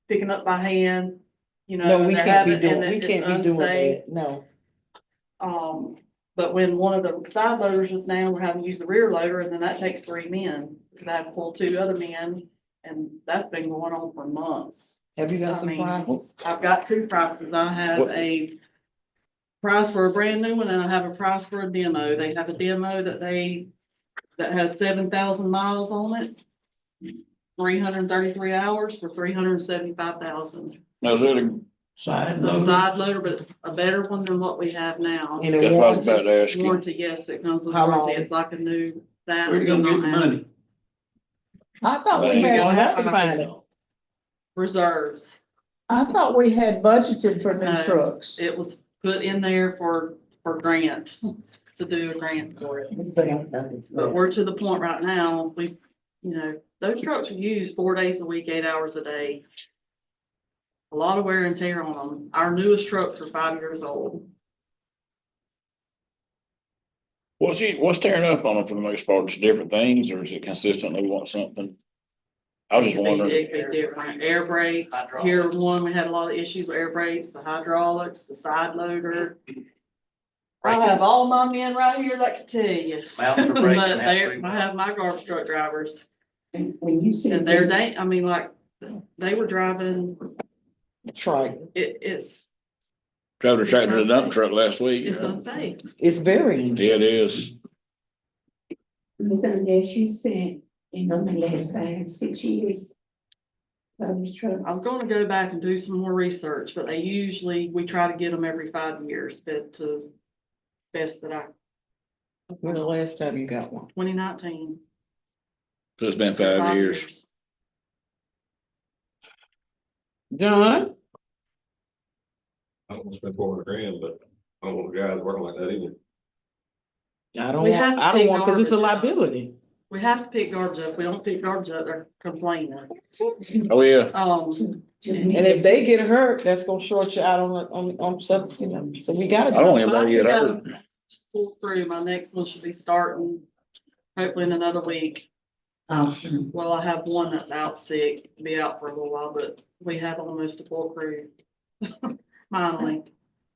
picking up by hand, you know. No, we and they're can't be having- and doing, we it's can't be doing unsafe. that, no. But when one of the side loaders is down, we're having to use the rear loader, and then that takes three men, because I have to pull two other men, and that's been going on for months. Have you got I some mean, prices? I've got two prices. I have What- a price for a brand new one, and I have a price for a demo. They have a demo that has 7,000 miles on it, 333 hours for 375,000. now is it a, Side The load. side loader, but it's a better one than what we have now. And a that's what I was about warranty? to ask you. Warranty, yes, it comes with How warranty. long? It's like a new. That Where you gonna get the money? I thought we We gonna had, have to find it. Reserves. I thought we had budgeted for new No. trucks. It was put in there for grant, to do a grant for it. But we're to the point right now, those trucks are used 4 days a week, 8 hours a day. A lot of wear and tear on them. Our newest trucks are 5 years old. What's tearing up on them for the most part? Just different things, or is it consistently want something? I was just wondering. It could be different. Air brakes, here one, we had a lot of issues with air brakes, the hydraulics, the side loader. I have all my men right here that can tell you. Mounts are But breaking. I have my garbage truck drivers, When you said. and they were driving, Try. it's Drove the tractor to the dump truck last week. it's unsafe. It's very. Yeah, it is. Ms. Andres, you said in the last 5, 6 years. Garbage trucks. I'm gonna go back and do some more research, but we try to get them every 5 years, but best that When the last time you got one? 2019. So it's been 5 years. John? I don't want to spend 400 grand, but I don't want the guys working like that either. I don't We want, have to I don't pick want, cause it's a garbage up. liability. We have to pick garbage up. If we don't pick garbage up, they're complaining. Oh, yeah. And if they get hurt, that's gonna short you out on something, so we gotta. I don't want anybody to get hurt. Full crew, my next one should be starting hopefully in another week. Well, I have one that's out sick, be out for a little while, but we have almost a full crew. Finally.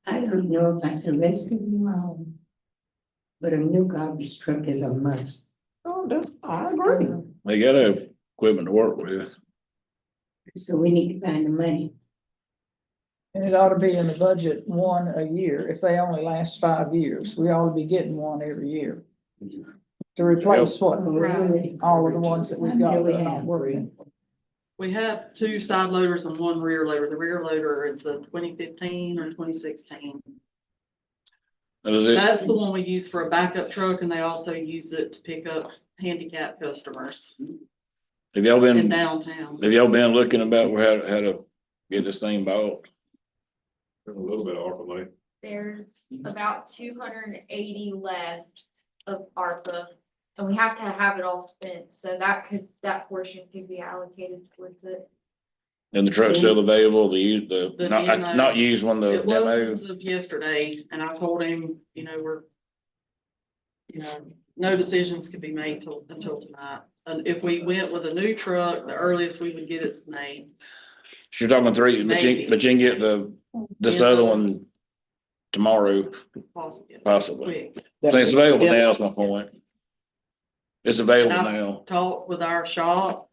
I don't know about the rest of you all, but a new garbage truck is a must. Oh, I agree. They got equipment to work with. So we need to find the money. And it ought to be in the budget, one a year. If they only last 5 years, we ought to be getting one every year. To replace what, all of the ones that we've got that are not working. We have 2 side loaders and 1 rear loader. The rear loader is a 2015 or 2016. That's the one we use for a backup truck, and they also use it to pick up handicapped customers Have y'all in been, downtown. have y'all been looking about how to get this thing bought? There's a little bit of ARPA money. There's about 280 left of ARPA, and we have to have it all spent, so that portion could be allocated towards it. And the truck's still available, the The not demo. not used one, the It was demo? as of yesterday, and I told him, no decisions could be made until tonight. And if we went with a new truck, the earliest we would get it's May. So you're talking 3, Maybe. but you can get this other one tomorrow, Possibly. possibly. Quick. So it's available now, is my point. It's available And I've now. talked with our shop,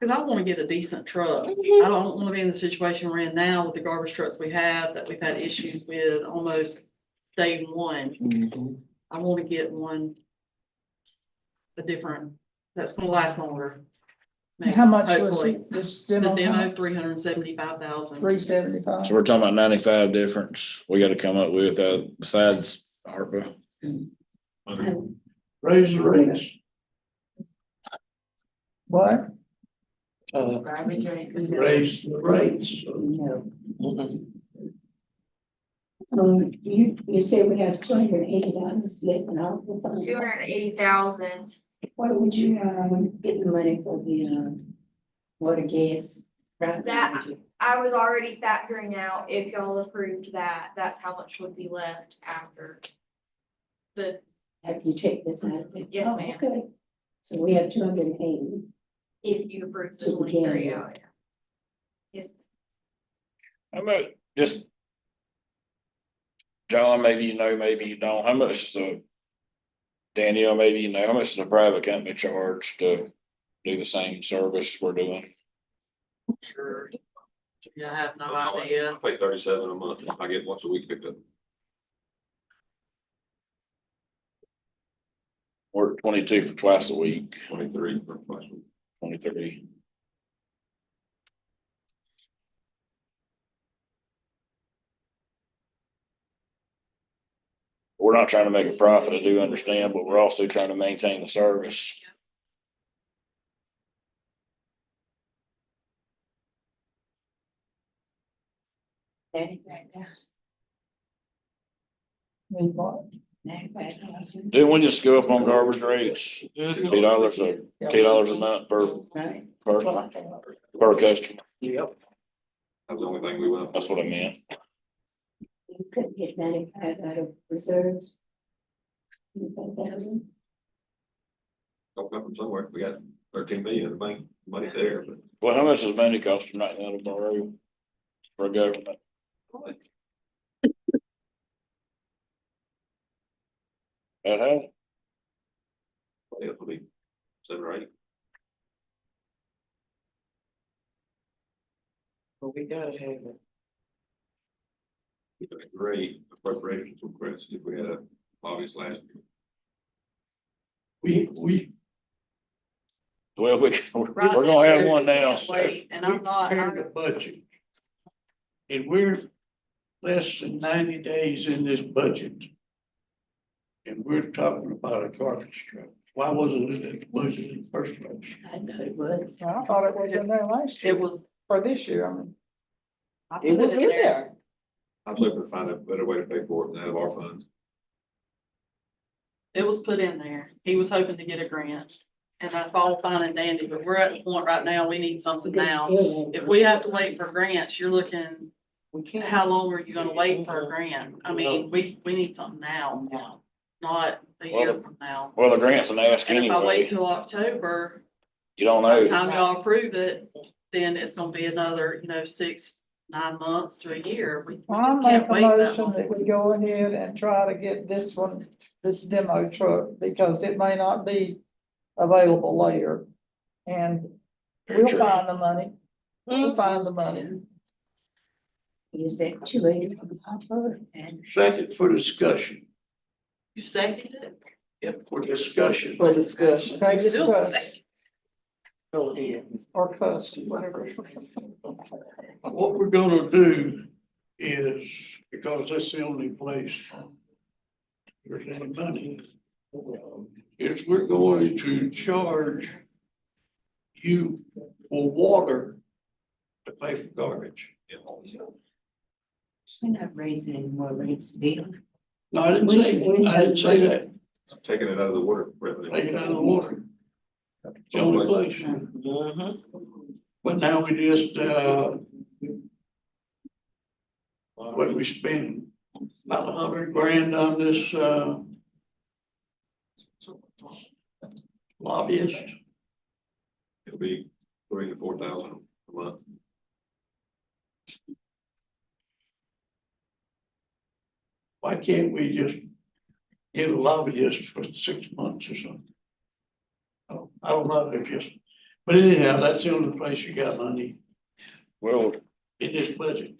because I want to get a decent truck. I don't want to be in the situation we're in now with the garbage trucks we have that we've had issues with almost day one. I want to get one that's gonna last longer. How much was Hopefully. it, this The demo? demo, 375,000. 375. So we're talking about 95 difference we gotta come up with, besides ARPA. Raise the rates. What? Raise the rates. You said we have $280 left in our. 280,000. What would you, get the money for the, water, gas? That, I was already factoring out, if y'all approved that, that's how much would be left after. After you take this out of it? Yes, Oh, ma'am. okay. So we have 280. If you approve the To begin 23 with. out. Yes. How much, just, John, maybe you know, maybe you don't, how much is Danielle, maybe you know, how much does a private company charge to do the same service we're doing? Sure. Yeah, I have no idea. I pay 37 a month. I get once a week picked up. We're at 22 for twice a week. 23 for twice a week. 23. We're not trying to make a profit, I do understand, but we're also trying to maintain the service. $95,000. Need what? Didn't we just go up on garbage rates? $8 $8 a month per customer. Yep. That's the only thing we went. That's what I meant. You couldn't get 95 out of reserves. 95,000. Don't come from somewhere. We got 13 million in the bank. Money's there, but. Well, how much does money cost them right now to borrow for a government? Uh-huh. It'll be 7 or 8. But we gotta have it. It's a great appropriations request if we had a obvious last year. Well, we're gonna have one now. Wait, and I'm not, Prepared the budget. And we're less than 90 days in this budget. And we're talking about a garbage truck. Why wasn't it in the budget in the first place? I know it was. I thought it was in there last year. it was. For this year, I mean. I It put was in there. I'd look to find a better way to pay for it than out of our funds. It was put in there. He was hoping to get a grant. And that's all fine and dandy, but we're at the point right now, we need something now. If we have to wait for grants, you're looking, We can't. how long are you gonna wait for a grant? I mean, we need something now, Now. not a year from now. Well, the grant's an ask And if I wait anyway. till October, You don't by the know. time y'all approve it, then it's gonna be another, 6, 9 months to a year. We I'll just make can't a wait that motion long. that we go ahead and try to get this one, this demo truck, because it may not be available later. And Very we'll true. find the money. We'll find the money. Use that 280 from the hopper and Second for discussion. You seconded it? Yep, for discussion. For discussion. Okay, Still discuss Go ahead. or cuss, whatever. What we're gonna do is, because that's the only place there's any money, is we're going to charge you for water to pay for garbage. we're not raising any more rates, Bill. No, I didn't say that. Taking it out of the water revenue. Take it out of the water. It's the only place. Mm-hmm. But now we just, what did we spend? About $100,000 on this, lobbyist. It'll be 3,000 to 4,000 a month. Why can't we just get a lobbyist for 6 months or something? I don't know, it's just, but anyhow, that's the only place you got money Well, in this budget.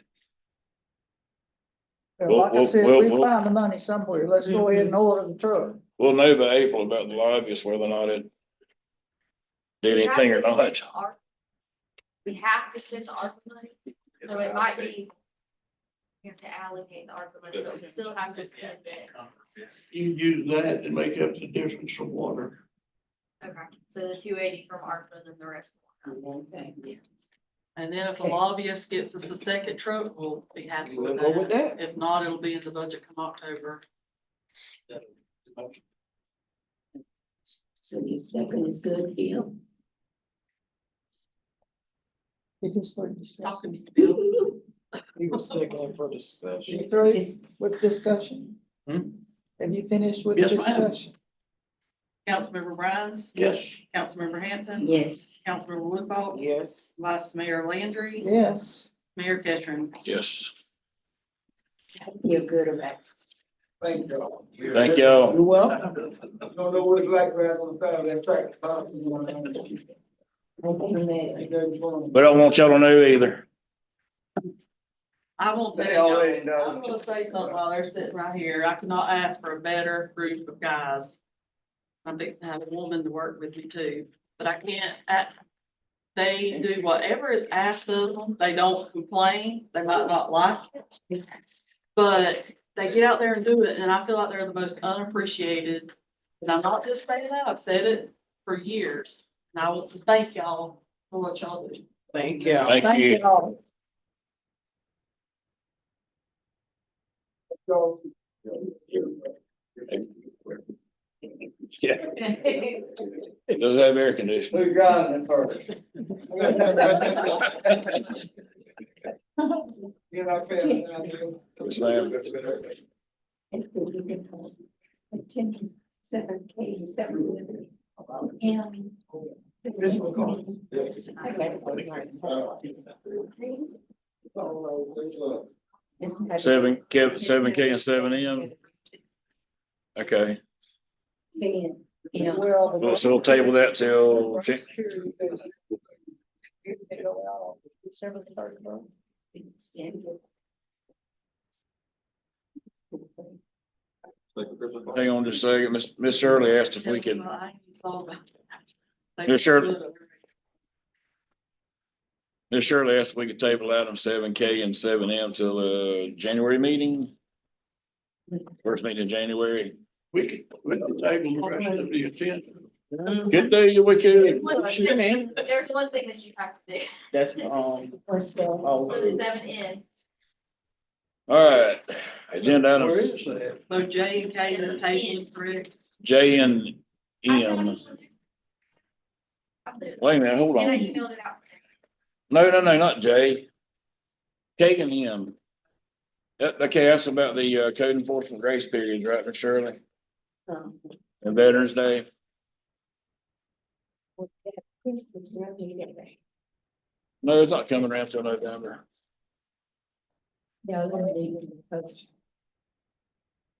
Like I Well, said, well, we well- find the money somewhere. Let's go ahead and order the truck. we'll know by April about the lobbyists, whether or not it did anything or not. We have to spend the ARPA money, so it might be. We have to allocate the ARPA money, but we still have to spend it. You use that to make up the difference from water. Okay, so the 280 from ARPA, then the rest. And then if a lobbyist gets us a second truck, we'll be happy We'll with go with that. that. If not, it'll be in the budget come October. So your second is good, Bill. If it's through discussion. Talking to you, Bill. We were second for You discussion. through with discussion? Hmm? Have you finished with Yes, ma'am. discussion? Councilmember Bruns, Yes. Councilmember Hampton. Yes. Councilmember Woodball, Yes. Vice Mayor Landry, Yes. Mayor Ketchum. Yes. I feel good about this. Thank you. Thank y'all. You're welcome. Don't know what it's like right on the side of that track. We don't want y'all to know either. I won't They tell already you, know. I'm gonna say something while they're sitting right here. I cannot ask for a better group of guys. I'm fixing to have a woman to work with me too, but I can't, they do whatever is asked of them. They don't complain. They might not like it. But they get out there and do it, and I feel like they're the most unappreciated. And I'm not just saying that, I've said it for years. And I want to thank y'all for what y'all do. Thank you. Thank you. all. Yeah, it does have air conditioning. Who's driving it first? You know, I said, Yes, ma'am. Seven K, seven. And. Seven K and 7M. Okay, well, so we'll table that till hang on just a second. Miss Shirley asked if we could. Miss Shirley. Miss Shirley asked if we could table item 7K and 7M till January meeting. First meeting in January. we could table the rest of the agenda. Good day, we could. There's one thing that you have to do That's, for the 7N. All right, agenda Where items is that? So J and K are tabled, correct? J and M. Wait a minute, hold And I on. emailed it out. No, not J. K and M. Okay, that's about the code enforcement grace period, right, Miss Shirley? And Veterans Day. No, it's not coming around till November. No, they're leaving the post.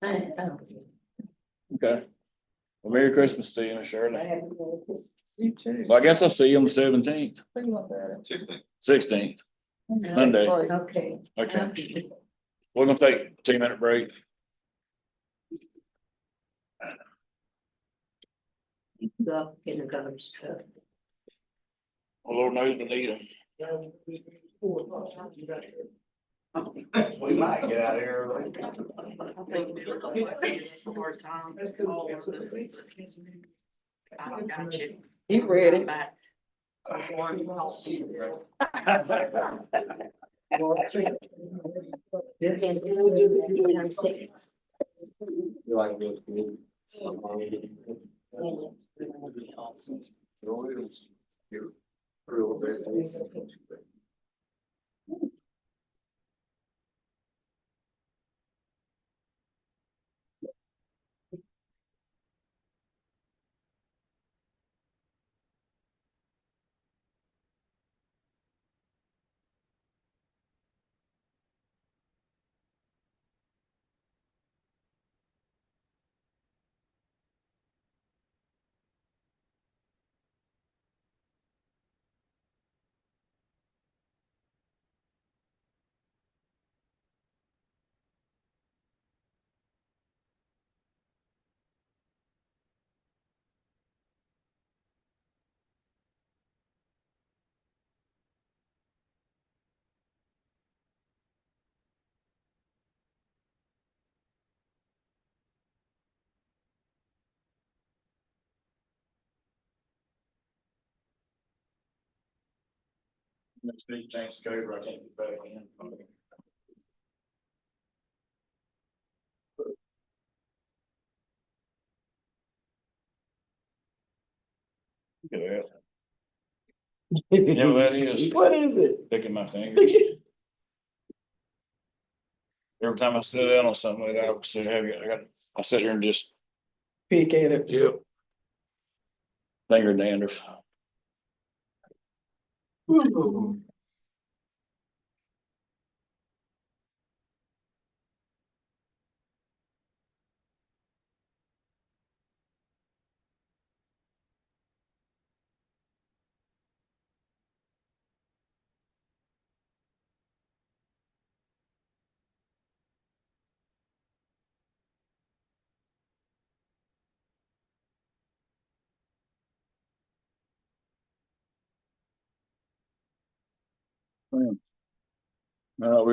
Okay. Well, Merry Christmas to you, Miss Shirley. You too. Well, I guess I'll see you on the 17th, Think about that. 16th, Monday. Okay. Okay. We're gonna take a 2-minute break. Go get a garbage truck. Well, Lord knows we need them. We might get out of here early. I think it's a hard time. All of this. I got you. You ready? Back. You like this? Next week, change the code, or I can't get back in. Look at that. You know what that is? What is it? Picking my fingers. Every time I sit down on something like that, I would sit I sit here and just. Pick at it. Yep. Finger dandruff. We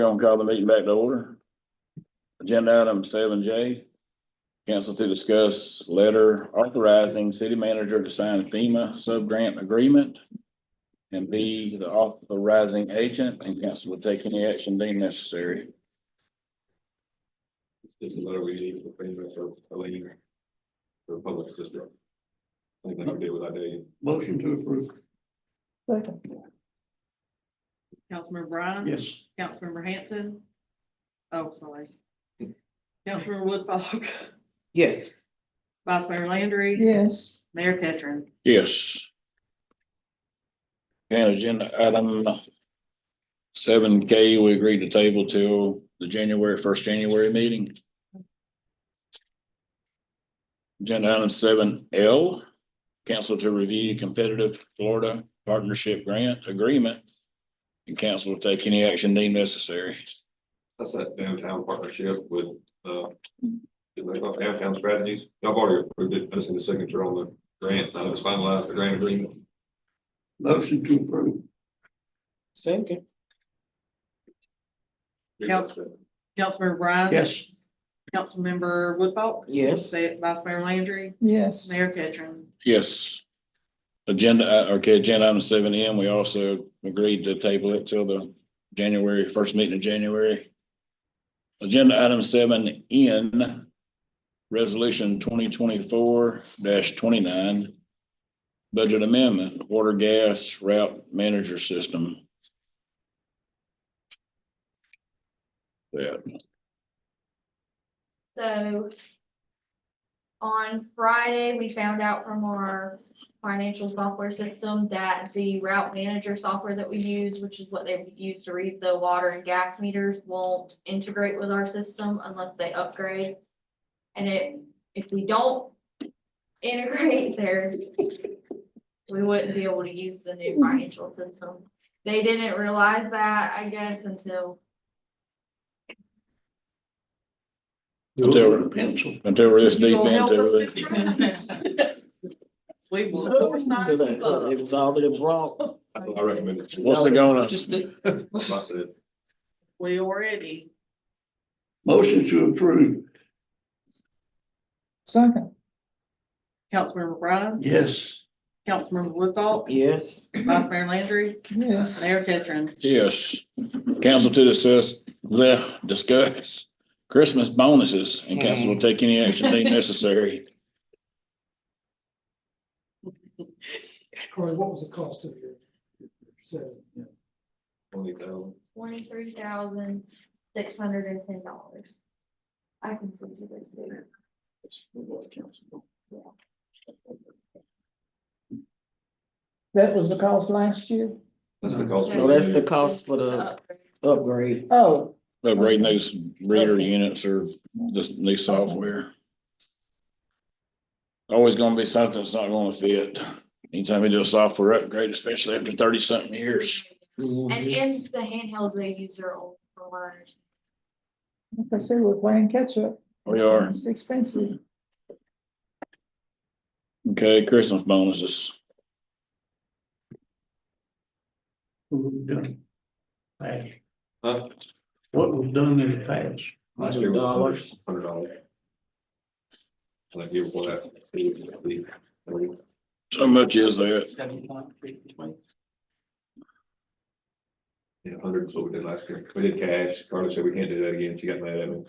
gonna call the meeting back to order. Agenda item 7J. Council to discuss letter authorizing city manager to sign FEMA sub-grant agreement. And B, the authorizing agent, and council will take any action deemed necessary. This is a letter we need for FEMA for Elaine. For public assistance. I think I did what I did. Motion to approve. Second. Councilmember Brian. Yes. Councilmember Hampton. Oh, sorry. Councilmember Woodfolk, Yes. Vice Mayor Landry. Yes. Mayor Ketron. Yes. And agenda item 7K, we agreed to table till the first January meeting. Agenda item 7L, council to review competitive Florida partnership grant agreement and council will take any action deemed necessary. That's that downtown partnership with, downtown strategies. Y'all already approved it, that's in the signature on the grant, now let's finalize the grant agreement. Motion to approve. Second. Councilmember Brian. Yes. Councilmember Woodfolk. Yes. Vice Mayor Landry. Yes. Mayor Ketron. Yes. Agenda item 7M, we also agreed to table it till the first meeting in January. Agenda item 7N, resolution 2024-29, budget amendment, water gas route manager system. Yeah. So on Friday, we found out from our financial software system that the route manager software that we use, which is what they use to read the water and gas meters, won't integrate with our system unless they upgrade. And if we don't integrate we wouldn't be able to use the new financial system. They didn't realize that, I guess, until Until we're this deep into it. We will oversize the bug. It was already brought. I recommend it. What's it gonna? Just it. I said, We already. Motion to approve. Second. Councilmember Brian. Yes. Councilmember Woodfolk. Yes. Vice Mayor Landry. Yes. Mayor Ketron. Yes. Council to discuss Christmas bonuses and council will take any action deemed necessary. Corey, what was the cost of your? $20,000. $23,610. I can send you this later. That was the cost last year? That's the cost. No, that's the cost for the upgrade. Oh, Upgrading those reader units or this new software. Always gonna be something that's not gonna fit. Anytime you do a software upgrade, especially after 30-something years. And the handhelds they use are old for learners. like I said, we're playing catch up. We are. It's expensive. Okay, Christmas bonuses. What was done? Hey, Huh? what was done in the past? Last year was $100. And I give what that. So much is that? Yeah, 100 is what we did last year. We did cash. Carla said we can't do that again. She got mad at me.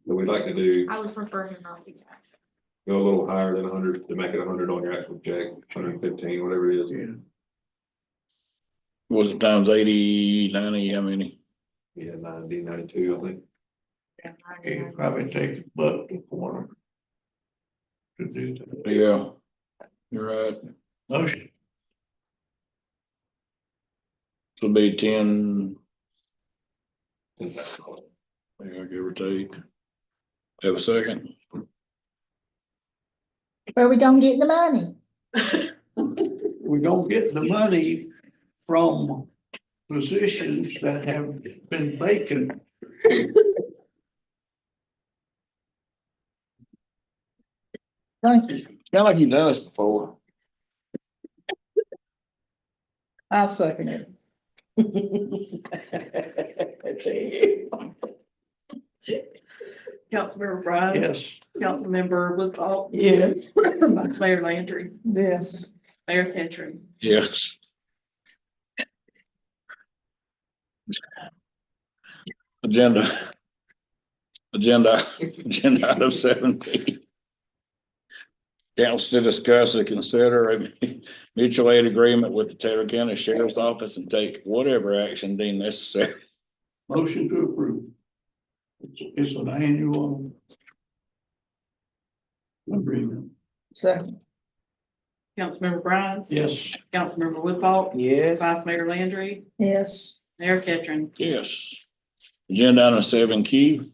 But we'd like to do, I would prefer him not to. go a little higher than 100 to make it 100 on your actual check, 115, whatever it is. Yeah. Was it times 80, 90, how many? Yeah, 90, 92, I think. It'd probably take $1 a quarter to do that. Yeah, you're right. Motion. It'll be 10. Yeah, give or take. Have a second? Where we gonna get the money? We're gonna get the money from positions that have been vacant. Thank you. Kinda like you've done this before. I'll second it. Councilmember Brian. Yes. Councilmember Woodfolk. Yes. Vice Mayor Landry. Yes. Mayor Ketron. Yes. Agenda Agenda item 7B. Council to discuss and consider a mutual aid agreement with the Taylor County Sheriff's Office and take whatever action deemed necessary. Motion to approve. It's an annual agreement. Second. Councilmember Grimes? Yes. Councilmember Woodball? Yes. Vice Mayor Landry? Yes. Mayor Ketron? Yes. Agenda item 7Q.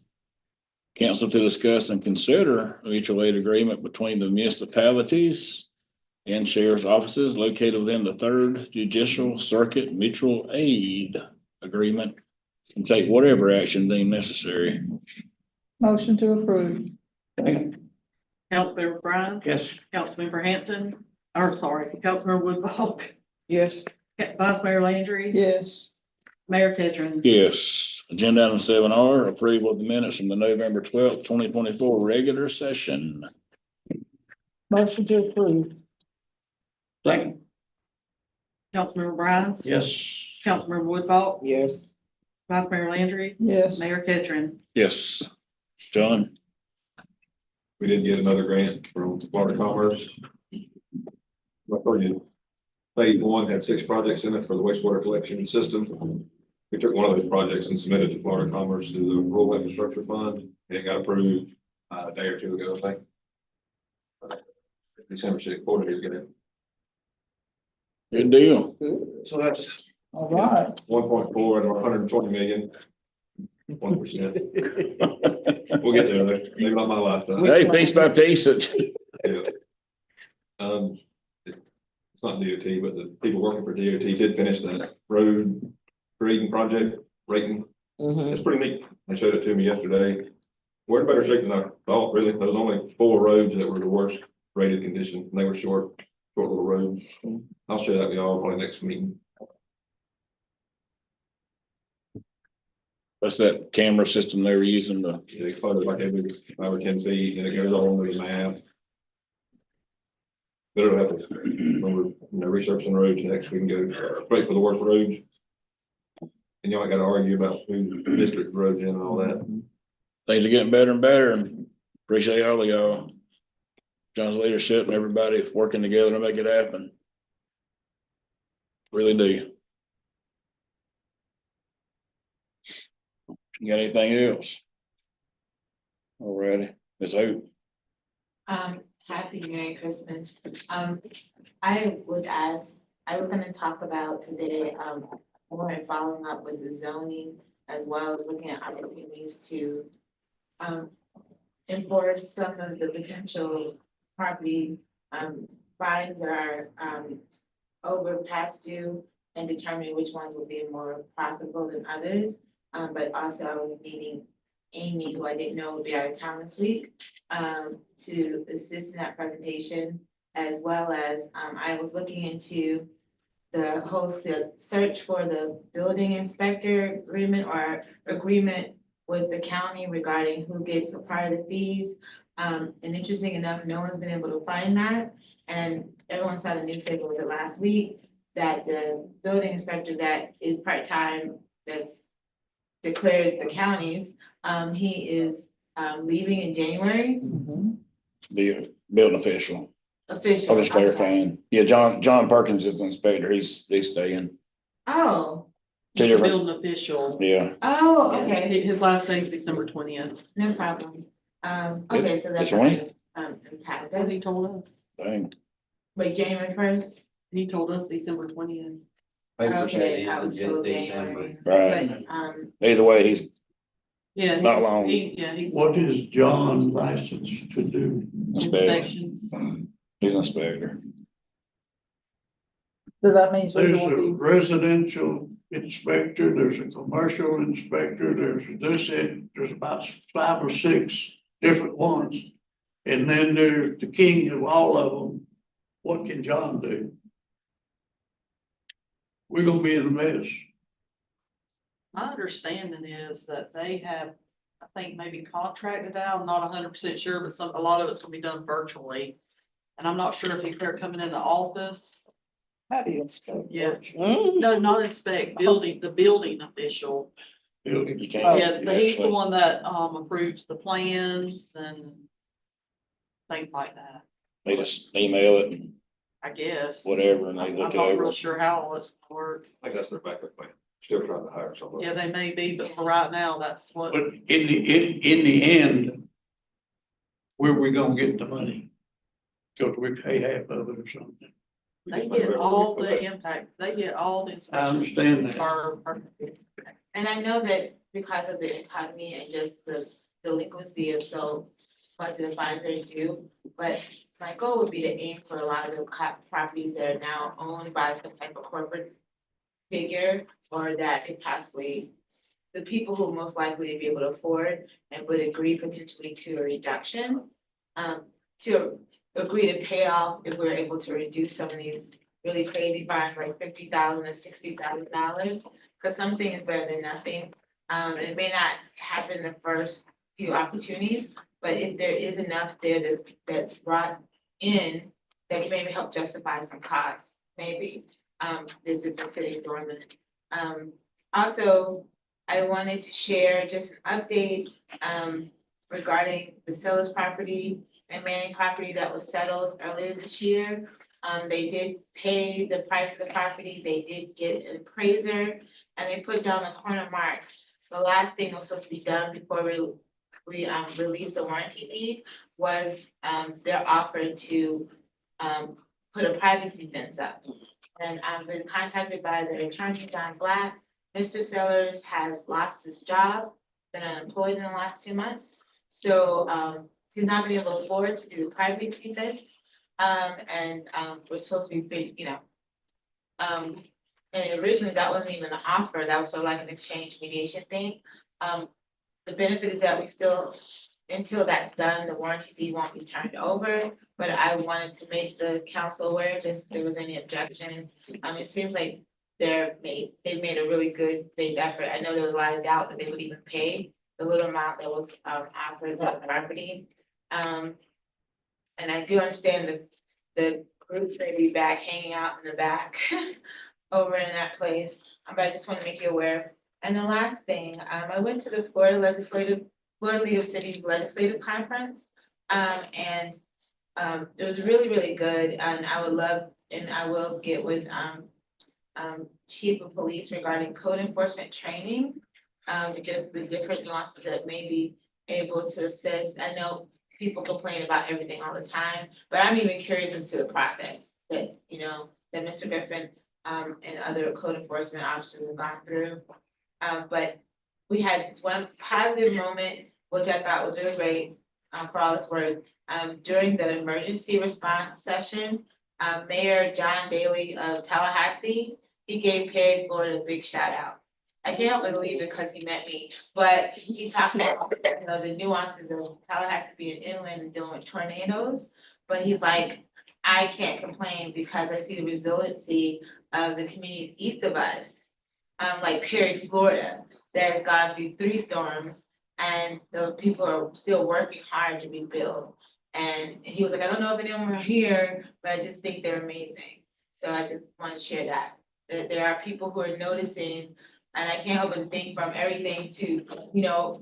Council to discuss and consider a mutual aid agreement between the municipalities and sheriff's offices located within the 3rd Judicial Circuit Mutual Aid Agreement and take whatever action deemed necessary. Motion to approve. Councilmember Grimes? Yes. Councilmember Hampton? Or sorry, Councilmember Woodball? Yes. Vice Mayor Landry? Yes. Mayor Ketron? Yes. Agenda item 7R, approval of the minutes from the November 12th, 2024 regular session. Motion to approve. Second. Councilmember Grimes? Yes. Councilmember Woodball? Yes. Vice Mayor Landry? Yes. Mayor Ketron? Yes. John? We did get another grant from Florida Commerce. Phase 1 had 6 projects in it for the wastewater collection system. We took one of those projects and submitted to Florida Commerce to the Rural Infrastructure Fund, and it got approved a day or two ago, I think. December 6th, 4 days ago. Good deal. So that's All right. 1.4 and 120 million. 1%. We'll get there, though. Maybe not my lifetime. Hey, piece by piece it. Yeah. It's not DOT, but the people working for DOT did finish that road grading project, rating. It's pretty neat. They showed it to me yesterday. We're in better shape than I thought, really. There was only 4 roads that were the worst rated condition, and they were short little roads. I'll share that with y'all probably next meeting. That's that camera system they were using to. They flooded like every 5 or 10 feet, and it goes all over the map. But it'll have to, when we're, researching roads next, we can go straight for the worst roads. And y'all got to argue about who district roads in and all that. Things are getting better and better, and appreciate all of y'all. John's leadership and everybody working together to make it happen. Really do. You got anything else? Alrighty, Ms. Hope. Happy Merry Christmas. I would ask, I was gonna talk about today, more in following up with the zoning, as well as looking at opportunities to enforce some of the potential property fines that are over past due and determining which ones will be more profitable than others. But also I was meeting Amy, who I didn't know would be out of town this week, to assist in that presentation, as well as I was looking into the whole search for the building inspector agreement or agreement with the county regarding who gets a part of the fees. And interesting enough, no one's been able to find that. And everyone saw the newspaper, was it last week, that the building inspector that is part-time, that's declared the county's, he is leaving in January. The building official. Official. I'm just I'm sorry. clarifying. Yeah, John Perkins is the inspector. He's staying. Oh, Two different. Building official. Yeah. oh, Yeah, okay, His last name's December 20th. no problem. Okay, so that's. It's when? Impact What us. he told us. Dang. Wait, January 1st? He told us December 20th. Okay, I was told January. Right. But, Either way, he's Yeah. Not he's- long. He's. What is John licensed to do? inspector. Inspections. He's an inspector. So that means we There's won't a be, residential inspector, there's a commercial inspector, there's about 5 or 6 different ones. And then there's the king of all of them. What can John do? We're gonna be in a mess. My understanding is that they have, I think, maybe contracted out, I'm not 100% sure, but a lot of it's gonna be done virtually. And I'm not sure if they're coming in the office. how do you inspect? Yeah. No, not inspect, the building official. building. You can't. Yeah, but he's the actually- one that, approves the plans and things like that, They just email it and I guess. whatever, and they I'm look it not over. real sure how all it's gonna work. I guess they're backup plan, still trying to hire someone. Yeah, they may be, but for right now, that's what, But in the end, where we gonna get the money? Because we pay half of it or something. they get all the impact, they get all the I inspections. understand that. And I know that because of the economy and just the delinquency of so much of the 532, but my goal would be to aim for a lot of the properties that are now owned by some type of corporate figure, or that could possibly, the people who most likely be able to afford and would agree potentially to a reduction, to agree to pay off if we're able to reduce some of these really crazy fines, like $50,000 to $60,000, because something is better than nothing. And it may not happen the first few opportunities, but if there is enough there that's brought in that can maybe help justify some costs, maybe, this has been sitting dormant. Also, I wanted to share just an update, regarding the Sellers property and Manning property that was settled earlier this year. They did pay the price of the property, they did get an appraiser, and they put down the corner marks. The last thing that was supposed to be done before we released the warranty deed was, their offer to, put a privacy fence up. And I've been contacted by their attorney, Don Black. Mr. Sellers has lost his job, been unemployed in the last 2 months. So, he's not been able to afford to do the privacy fence. We're supposed to be, and originally that wasn't even an offer, that was sort of like an exchange mediation thing. The benefit is that we still, until that's done, the warranty deed won't be turned over. But I wanted to make the council aware, just if there was any objection. It seems like they've made a really good faith effort. I know there was a lot of doubt that they would even pay the little amount that was offered for the property. And I do understand the groups may be back hanging out in the back over in that place, but I just want to make you aware. And the last thing, I went to the Florida League of Cities Legislative Conference, and it was really, really good, and I would love, and I will get with Chief of Police regarding code enforcement training, just the different nuances that may be able to assist. I know people complain about everything all the time, but I'm even curious as to the process that, that Mr. Griffin and other code enforcement officers have gone through. But we had this one positive moment, which I thought was really great, for all it's worth. During the emergency response session, Mayor John Daly of Tallahassee, he gave Perry, Florida a big shout out. I can't believe it because he met me, but he talked about, the nuances of Tallahassee being inland and dealing with tornadoes. But he's like, I can't complain because I see the resiliency of the communities east of us, like Perry, Florida, that has gone through 3 storms, and the people are still working hard to rebuild. And he was like, I don't know if any of them are here, but I just think they're amazing. So I just want to share that there are people who are noticing. And I can't help but think from everything to,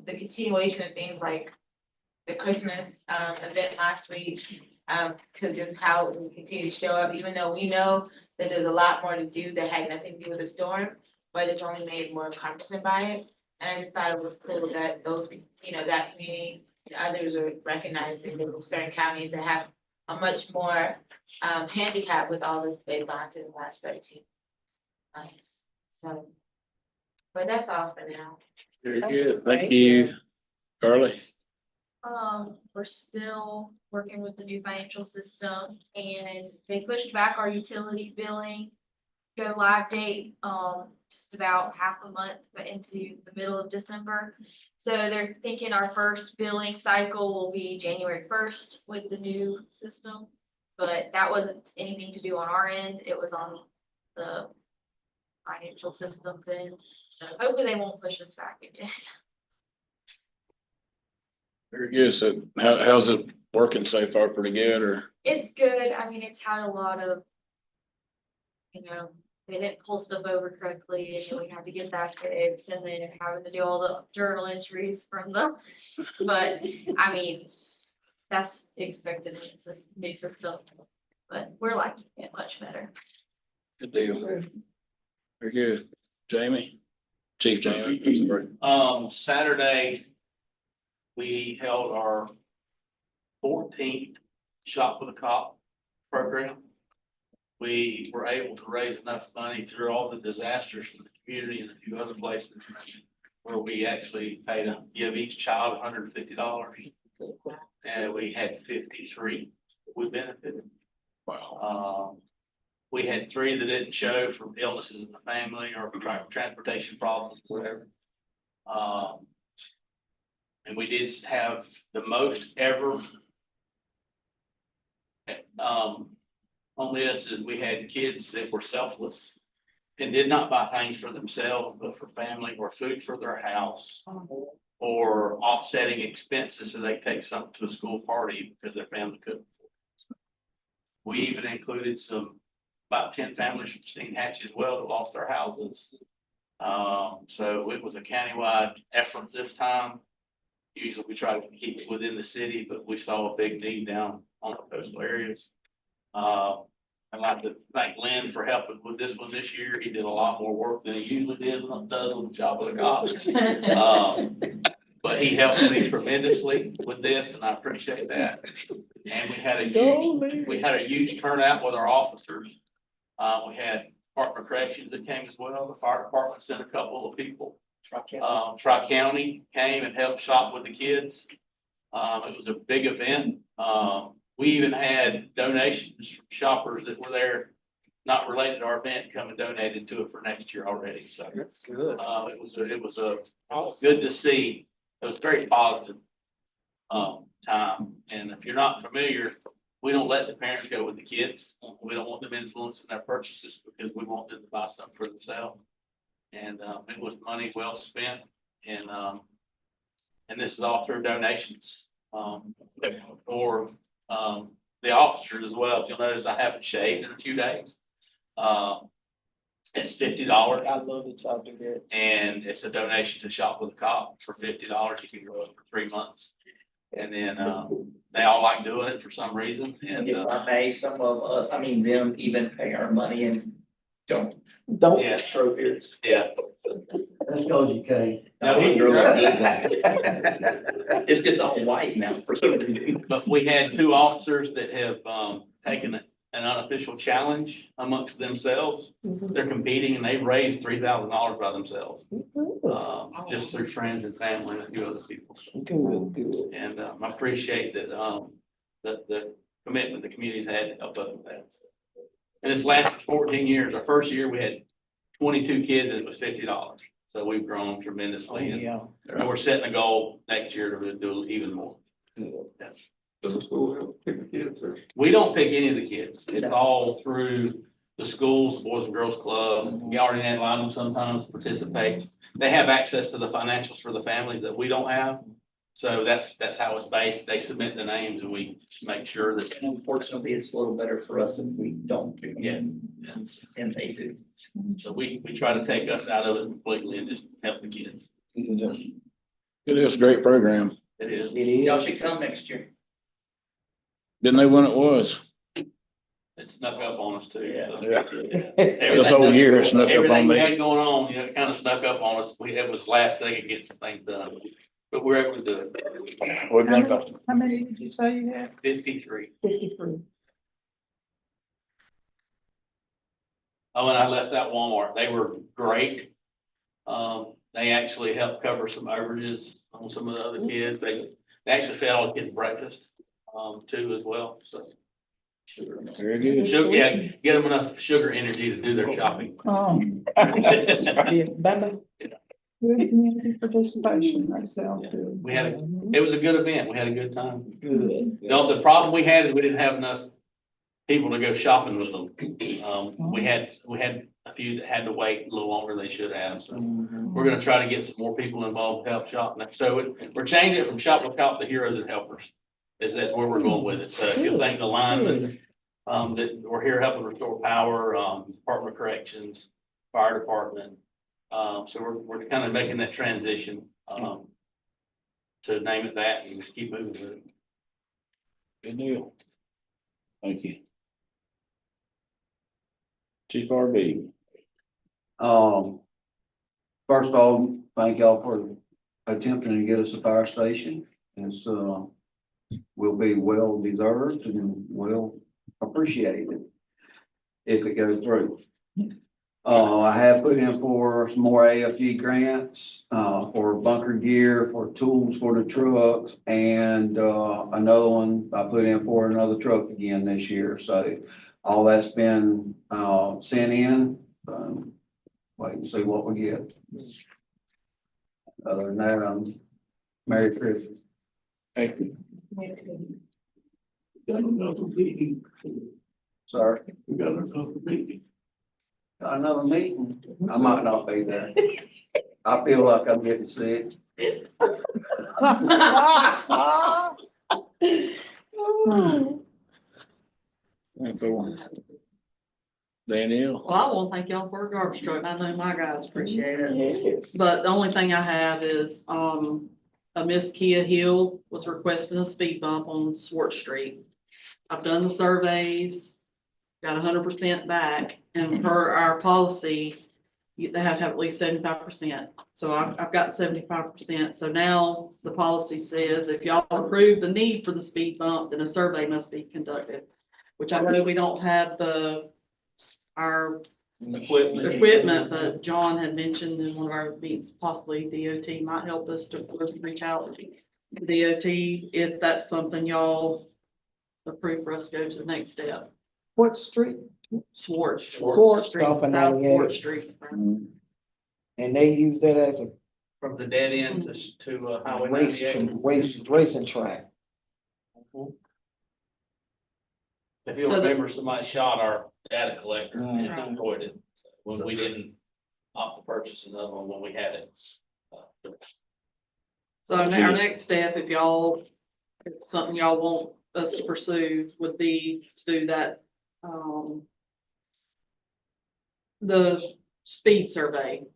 the continuation of things like the Christmas event last week, to just how we continue to show up, even though we know that there's a lot more to do that had nothing to do with the storm, but it's only made more cumbersome by it. And I just thought it was cool that those, that community and others are recognizing that there's certain counties that have a much more handicap with all that they've gone through the last 13 months. So. But that's all for now. Very good. Thank you, Carly. We're still working with the new financial system, and they pushed back our utility billing go live date, just about half a month, but into the middle of December. So they're thinking our first billing cycle will be January 1st with the new system, but that wasn't anything to do on our end. It was on the financial systems end. So hopefully they won't push us back again. Very good. So how's it working so far? Pretty good, or? It's good. I mean, it's had a lot of, they didn't pull stuff over correctly, and we had to get that fixed, and then having to do all the journal entries from the, but, I mean, that's expected, it's a new system, but we're liking it much better. Good deal. Very good. Jamie, Chief Jamie. I'm sorry. Saturday, we held our 14th Shop with a Cop program. We were able to raise enough money through all the disasters in the community and a few other places where we actually paid to give each child $150. And we had 53 we benefited. Wow. We had 3 that didn't show from illnesses in the family or transportation problems, whatever. And we did have the most ever. On this is we had kids that were selfless and did not buy things for themselves, but for family or food for their house or offsetting expenses so they take something to a school party because their family couldn't. We even included about 10 families from Steinhatchee as well that lost their houses. So it was a countywide effort this time. Usually we try to keep it within the city, but we saw a big need down on the coastal areas. I'd like to thank Lynn for helping with this one this year. He did a lot more work than he usually does with the Job of the Cop. But he helped me tremendously with this, and I appreciate that. And we had a huge turnout with our officers. We had Department of Corrections that came as well. The fire department sent a couple of people. Tri-County came and helped shop with the kids. It was a big event. We even had donations from shoppers that were there, not related to our event, come and donated to it for next year already. So That's good. it was good to see. It was very positive time. And if you're not familiar, we don't let the parents go with the kids. We don't want them influencing their purchases because we want them to buy something for themselves. And it was money well spent. And this is all through donations for the officers as well. If you'll notice, I haven't shaved in a few days. It's $50. I love that y'all do that. And it's a donation to Shop with a Cop for $50. You can grow it for 3 months. And then they all like doing it for some reason. And If I may, some of us, I mean, them even pay our money and don't. yeah, Trophies. yeah. That's called you, Kay. No, he- It's just all white now for some reason. But we had 2 officers that have taken an unofficial challenge amongst themselves. They're competing and they've raised $3,000 by themselves. Just through friends and family and a few other people. Good. And I appreciate that the commitment the community's had to help us with that. And it's lasted 14 years. Our first year we had 22 kids and it was $50. So we've grown tremendously. And we're setting a goal next year to do even more. Does the school help pick the kids or? We don't pick any of the kids. It's all through the schools, Boys and Girls Club. Guardian Ad Litem sometimes participates. They have access to the financials for the families that we don't have. So that's how it's based. They submit the names and we make sure that. Unfortunately, it's a little better for us if we don't do it. And they do. So we try to take us out of it completely and just help the kids. It is a great program. It is. Y'all should come next year. Didn't know when it was. It snuck up on us too. Yeah. So. This whole year it snuck up Everything on we me. had going on, it kind of snuck up on us. It was last second get some things done, but we're able to do it. How many did you say you had? 53. 53. Oh, and I left out Walmart. They were great. They actually helped cover some overages on some of the other kids. They actually fed all the kids breakfast, too, as well, so. Very good. Yeah, get them enough sugar energy to do their shopping. Oh. Yeah, Baba. Good community participation, that sounds good. It was a good event. We had a good time. Good. No, the problem we had is we didn't have enough people to go shopping with them. We had a few that had to wait a little longer than they should have. So we're gonna try to get some more people involved to help shop. So we're changing it from Shop with Cop to Heroes and Helpers. That's where we're going with it. So if you think the linemen that we're here helping restore power, Department of Corrections, Fire Department. So we're kind of making that transition, to name it that and just keep moving with it. Good deal. Thank you. Chief RB. First of all, thank y'all for attempting to get us a fire station. It's, will be well deserved and well appreciated if it goes through. I have put in for some more AFG grants, for bunker gear, for tools for the trucks, and, another one, I put in for another truck again this year, so all that's been, sent in. Wait and see what we get. Other than that, Merry Christmas. Thank you. Got another meeting. Sorry. We got another meeting. Got another meeting. I might not be there. I feel like I'm getting sick. Danielle. Well, I want to thank y'all for a garbage truck. I know my guys appreciate it. Yes. But the only thing I have is, a Miss Kia Hill was requesting a speed bump on Swart Street. I've done the surveys, got 100% back, and per our policy, they have to have at least 75%. So I've got 75%. So now the policy says if y'all approve the need for the speed bump, then a survey must be conducted, which I know we don't have our equipment, but John had mentioned in one of our meetings, possibly DOT might help us to reach out to DOT if that's something y'all approve for us to go to the next step. What street? Swart Street, Off and South on, Swart yeah. Street. And they use that as a From the dead end to Highway 98. racing track. If you'll remember, somebody shot our data collector and Mhm. destroyed it when we didn't opt to purchase another one when we had it. So our next step, if y'all, if something y'all want us to pursue would be to do that, the speed survey.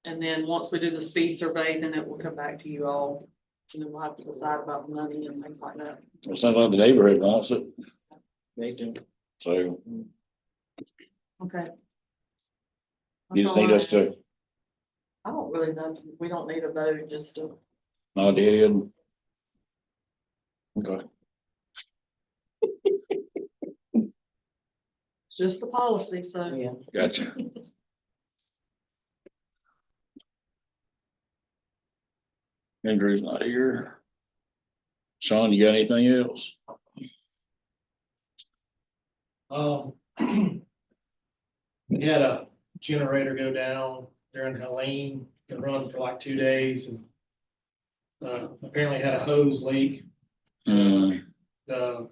And then once we do the speed survey, then it will come back to you all. And then we'll have to decide about the money and things like that. It sounds like the neighborhood wants it, They do. so Okay. you just need us to I don't really know, we don't need a vote, just to, nod your head. Okay. it's just the policy, so. Yeah. Gotcha. Andrew's not here. Sean, you got anything else? We had a generator go down during Helene, it run for like 2 days and apparently had a hose leak. The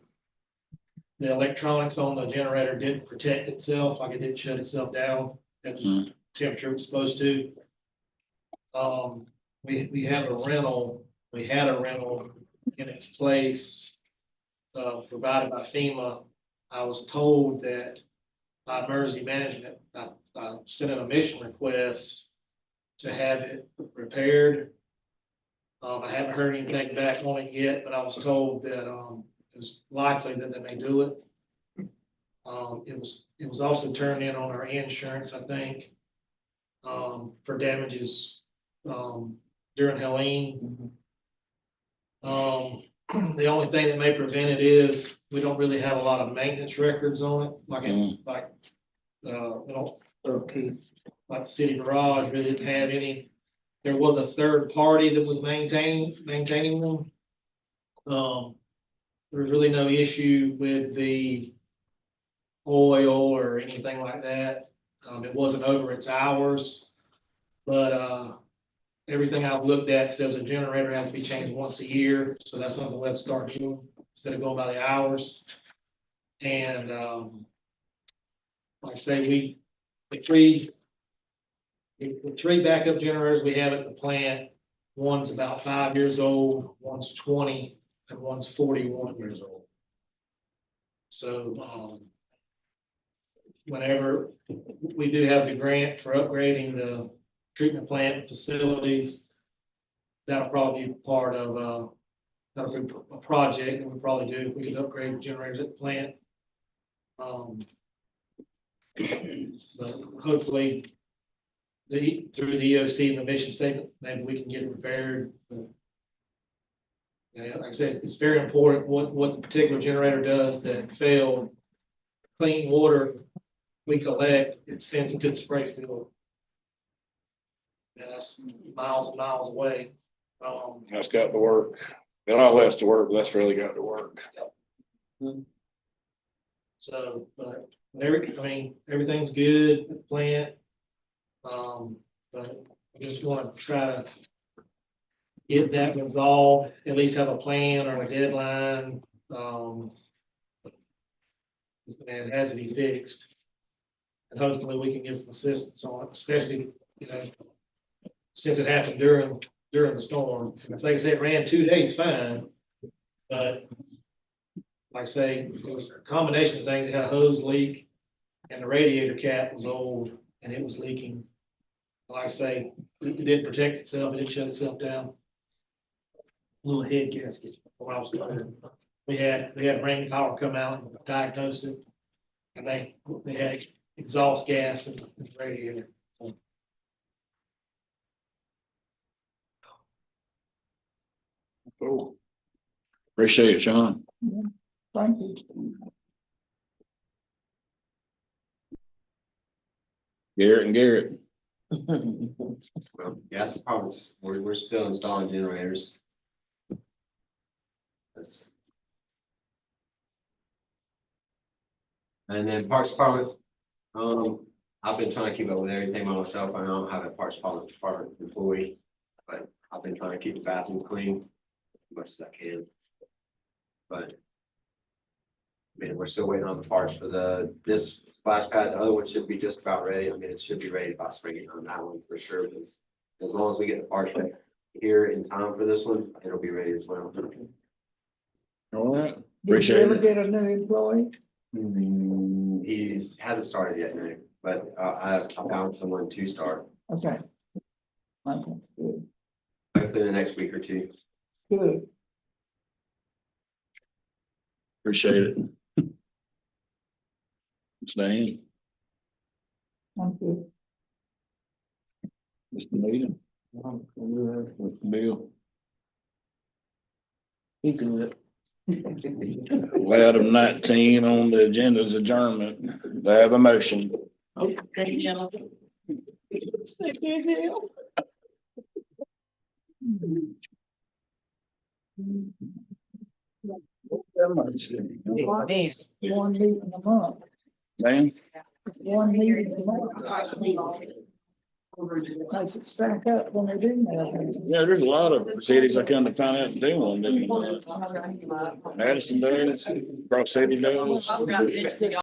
electronics on the generator didn't protect itself, like it didn't shut itself down at the temperature it was supposed to. We had a rental in its place, provided by FEMA. I was told that by emergency management, I sent in a mission request to have it repaired. I haven't heard anything back on it yet, but I was told that, it was likely that they may do it. It was also turned in on our insurance, I think, for damages, during Helene. The only thing that may prevent it is we don't really have a lot of maintenance records on it, we don't, like the city garage really didn't have any. There was a third party that was maintaining them. There was really no issue with the oil or anything like that. It wasn't over its hours, but, everything I've looked at says a generator has to be changed once a year, so that's something let's start doing instead of going by the hours. And, like I say, the three backup generators we have at the plant, one's about 5 years old, one's 20, and one's 41 years old. So, whenever we do have the grant for upgrading the treatment plant facilities, that'll probably be part of, that'll be a project that we probably do if we could upgrade the generators at the plant. But hopefully, through the EOC and the mission statement, maybe we can get it repaired. Yeah, like I said, it's very important what the particular generator does that failed. Clean water we collect, it sends it to the spray field. And that's miles and miles away. That's got to work. It all has to work, but that's really got to work. So, but everything's good at the plant. But I just want to try to get that resolved, at least have a plan or a deadline. And it has to be fixed. And hopefully we can get some assistance on it, especially, since it happened during the storm. It's like I said, it ran 2 days fine, but like I say, it was a combination of things. It had a hose leak and the radiator cap was old and it was leaking. Like I say, it didn't protect itself. It didn't shut itself down. Little head gasket. When I was there, we had rain power come out and diagnose it, and they had exhaust gas in the radiator. Cool. Appreciate it, Sean. Thank you. Garrett and Garrett. Well, gas departments, we're still installing generators. And then Parks Department, I've been trying to keep up with everything by myself. I don't have a Parks Department employee, but I've been trying to keep the bathroom clean as much as I can. But we're still waiting on the parts for this splash pad. The other one should be just about ready. It should be ready by spring on that one for sure. Because as long as we get the parts right here in time for this one, it'll be ready as well. All right. Did you Appreciate ever it. get a new employee? He hasn't started yet, no, but I found someone to start. Okay. Okay, good. Hopefully in the next week or two. Good. Appreciate it. Staying. Thank you. Mr. Needham. Mr. Bill. He good. Item 19 on the agenda is adjournment. Do I have a motion? One meeting a month. Man, One meeting a month. Makes it stack up when they do that. yeah, there's a lot of cities I come to find out do one. Addison does, Cross City does.